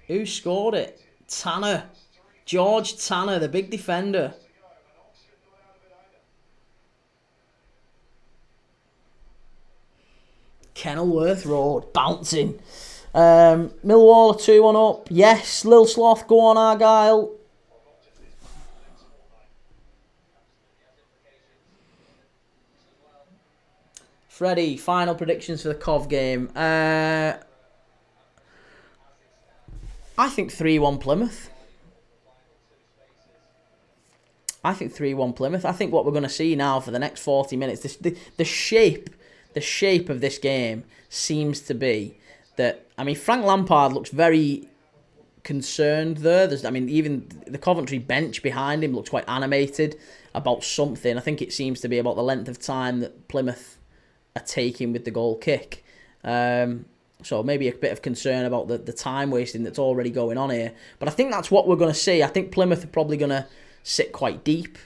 Who scored it? Tanner. George Tanner, the big defender. Kenilworth Road, bouncing. Millwall are 2-1 up. Yes, Lil Sloth, go on, Argyle. Freddie, final predictions for the Cov game. I think 3-1 Plymouth. I think what we're going to see now for the next 40 minutes, the shape of this game seems to be that, Frank Lampard looks very concerned there. Even the Coventry bench behind him looks quite animated about something. I think it seems to be about the length of time that Plymouth are taking with the goal kick. So maybe a bit of concern about the time wasting that's already going on here. But I think that's what we're going to see. I think Plymouth are probably going to sit quite deep,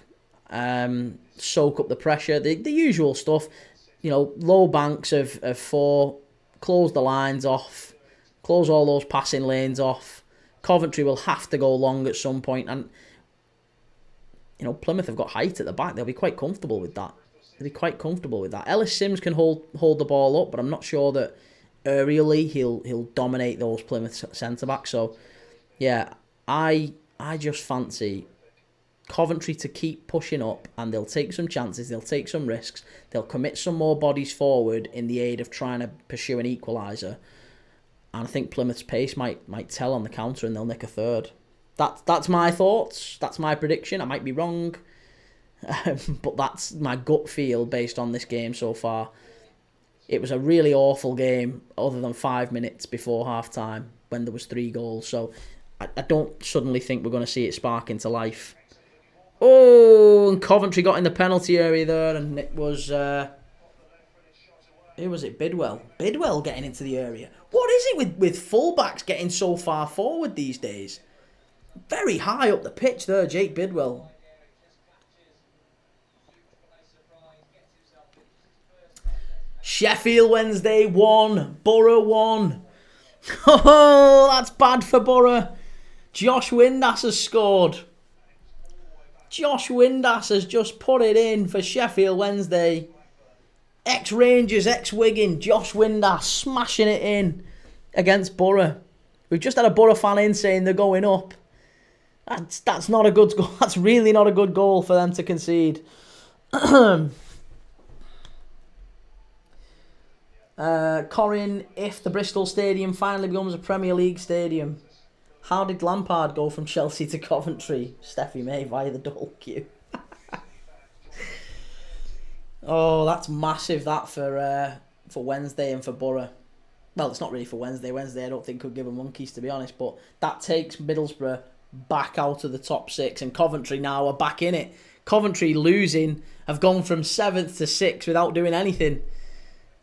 soak up the pressure, the usual stuff. Low banks of 4, close the lines off, close all those passing lanes off. Coventry will have to go long at some point, and Plymouth have got height at the back. They'll be quite comfortable with that. Ellis Sims can hold the ball up, but I'm not sure that aerially, he'll dominate those Plymouth centre-backs. So, yeah, I just fancy Coventry to keep pushing up, and they'll take some chances, they'll take some risks, they'll commit some more bodies forward in the aid of trying to pursue an equaliser. And I think Plymouth's pace might tell on the counter, and they'll nick a third. That's my thoughts. That's my prediction. I might be wrong, but that's my gut feel based on this game so far. It was a really awful game, other than 5 minutes before half-time when there was 3 goals. So I don't suddenly think we're going to see it spark into life. Oh, and Coventry got in the penalty area there, and it was... who was it? Bidwell. Bidwell getting into the area. What is it with fullbacks getting so far forward these days? Very high up the pitch there, Jake Bidwell. Sheffield Wednesday 1, Borough 1. Oh, that's bad for Borough. Josh Windass has scored. Josh Windass has just put it in for Sheffield Wednesday. Ex-Rangers, ex-Wigan, Josh Windass smashing it in against Borough. We've just had a Borough fan in saying they're going up. That's not a good goal. That's really not a good goal for them to concede. Corin, if the Bristol Stadium finally becomes a Premier League stadium, how did Lampard go from Chelsea to Coventry? Steffi May via the double queue. Oh, that's massive, that for Wednesday and for Borough. Well, it's not really for Wednesday. Wednesday I don't think could give a monkeys, to be honest. But that takes Middlesbrough back out of the top 6, and Coventry now are back in it. Coventry losing have gone from 7th to 6th without doing anything.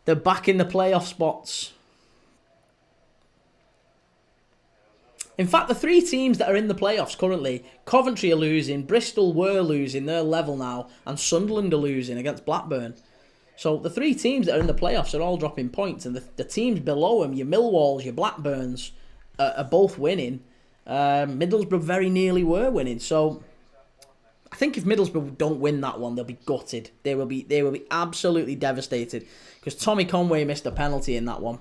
They're back in the playoff spots. In fact, the 3 teams that are in the playoffs currently, Coventry are losing, Bristol were losing, they're level now, and Sunderland are losing against Blackburn. So the 3 teams that are in the playoffs are all dropping points, and the teams below them, your Millwalls, your Blackburns, are both winning. Middlesbrough very nearly were winning. So I think if Middlesbrough don't win that one, they'll be gutted. They will be absolutely devastated, because Tommy Conway missed a penalty in that one.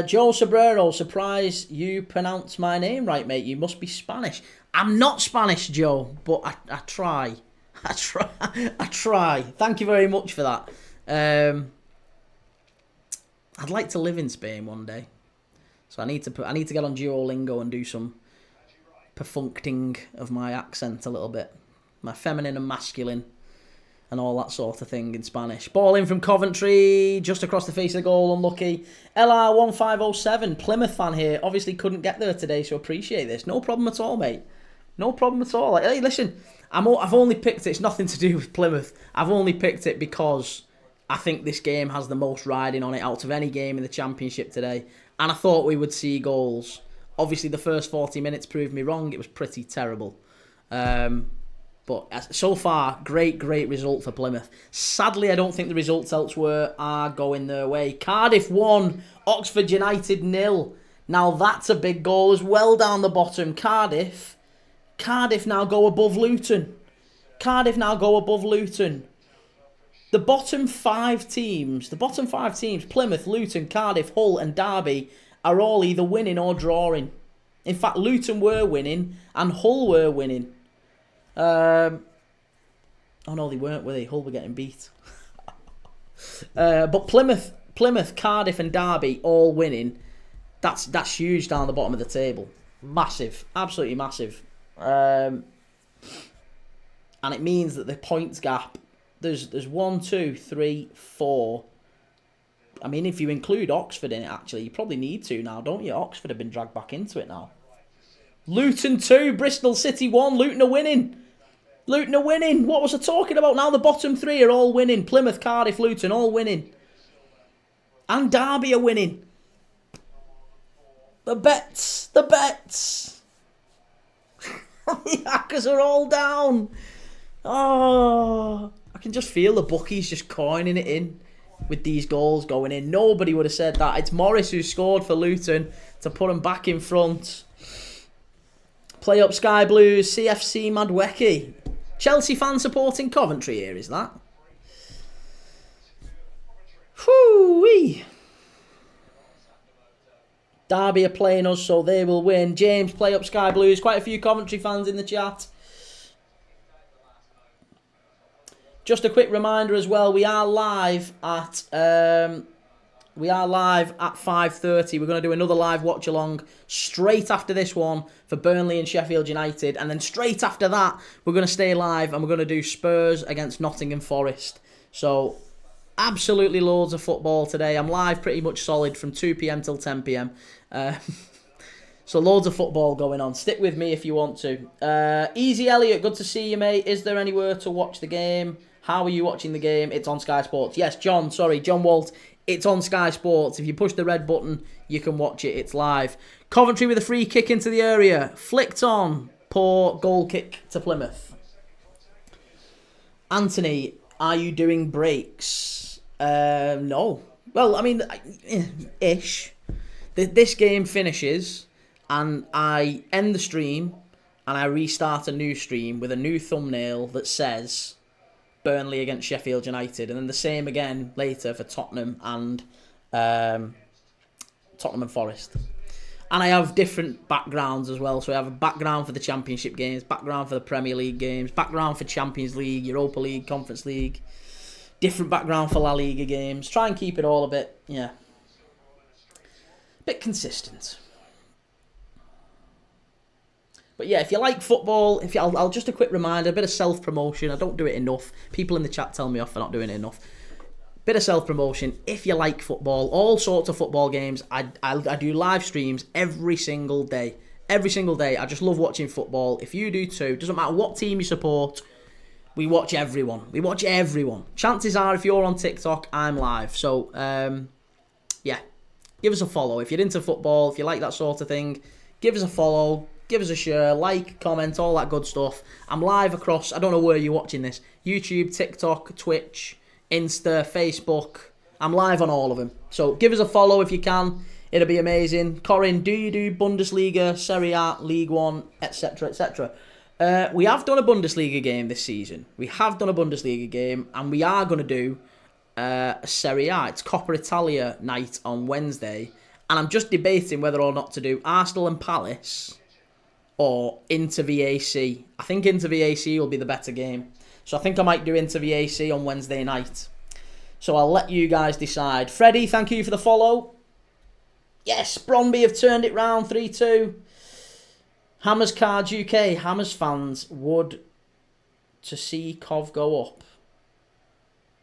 Joe Sobrero, surprise you pronounce my name right, mate. You must be Spanish. I'm not Spanish, Joe, but I try. I try. Thank you very much for that. I'd like to live in Spain one day, so I need to get on Duolingo and do some perfuncting of my accent a little bit, my feminine and masculine, and all that sort of thing in Spanish. Ball in from Coventry, just across the face of the goal, unlucky. LR1507, Plymouth fan here, obviously couldn't get there today, so appreciate this. No problem at all, mate. No problem at all. Hey, listen, I've only picked it, it's nothing to do with Plymouth. I've only picked it because I think this game has the most riding on it out of any game in the Championship today. And I thought we would see goals. Obviously, the first 40 minutes proved me wrong. It was pretty terrible. But so far, great result for Plymouth. Sadly, I don't think the results elsewhere are going their way. Cardiff 1, Oxford United 0. Now that's a big goal as well down the bottom. Cardiff now go above Luton. The bottom five teams, Plymouth, Luton, Cardiff, Hull and Derby, are all either winning or drawing. In fact, Luton were winning and Hull were winning. Oh no, they weren't, were they? Hull were getting beat. But Plymouth, Cardiff and Derby all winning. That's huge down the bottom of the table. Massive, absolutely massive. And it means that the points gap, there's 1, 2, 3, 4. I mean, if you include Oxford in it, actually, you probably need to now, don't you? Oxford have been dragged back into it now. Luton 2, Bristol City 1. Luton are winning. What was I talking about? Now the bottom 3 are all winning. Plymouth, Cardiff, Luton, all winning. And Derby are winning. The bets. The Hackers are all down. Oh, I can just feel the bookies just coining it in with these goals going in. Nobody would have said that. It's Morris who scored for Luton to put them back in front. Play up Sky Blues, CFC Madweki. Chelsea fan supporting Coventry here, is that? Whoo-wee. Derby are playing us, so they will win. James, play up Sky Blues. Quite a few Coventry fans in the chat. Just a quick reminder as well, we are live at 5:30. We're going to do another live watch along straight after this one for Burnley and Sheffield United, and then straight after that we're going to stay live and we're going to do Spurs against Nottingham Forest. So absolutely loads of football today. I'm live pretty much solid from 2 p.m. till 10 p.m. So loads of football going on. Stick with me if you want to. Easy Elliot, good to see you, mate. Is there anywhere to watch the game? How are you watching the game? It's on Sky Sports. Yes, John Walt. It's on Sky Sports. If you push the red button, you can watch it. It's live. Coventry with a free kick into the area. Flicked on. Poor goal kick to Plymouth. Anthony, are you doing breaks? No. Well, I mean, ish. This game finishes and I end the stream and I restart a new stream with a new thumbnail that says Burnley against Sheffield United, and then the same again later for Tottenham and Forest. And I have different backgrounds as well. So I have a background for the Championship games, background for the Premier League games, background for Champions League, Europa League, Conference League, different background for La Liga games. Try and keep it all a bit consistent. But yeah, if you like football, I'll just a quick reminder, a bit of self-promotion. I don't do it enough. People in the chat tell me off for not doing it enough. Bit of self-promotion. If you like football, all sorts of football games, I do live streams every single day. Every single day. I just love watching football. If you do too, doesn't matter what team you support, we watch everyone. We watch everyone. Chances are, if you're on TikTok, I'm live. So, yeah, give us a follow. If you're into football, if you like that sort of thing, give us a follow. Give us a share, like, comment, all that good stuff. I'm live across, I don't know where you're watching this, YouTube, TikTok, Twitch, Insta, Facebook. I'm live on all of them. So give us a follow if you can. It'll be amazing. Corin, do you do Bundesliga, Serie A, League One, etc., etc.? We have done a Bundesliga game this season. We have done a Bundesliga game, and we are going to do a Serie A. It's Coppa Italia night on Wednesday. And I'm just debating whether or not to do Arsenal and Palace or Inter VAC. I think Inter VAC will be the better game. So I think I might do Inter VAC on Wednesday night. So I'll let you guys decide. Freddie, thank you for the follow. Yes, Bromby have turned it round 3-2. Hammers Cards UK. Hammers fans would to see Cov go up.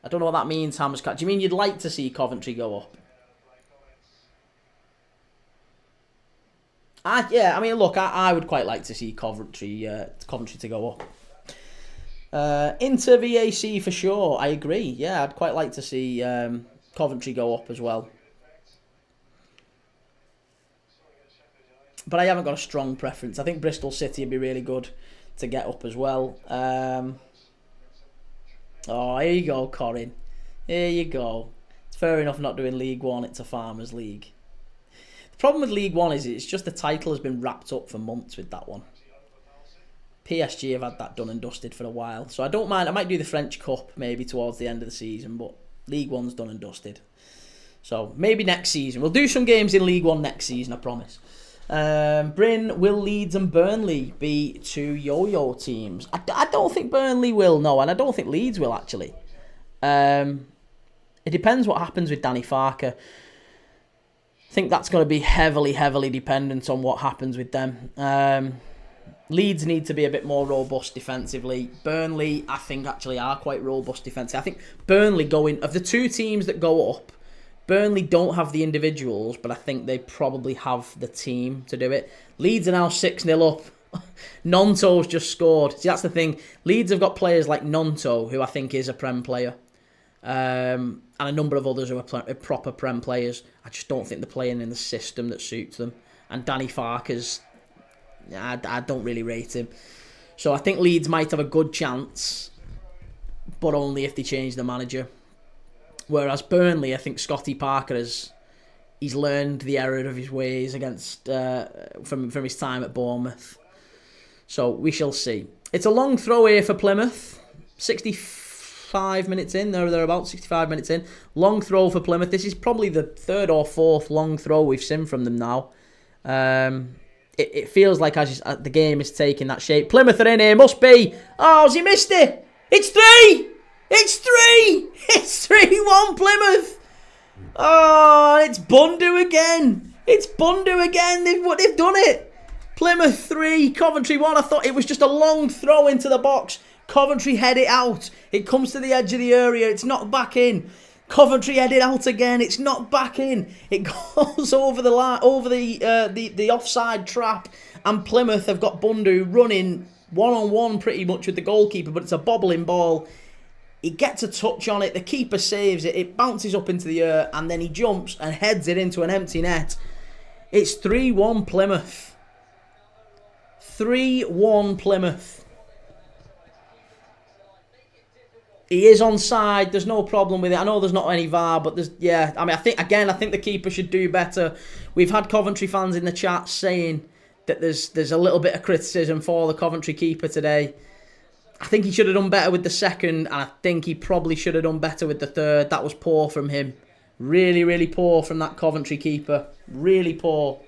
I don't know what that means, Hammers Cards. Do you mean you'd like to see Coventry go up? Yeah, I mean, look, I would quite like to see Coventry to go up. Inter VAC for sure, I agree. Yeah, I'd quite like to see Coventry go up as well. But I haven't got a strong preference. I think Bristol City would be really good to get up as well. Oh, here you go, Corin. Here you go. It's fair enough not doing League One, it's a Farmers League. The problem with League One is it's just the title has been wrapped up for months with that one. PSG have had that done and dusted for a while. So I don't mind. I might do the French Cup maybe towards the end of the season, but League One's done and dusted. So maybe next season. We'll do some games in League One next season, I promise. Bryn, will Leeds and Burnley be two yo-yo teams? I don't think Burnley will, no, and I don't think Leeds will, actually. It depends what happens with Danny Farker. I think that's going to be heavily, heavily dependent on what happens with them. Leeds need to be a bit more robust defensively. Burnley, I think, actually are quite robust defensively. I think Burnley of the two teams that go up, Burnley don't have the individuals, but I think they probably have the team to do it. Leeds are now 6-0 up. Nonto's just scored. See, that's the thing. Leeds have got players like Nonto, who I think is a Prem player. And a number of others who are proper Prem players. I just don't think they're playing in the system that suits them. And Danny Farker's, I don't really rate him. So I think Leeds might have a good chance, but only if they change the manager. Whereas Burnley, I think Scotty Parker he's learned the error of his ways against from his time at Bournemouth. So we shall see. It's a long throw here for Plymouth. 65 minutes in, they're about 65 minutes in. Long throw for Plymouth. This is probably the third or fourth long throw we've seen from them now. It feels like as the game is taking that shape. Plymouth are in here, must be. Oh, has he missed it? It's 3! It's 3! It's 3-1 Plymouth! Oh, it's Bundu again. It's Bundu again. They've done it. Plymouth 3, Coventry 1. I thought it was just a long throw into the box. Coventry head it out. It comes to the edge of the area. It's knocked back in. Coventry head it out again. It's knocked back in. It goes over the line, over the offside trap. And Plymouth have got Bundu running one-on-one pretty much with the goalkeeper, but it's a bobbling ball. He gets a touch on it. The keeper saves it. It bounces up into the air, and then he jumps and heads it into an empty net. It's 3-1 Plymouth. 3-1 Plymouth. He is onside. There's no problem with it. I know there's not any VAR, but there's, yeah. I mean, I think the keeper should do better. We've had Coventry fans in the chat saying that there's a little bit of criticism for the Coventry keeper today. I think he should have done better with the second, and I think he probably should have done better with the third. That was poor from him. Really, really poor from that Coventry keeper. Really poor.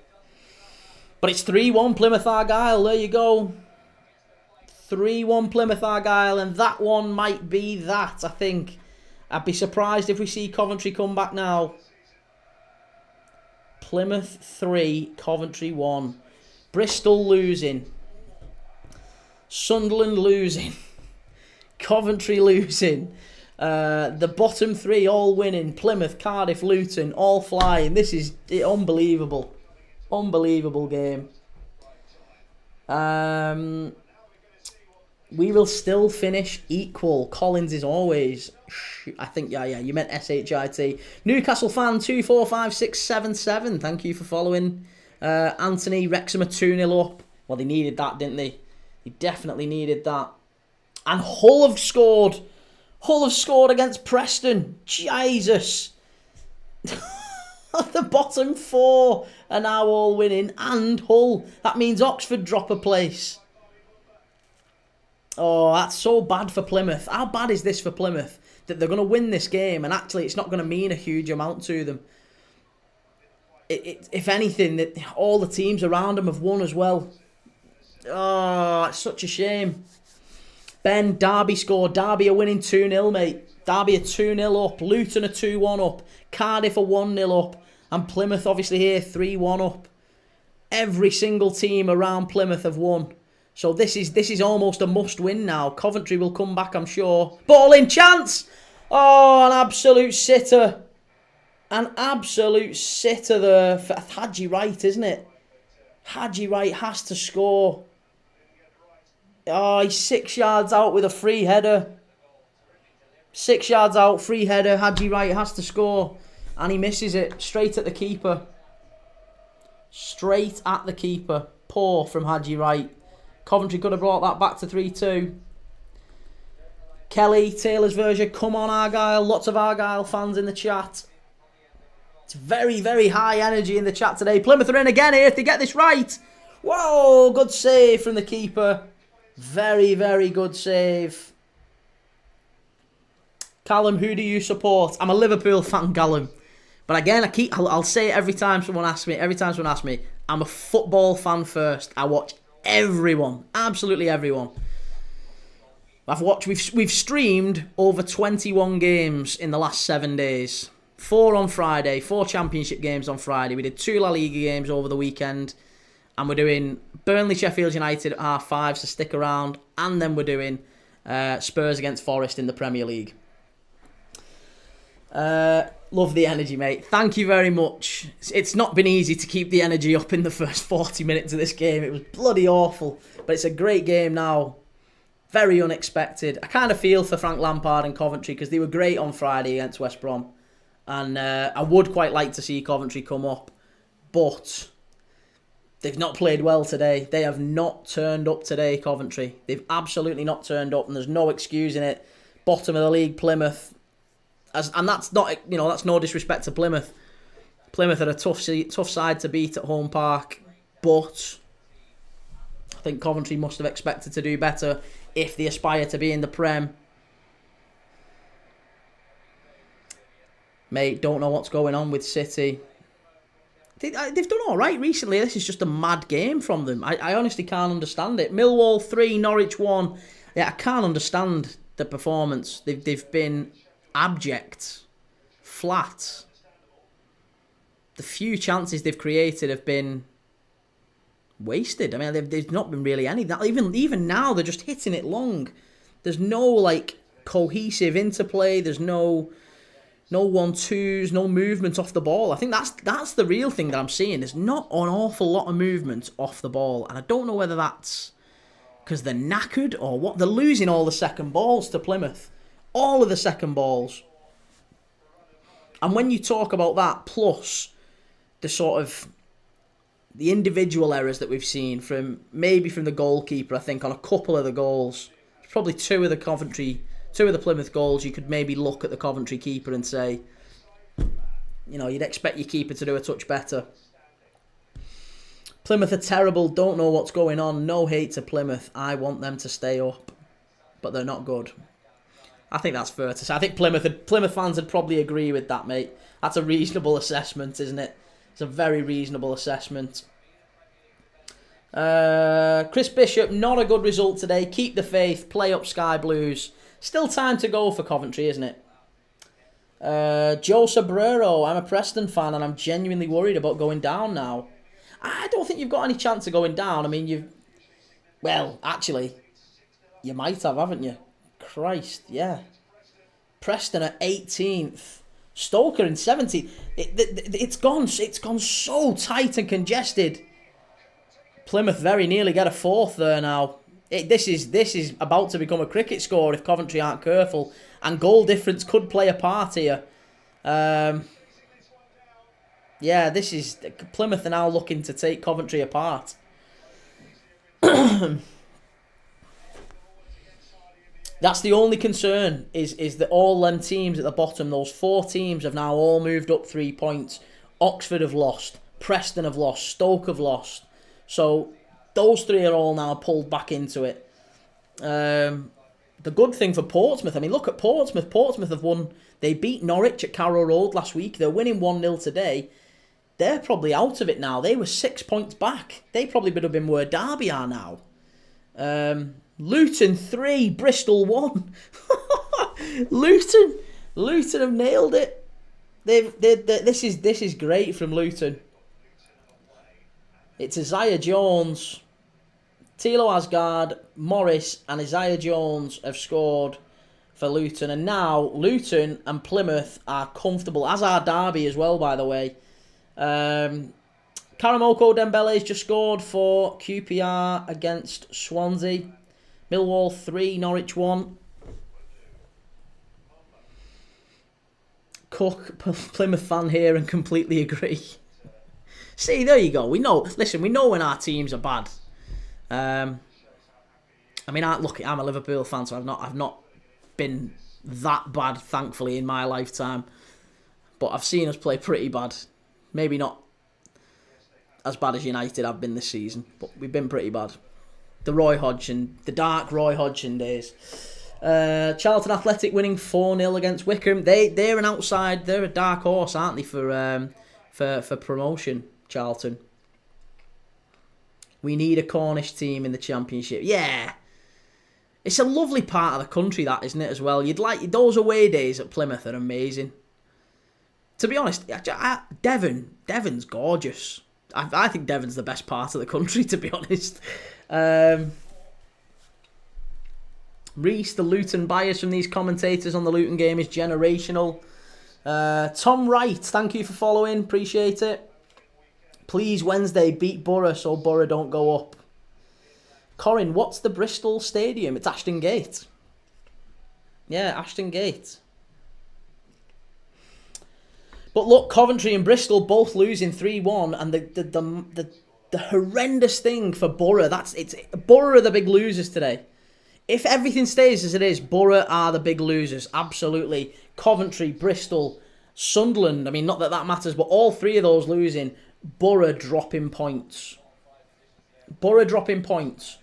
But it's 3-1 Plymouth Argyle. There you go. 3-1 Plymouth Argyle, and that one might be that, I think. I'd be surprised if we see Coventry come back now. Plymouth 3, Coventry 1. Bristol losing. Sunderland losing. Coventry losing. The bottom 3 all winning. Plymouth, Cardiff, Luton all flying. This is unbelievable. Unbelievable game. We will still finish equal. Collins is always... I think, yeah, you meant SHIT. Newcastle fan 245677. Thank you for following. Anthony, Wrexham are 2-0 up. Well, they needed that, didn't they? They definitely needed that. And Hull have scored. Hull have scored against Preston. Jesus. The bottom 4 are now all winning. And Hull. That means Oxford drop a place. Oh, that's so bad for Plymouth. How bad is this for Plymouth? That they're going to win this game and actually it's not going to mean a huge amount to them. If anything, that all the teams around them have won as well. Oh, it's such a shame. Ben, Derby scored. Derby are winning 2-0, mate. Derby are 2-0 up. Luton are 2-1 up. Cardiff are 1-0 up. And Plymouth obviously here 3-1 up. Every single team around Plymouth have won. So this is almost a must-win now. Coventry will come back, I'm sure. Ball in, chance! Oh, an absolute sitter. An absolute sitter there for Haji Wright, isn't it? Haji Wright has to score. Oh, he's 6 yards out with a free header. 6 yards out, free header. Haji Wright has to score. And he misses it. Straight at the keeper. Straight at the keeper. Poor from Haji Wright. Coventry could have brought that back to 3-2. Kelly, Taylor's version. Come on, Argyle. Lots of Argyle fans in the chat. It's very, very high energy in the chat today. Plymouth are in again here if they get this right. Whoa, good save from the keeper. Very, very good save. Callum, who do you support? I'm a Liverpool fan, Callum. But again, I'll say it every time someone asks me. I'm a football fan first. I watch everyone, absolutely everyone. We've streamed over 21 games in the last 7 days. 4 on Friday, 4 championship games on Friday. We did 2 La Liga games over the weekend. And we're doing Burnley, Sheffield United at 5:30, so stick around. And then we're doing Spurs against Forest in the Premier League. Love the energy, mate. Thank you very much. It's not been easy to keep the energy up in the first 40 minutes of this game. It was bloody awful. But it's a great game now. Very unexpected. I kind of feel for Frank Lampard and Coventry because they were great on Friday against West Brom. And I would quite like to see Coventry come up. But they've not played well today. They have not turned up today, Coventry. They've absolutely not turned up and there's no excusing it. Bottom of the league, Plymouth. And that's not, that's no disrespect to Plymouth. Plymouth are a tough side to beat at home park. But I think Coventry must have expected to do better if they aspire to be in the Prem. Mate, don't know what's going on with City. They've done all right recently. This is just a mad game from them. I honestly can't understand it. Millwall 3, Norwich 1. Yeah, I can't understand the performance. They've been abject, flat. The few chances they've created have been wasted. I mean, they've not been really any. Even now, they're just hitting it long. There's no like cohesive interplay. There's no 1-2s, no movement off the ball. I think that's the real thing that I'm seeing. There's not an awful lot of movement off the ball, and I don't know whether that's because they're knackered or what. They're losing all the second balls to Plymouth, all of the second balls. And when you talk about that, plus the sort of the individual errors that we've seen from the goalkeeper, I think on a couple of the goals, probably two of the Plymouth goals, you could maybe look at the Coventry keeper and say, you'd expect your keeper to do a touch better. Plymouth are terrible, don't know what's going on, no hate to Plymouth, I want them to stay up, but they're not good. I think that's fair to say. I think Plymouth fans would probably agree with that, mate. That's a reasonable assessment, isn't it? It's a very reasonable assessment. Chris Bishop, not a good result today. Keep the faith, play up Sky Blues. Still time to go for Coventry, isn't it? Joe Sobrero, I'm a Preston fan and I'm genuinely worried about going down now. I don't think you've got any chance of going down. I mean, actually, you might have, haven't you? Christ, yeah. Preston at 18th. Stoker in 17th. It's gone so tight and congested. Plymouth very nearly get a fourth there now. This is about to become a cricket score if Coventry aren't careful, and goal difference could play a part here. Plymouth are now looking to take Coventry apart. That's the only concern, is that all them teams at the bottom, those 4 teams, have now all moved up 3 points. Oxford have lost, Preston have lost, Stoke have lost. So those 3 are all now pulled back into it. The good thing for Portsmouth, I mean, look at Portsmouth. Portsmouth have won. They beat Norwich at Carrow Road last week. They're winning 1-0 today. They're probably out of it now. They were 6 points back. They probably would have been where Derby are now. Luton 3, Bristol 1. Luton have nailed it. This is great from Luton. It's Isaiah Jones, Tilo Asgard, Morris and Isaiah Jones have scored for Luton. And now Luton and Plymouth are comfortable, as are Derby as well, by the way. Karamoko Dembele's just scored for QPR against Swansea. Millwall 3, Norwich 1. Cook, Plymouth fan here and completely agree. See, there you go. We know when our teams are bad. I'm a Liverpool fan, so I've not been that bad, thankfully, in my lifetime. But I've seen us play pretty bad. Maybe not as bad as United have been this season, but we've been pretty bad. The dark Roy Hodgson days. Charlton Athletic winning 4-0 against Wickham. They're a dark horse, aren't they, for promotion, Charlton. We need a Cornish team in the Championship. Yeah. It's a lovely part of the country, that, isn't it, as well? You'd like those away days at Plymouth are amazing. To be honest, Devon's gorgeous. I think Devon's the best part of the country, to be honest. Reese, the Luton bias from these commentators on the Luton game is generational. Tom Wright, thank you for following. Appreciate it. Please, Wednesday, beat Borough so Borough don't go up. Corin, what's the Bristol Stadium? It's Ashton Gate. Yeah, Ashton Gate. But look, Coventry and Bristol both losing 3-1, and the horrendous thing for Borough, Borough are the big losers today. If everything stays as it is, Borough are the big losers, absolutely. Coventry, Bristol, Sunderland, I mean, not that matters, but all 3 of those losing, Borough dropping points. Borough dropping points.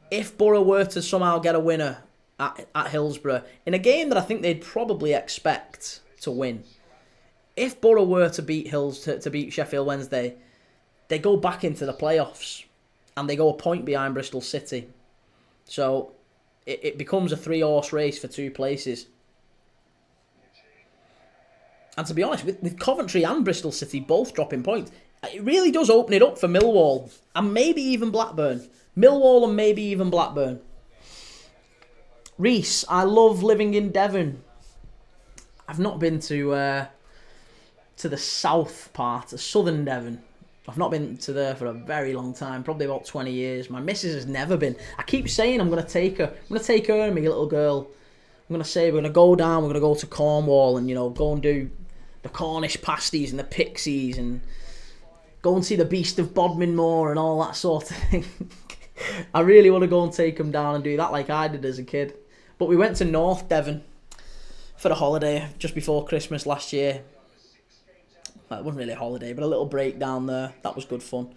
If Borough were to somehow get a winner at Hillsborough, in a game that I think they'd probably expect to win, if Borough were to beat to beat Sheffield Wednesday, they go back into the playoffs and they go a point behind Bristol City. So it becomes a 3-horse race for 2 places. And to be honest, with Coventry and Bristol City both dropping points, it really does open it up for Millwall and maybe even Blackburn. Millwall and maybe even Blackburn. Reese, I love living in Devon. I've not been to the south part, to southern Devon. I've not been to there for a very long time, probably about 20 years. My missus has never been. I keep saying I'm going to take her. I'm going to take her and my little girl. I'm going to say we're going to go down, we're going to go to Cornwall and, go and do the Cornish pasties and the pixies and go and see the Beast of Bodmin Moor and all that sort of thing. I really want to go and take them down and do that like I did as a kid. But we went to North Devon for the holiday just before Christmas last year. Well, it wasn't really a holiday, but a little break down there. That was good fun.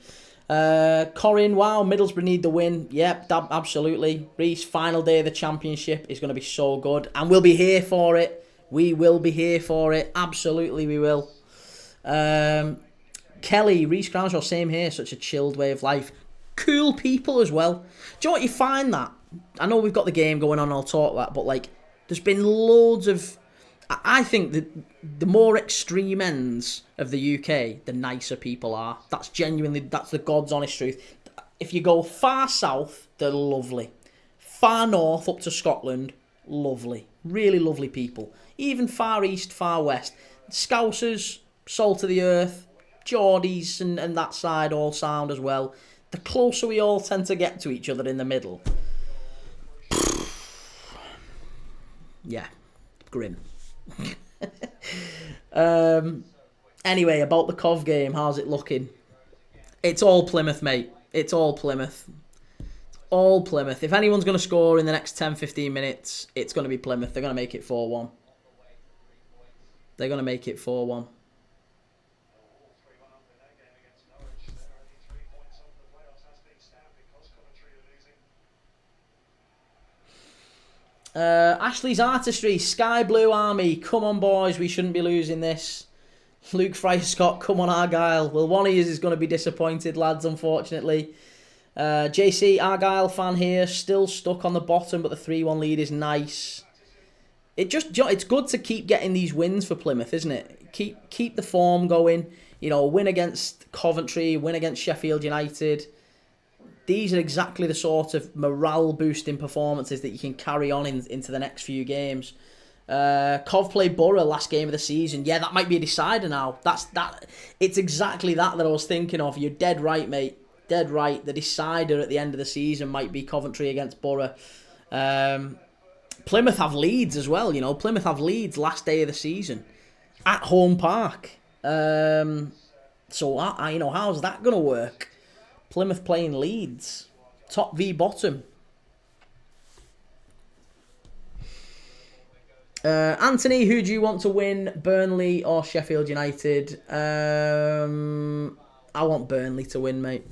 Corin, wow, Middlesbrough need the win. Yep, absolutely. Reese, final day of the championship is going to be so good. And we'll be here for it. We will be here for it. Absolutely, we will. Kelly, Reese Crownshaw, same here. Such a chilled way of life. Cool people as well. Do you know what you find that? I know we've got the game going on and I'll talk that, but there's been loads of... I think that the more extreme ends of the UK, the nicer people are. That's the God's honest truth. If you go far south, they're lovely. Far north, up to Scotland, lovely. Really lovely people. Even far east, far west. Scousers, salt of the earth, Geordies and that side all sound as well. The closer we all tend to get to each other in the middle. Yeah, grim. Anyway, about the Cov game, how's it looking? It's all Plymouth, mate. It's all Plymouth. All Plymouth. If anyone's going to score in the next 10-15 minutes, it's going to be Plymouth. They're going to make it 4-1. They're going to make it 4-1. Ashley's Artistry, Sky Blue Army, come on boys, we shouldn't be losing this. Luke Fryer-Scott, come on Argyle. Well, one of you is going to be disappointed, lads, unfortunately. JC, Argyle fan here, still stuck on the bottom, but the 3-1 lead is nice. It's good to keep getting these wins for Plymouth, isn't it? Keep the form going. Win against Coventry, win against Sheffield United. These are exactly the sort of morale-boosting performances that you can carry on into the next few games. Cov played Borough last game of the season. Yeah, that might be a decider now. It's exactly that I was thinking of. You're dead right, mate. Dead right. The decider at the end of the season might be Coventry against Borough. Plymouth have Leeds as well. Plymouth have Leeds last day of the season at home park. So how's that going to work? Plymouth playing Leeds. Top v bottom. Anthony, who do you want to win? Burnley or Sheffield United? I want Burnley to win, mate.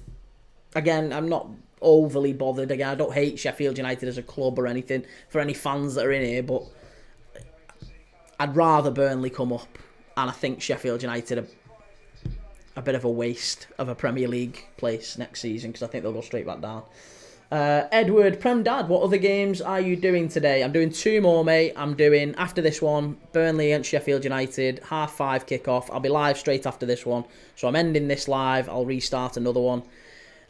Again, I'm not overly bothered. Again, I don't hate Sheffield United as a club or anything for any fans that are in here, but I'd rather Burnley come up. And I think Sheffield United are a bit of a waste of a Premier League place next season because I think they'll go straight back down. Edward, Prem Dad, what other games are you doing today? I'm doing 2 more, mate. I'm doing, after this one, Burnley against Sheffield United, 5:30 kickoff. I'll be live straight after this one. So I'm ending this live. I'll restart another one.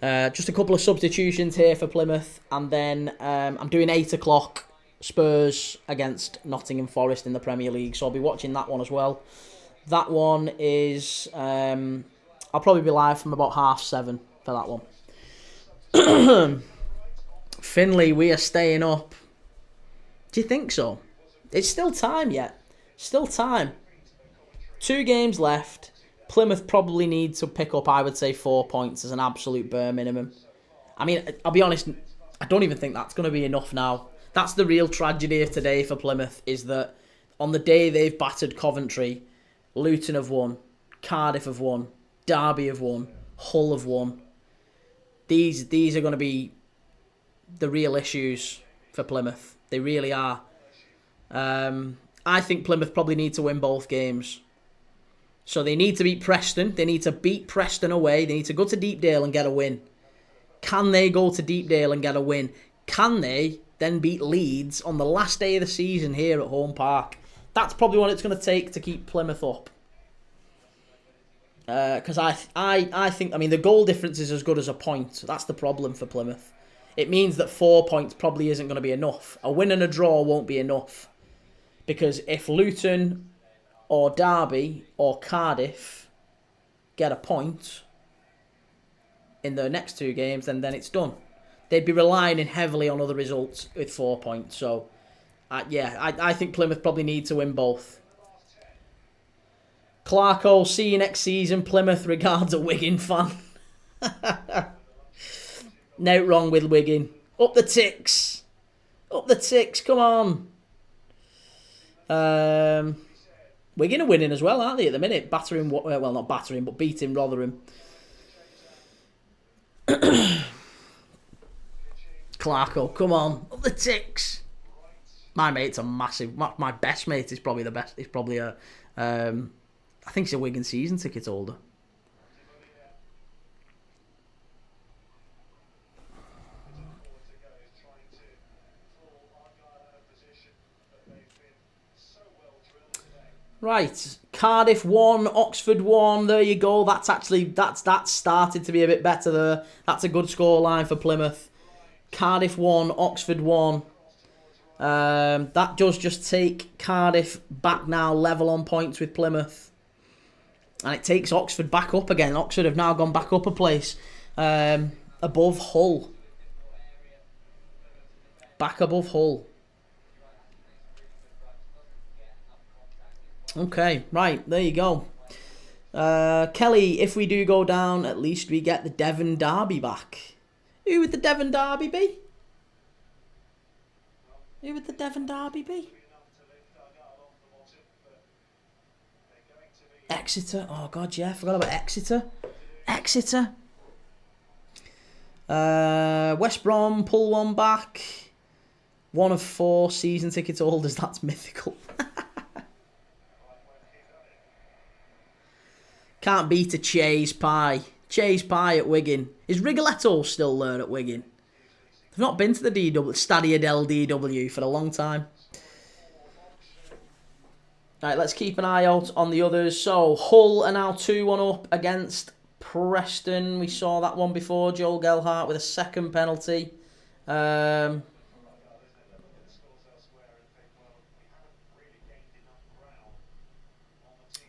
Just a couple of substitutions here for Plymouth. And then I'm doing 8 o'clock Spurs against Nottingham Forest in the Premier League. So I'll be watching that one as well. That one is... I'll probably be live from about 7:30 for that one. Finley, we are staying up. Do you think so? It's still time yet. Still time. 2 games left. Plymouth probably need to pick up, I would say, 4 points as an absolute bare minimum. I mean, I'll be honest, I don't even think that's going to be enough now. That's the real tragedy of today for Plymouth, is that on the day they've battered Coventry, Luton have won, Cardiff have won, Derby have won, Hull have won. these are going to be the real issues for Plymouth. They really are. I think Plymouth probably need to win both games. So they need to beat Preston. They need to beat Preston away. They need to go to Deepdale and get a win. Can they go to Deepdale and get a win? Can they then beat Leeds on the last day of the season here at home park? That's probably what it's going to take to keep Plymouth up. Because I think, I mean, the goal difference is as good as a point. That's the problem for Plymouth. It means that 4 points probably isn't going to be enough. A win and a draw won't be enough. Because if Luton or Derby or Cardiff get a point in the next 2 games, then it's done. They'd be relying heavily on other results with 4 points. So, I think Plymouth probably need to win both. Clarko, see you next season. Plymouth regards a Wigan fan. No wrong with Wigan. Up the ticks. Up the ticks, come on. Wigan are winning as well, aren't they, at the minute? Battering, well, not battering, but beating Rotherham. Clarko, come on. Up the ticks. My mate's a massive... My best mate is probably the best. He's probably a... I think he's a Wigan season ticket holder. Right, Cardiff 1, Oxford 1. There you go. That's started to be a bit better there. That's a good scoreline for Plymouth. Cardiff 1, Oxford 1. That does just take Cardiff back now level on points with Plymouth. And it takes Oxford back up again. Oxford have now gone back up a place above Hull. Back above Hull. Okay, right, there you go. Kelly, if we do go down, at least we get the Devon Derby back. Who would the Devon Derby be? Who would the Devon Derby be? Exeter. Oh, God, yeah, I forgot about Exeter. Exeter. West Brom, pull one back. 1 of 4 season ticket holders. That's mythical. Can't beat a Chase Pie. Chase Pie at Wigan. Is Rigoletto still there at Wigan? I've not been to the Stadia del DW for a long time. Right, let's keep an eye out on the others. So, Hull are now 2-1 up against Preston. We saw that one before. Joel Gelhardt with a second penalty.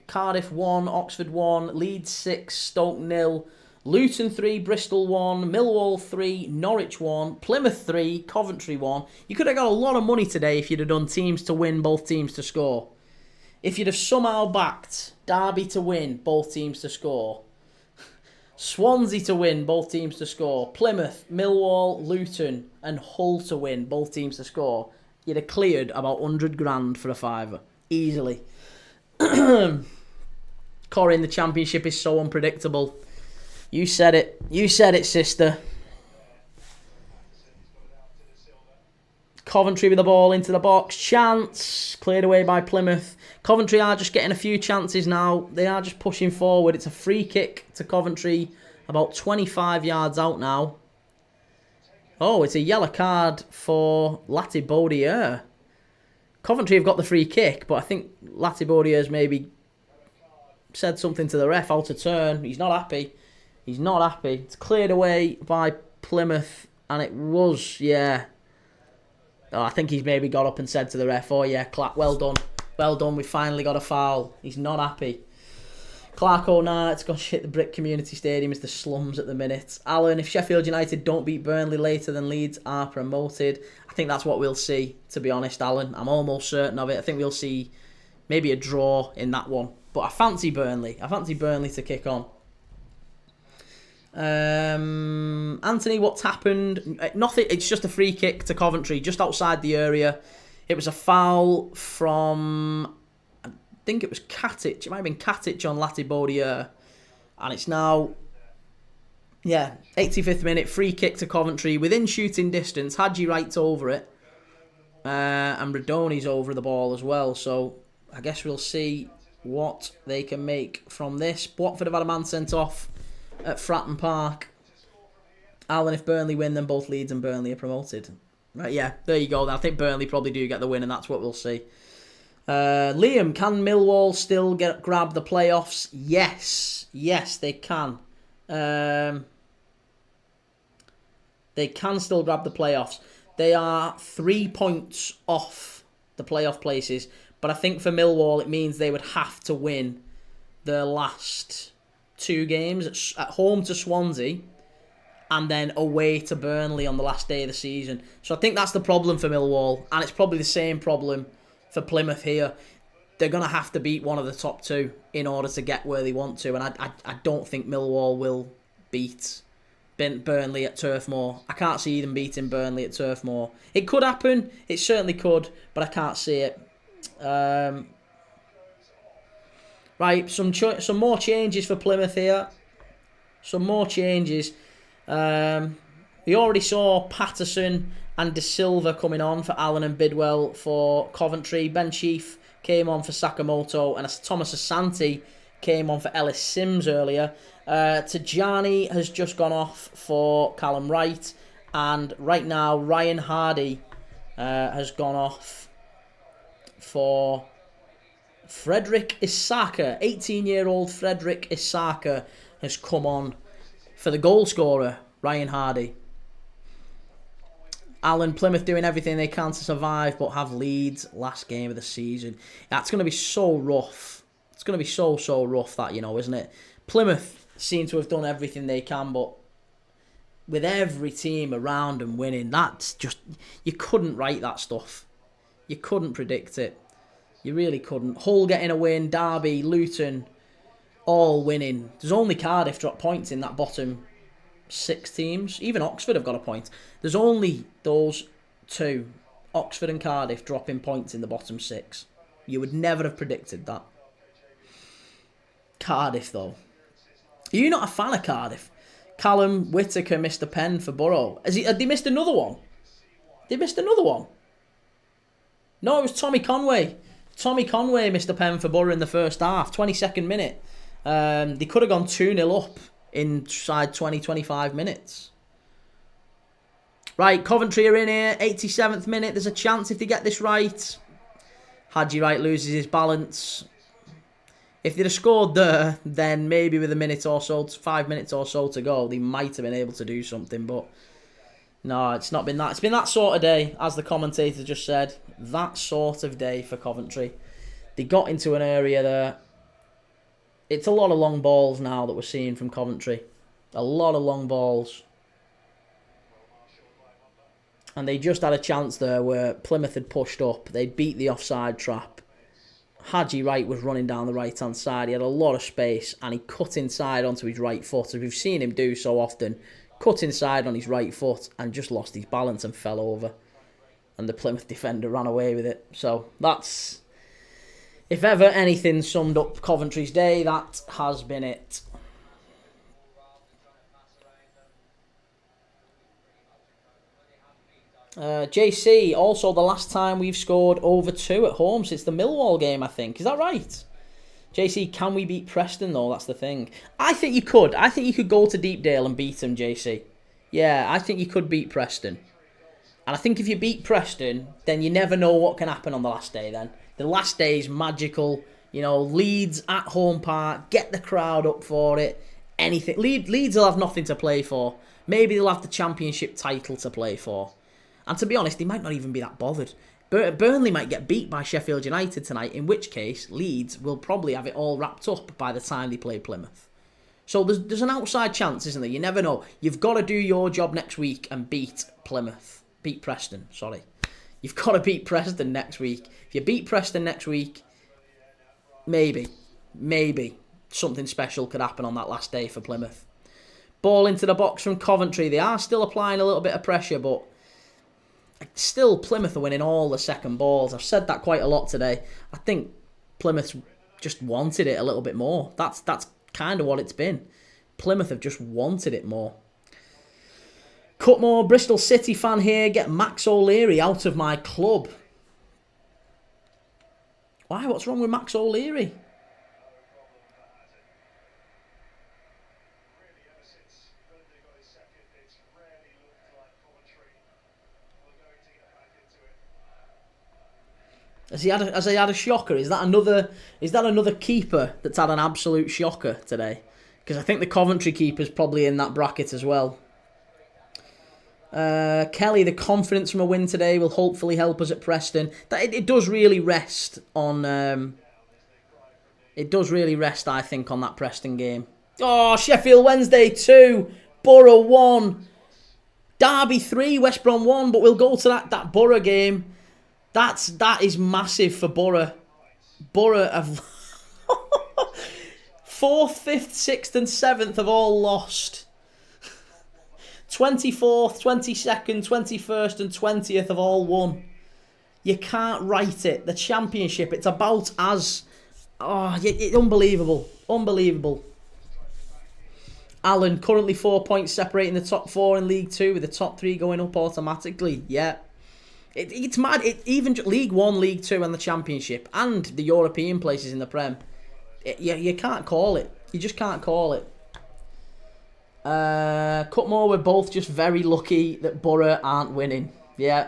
Cardiff 1, Oxford 1, Leeds 6, Stoke 0, Luton 3, Bristol 1, Millwall 3, Norwich 1, Plymouth 3, Coventry 1. You could have got a lot of money today if you'd have done teams to win, both teams to score. If you'd have somehow backed Derby to win, both teams to score. Swansea to win, both teams to score. Plymouth, Millwall, Luton and Hull to win, both teams to score. You'd have cleared about 100 grand for a fiver. Easily. Corey, in the Championship is so unpredictable. You said it. You said it, sister. Coventry with the ball into the box. Chance. Cleared away by Plymouth. Coventry are just getting a few chances now. They are just pushing forward. It's a free kick to Coventry. About 25 yards out now. Oh, it's a yellow card for Latibaudier. Coventry have got the free kick, but I think Latibaudier's maybe said something to the ref, out of turn. He's not happy. He's not happy. It's cleared away by Plymouth, and it was, yeah. Oh, I think he's maybe got up and said to the ref, oh yeah, clap, well done. Well done, we finally got a foul. He's not happy. Clarko, nah, it's going to hit the Brick Community Stadium. It's the slums at the minute. Alan, if Sheffield United don't beat Burnley later than Leeds are promoted, I think that's what we'll see, to be honest, Alan. I'm almost certain of it. I think we'll see maybe a draw in that one. But I fancy Burnley. I fancy Burnley to kick on. Anthony, what's happened? Nothing. It's just a free kick to Coventry, just outside the area. It was a foul from, I think it was Katic. It might have been Katic on Latibaudier. And it's now Yeah, 85th minute, free kick to Coventry, within shooting distance. Hadji Wright's over it. And Radoni's over the ball as well. So I guess we'll see what they can make from this. Watford have had a man sent off at Fratton Park. Alan, if Burnley win, then both Leeds and Burnley are promoted. Right, yeah, there you go. I think Burnley probably do get the win, and that's what we'll see. Liam, can Millwall still grab the playoffs? Yes, they can. They can still grab the playoffs. They are 3 points off the playoff places, but I think for Millwall it means they would have to win their last 2 games at home to Swansea and then away to Burnley on the last day of the season. So I think that's the problem for Millwall, and it's probably the same problem for Plymouth here. They're going to have to beat one of the top 2 in order to get where they want to, and I don't think Millwall will beat Burnley at Turf Moor. I can't see them beating Burnley at Turf Moor. It could happen, it certainly could, but I can't see it. Right, some more changes for Plymouth here. Some more changes. We already saw Patterson and De Silva coming on for Allen and Bidwell for Coventry. Ben Chief came on for Sakamoto, and Thomas Asante came on for Ellis Sims earlier. Tajani has just gone off for Callum Wright, and right now Ryan Hardy has gone off for Frederick Isaka. 18-year-old Frederick Isaka has come on for the goal scorer, Ryan Hardy. Alan, Plymouth doing everything they can to survive, but have Leeds last game of the season. That's going to be so rough. It's going to be so rough, that, isn't it? Plymouth seem to have done everything they can, but with every team around them winning, that's just, you couldn't write that stuff. You couldn't predict it. You really couldn't. Hull getting a win, Derby, Luton, all winning. There's only Cardiff dropped points in that bottom 6 teams. Even Oxford have got a point. There's only those 2, Oxford and Cardiff, dropping points in the bottom 6. You would never have predicted that. Cardiff, though. Are you not a fan of Cardiff? Callum Whitaker missed a pen for Borough. Had they missed another one? They missed another one? No, it was Tommy Conway. Tommy Conway missed a pen for Borough in the first half, 22nd minute. They could have gone 2-0 up inside 20-25 minutes. Right, Coventry are in here, 87th minute. There's a chance if they get this right. Hadji Wright loses his balance. If they'd have scored there, then maybe with a minute or so, 5 minutes or so to go, they might have been able to do something. But no, it's not been that. It's been that sort of day, as the commentator just said. That sort of day for Coventry. They got into an area there. It's a lot of long balls now that we're seeing from Coventry. A lot of long balls. And they just had a chance there where Plymouth had pushed up. They beat the offside trap. Hadji Wright was running down the right-hand side. He had a lot of space, and he cut inside onto his right foot, as we've seen him do so often. Cut inside on his right foot and just lost his balance and fell over. And the Plymouth defender ran away with it. So that's, if ever anything summed up Coventry's day, that has been it. JC, also the last time we've scored over 2 at home since the Millwall game, I think. Is that right? JC, can we beat Preston, though? That's the thing. I think you could. I think you could go to Deepdale and beat them, JC. Yeah, I think you could beat Preston. And I think if you beat Preston, then you never know what can happen on the last day then. The last day is magical. Leeds at home park, get the crowd up for it. Anything. Leeds will have nothing to play for. Maybe they'll have the championship title to play for. And to be honest, they might not even be that bothered. Burnley might get beat by Sheffield United tonight, in which case Leeds will probably have it all wrapped up by the time they play Plymouth. So there's an outside chance, isn't there? You never know. You've got to do your job next week and beat Preston, sorry. You've got to beat Preston next week. If you beat Preston next week, maybe something special could happen on that last day for Plymouth. Ball into the box from Coventry. They are still applying a little bit of pressure, but still, Plymouth are winning all the second balls. I've said that quite a lot today. I think Plymouth just wanted it a little bit more. That's kind of what it's been. Plymouth have just wanted it more. Cutmore, Bristol City fan here. Get Max O'Leary out of my club. Why? What's wrong with Max O'Leary? Has he had a shocker? Is that another keeper that's had an absolute shocker today? Because I think the Coventry keeper's probably in that bracket as well. Kelly, the confidence from a win today will hopefully help us at Preston. It does really rest on. It does really rest, I think, on that Preston game. Oh, Sheffield Wednesday 2, Borough 1, Derby 3, West Brom 1. But we'll go to that Borough game. That is massive for Borough. Borough have 4th, 5th, 6th and 7th have all lost. 24th, 22nd, 21st and 20th have all won. You can't write it. The Championship, it's about as... Oh, unbelievable. Unbelievable. Allen, currently 4 points separating the top 4 in League 2 with the top 3 going up automatically. Yeah. It's mad. Even League 1, League 2 and the Championship and the European places in the Prem. You can't call it. You just can't call it. Cutmore, we're both just very lucky that Borough aren't winning. Yeah.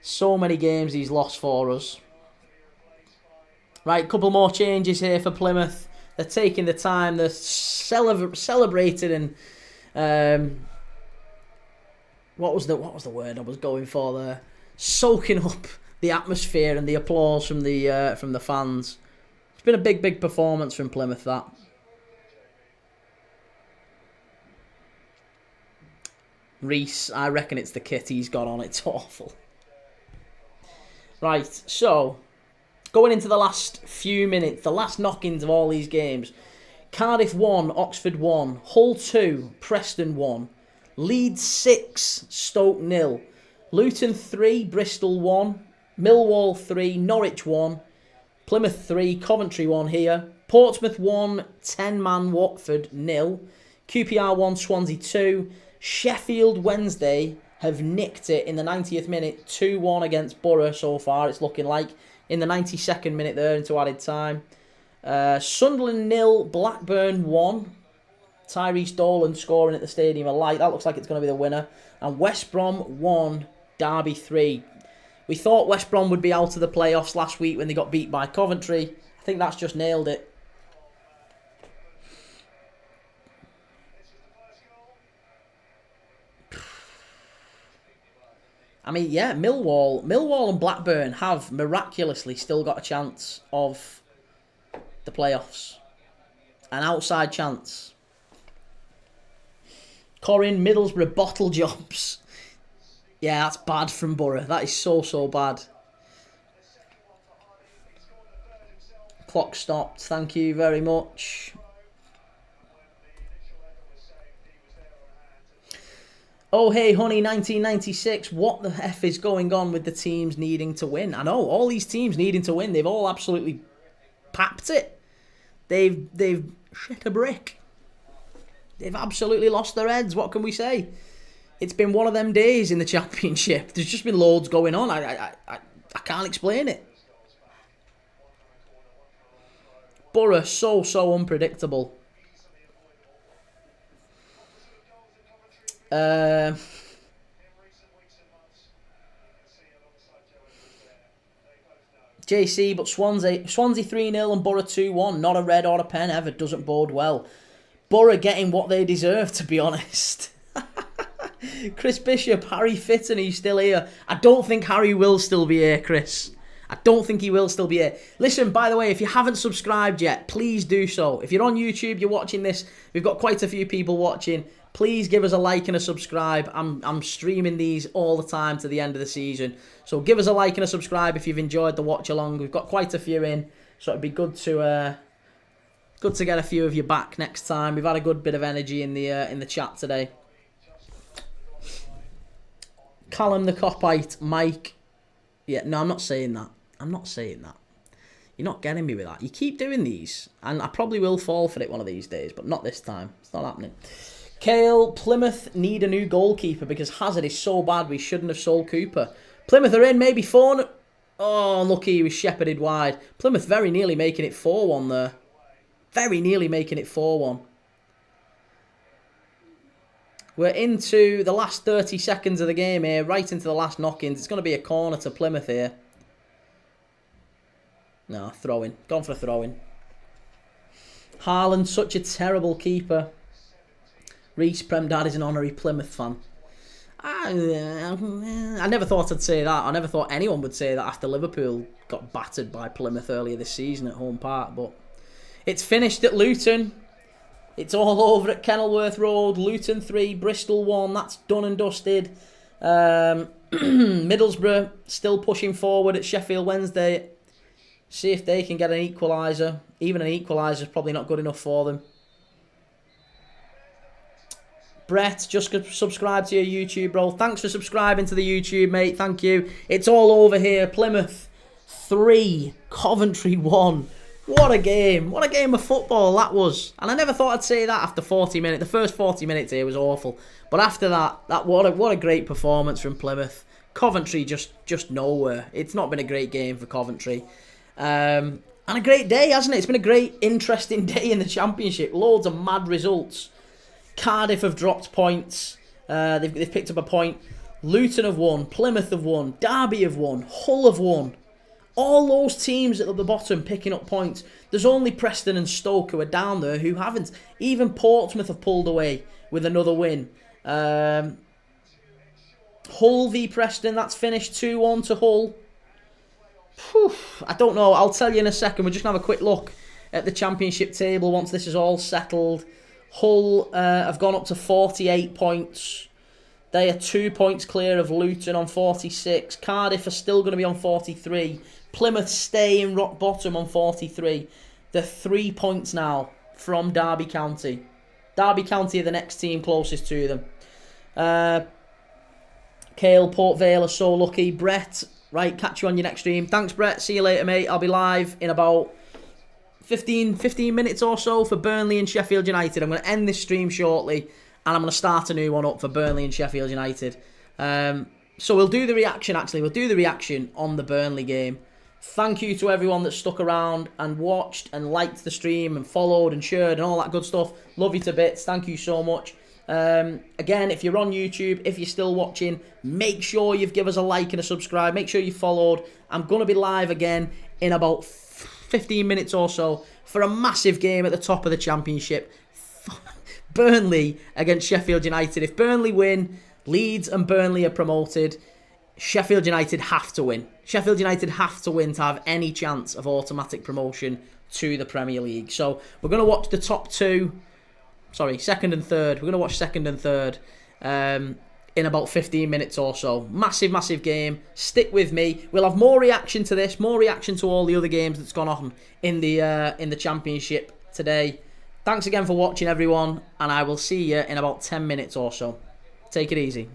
So many games he's lost for us. Right, couple more changes here for Plymouth. They're taking the time. They're celebrating and... What was the word I was going for there? Soaking up the atmosphere and the applause from the fans. It's been a big performance from Plymouth, that. Reese, I reckon it's the kit he's got on. It's awful. Right, so going into the last few minutes, the last knock-ins of all these games. Cardiff 1, Oxford 1, Hull 2, Preston 1, Leeds 6, Stoke 0, Luton 3, Bristol 1, Millwall 3, Norwich 1, Plymouth 3, Coventry 1 here, Portsmouth 1, 10-man Watford 0, QPR 1, Swansea 2, Sheffield Wednesday have nicked it in the 90th minute, 2-1 against Borough so far, it's looking like, in the 92nd minute there into added time. Sunderland 0, Blackburn 1, Tyrese Dolan scoring at the Stadium of Light, that looks like it's going to be the winner, and West Brom 1, Derby 3. We thought West Brom would be out of the playoffs last week when they got beat by Coventry. I think that's just nailed it. I mean, yeah, Millwall and Blackburn have miraculously still got a chance of the playoffs. An outside chance. Corin, Middlesbrough, bottle jobs. Yeah, that's bad from Borough. That is so bad. Clock stopped. Thank you very much. Oh, hey, honey, 1996. What the F is going on with the teams needing to win? I know, all these teams needing to win. They've all absolutely papped it. They've shit a brick. They've absolutely lost their heads. What can we say? It's been one of them days in the Championship. There's just been loads going on. I can't explain it. Borough, so unpredictable. JC, but Swansea 3-0 and Borough 2-1. Not a red or a pen ever. Doesn't bode well. Borough getting what they deserve, to be honest. Chris Bishop, Harry Fitton, he's still here. I don't think Harry will still be here, Chris. I don't think he will still be here. Listen, by the way, if you haven't subscribed yet, please do so. If you're on YouTube, you're watching this, we've got quite a few people watching. Please give us a like and a subscribe. I'm streaming these all the time to the end of the season. So give us a like and a subscribe if you've enjoyed the watch along. We've got quite a few in, so it'd be good to get a few of you back next time. We've had a good bit of energy in the chat today. Callum the Copite, Mike. Yeah, no, I'm not saying that. I'm not saying that. You're not getting me with that. You keep doing these, and I probably will fall for it one of these days, but not this time. It's not happening. Kale, Plymouth need a new goalkeeper because Hazard is so bad we shouldn't have sold Cooper. Plymouth are in, maybe 4. Oh, lucky he was shepherded wide. Plymouth very nearly making it 4-1 there. Very nearly making it 4-1. We're into the last 30 seconds of the game here, right into the last knock-ins. It's going to be a corner to Plymouth here. No, throw-in. Gone for a throw-in. Haaland, such a terrible keeper. Reece, Prem Dad is an honorary Plymouth fan. I never thought I'd say that. I never thought anyone would say that after Liverpool got battered by Plymouth earlier this season at home park. But it's finished at Luton. It's all over at Kenilworth Road. Luton 3, Bristol 1. That's done and dusted. Middlesbrough still pushing forward at Sheffield Wednesday. See if they can get an equaliser. Even an equaliser is probably not good enough for them. Brett, just subscribe to your YouTube, bro. Thanks for subscribing to the YouTube, mate. Thank you. It's all over here. Plymouth 3, Coventry 1. What a game. What a game of football that was. And I never thought I'd say that after 40 minutes. The first 40 minutes here was awful. But after that what a great performance from Plymouth. Coventry just nowhere. It's not been a great game for Coventry. And a great day, hasn't it? It's been a great, interesting day in the Championship. Loads of mad results. Cardiff have dropped points. They've picked up a point. Luton have won. Plymouth have won. Derby have won. Hull have won. All those teams at the bottom picking up points. There's only Preston and Stoke who are down there who haven't. Even Portsmouth have pulled away with another win. Hull v Preston, that's finished 2-1 to Hull. Whew, I don't know. I'll tell you in a second. We're just going to have a quick look at the Championship table once this is all settled. Hull have gone up to 48 points. They are 2 points clear of Luton on 46. Cardiff are still going to be on 43. Plymouth stay in rock bottom on 43. They're 3 points now from Derby County. Derby County are the next team closest to them. Kale, Port Vale are so lucky. Brett, right, catch you on your next stream. Thanks, Brett. See you later, mate. I'll be live in about 15 minutes or so for Burnley and Sheffield United. I'm going to end this stream shortly and I'm going to start a new one up for Burnley and Sheffield United. So we'll do the reaction, actually. We'll do the reaction on the Burnley game. Thank you to everyone that stuck around and watched and liked the stream and followed and shared and all that good stuff. Love you to bits. Thank you so much. Again, if you're on YouTube, if you're still watching, make sure you've given us a like and a subscribe. Make sure you followed. I'm going to be live again in about 15 minutes or so for a massive game at the top of the Championship. Burnley against Sheffield United. If Burnley win, Leeds and Burnley are promoted. Sheffield United have to win. Sheffield United have to win to have any chance of automatic promotion to the Premier League. So we're going to watch the top two. Sorry, second and third. We're going to watch second and third in about 15 minutes or so. Massive, massive game. Stick with me. We'll have more reaction to this, more reaction to all the other games that's gone on in the Championship today. Thanks again for watching, everyone, and I will see you in about 10 minutes or so. Take it easy.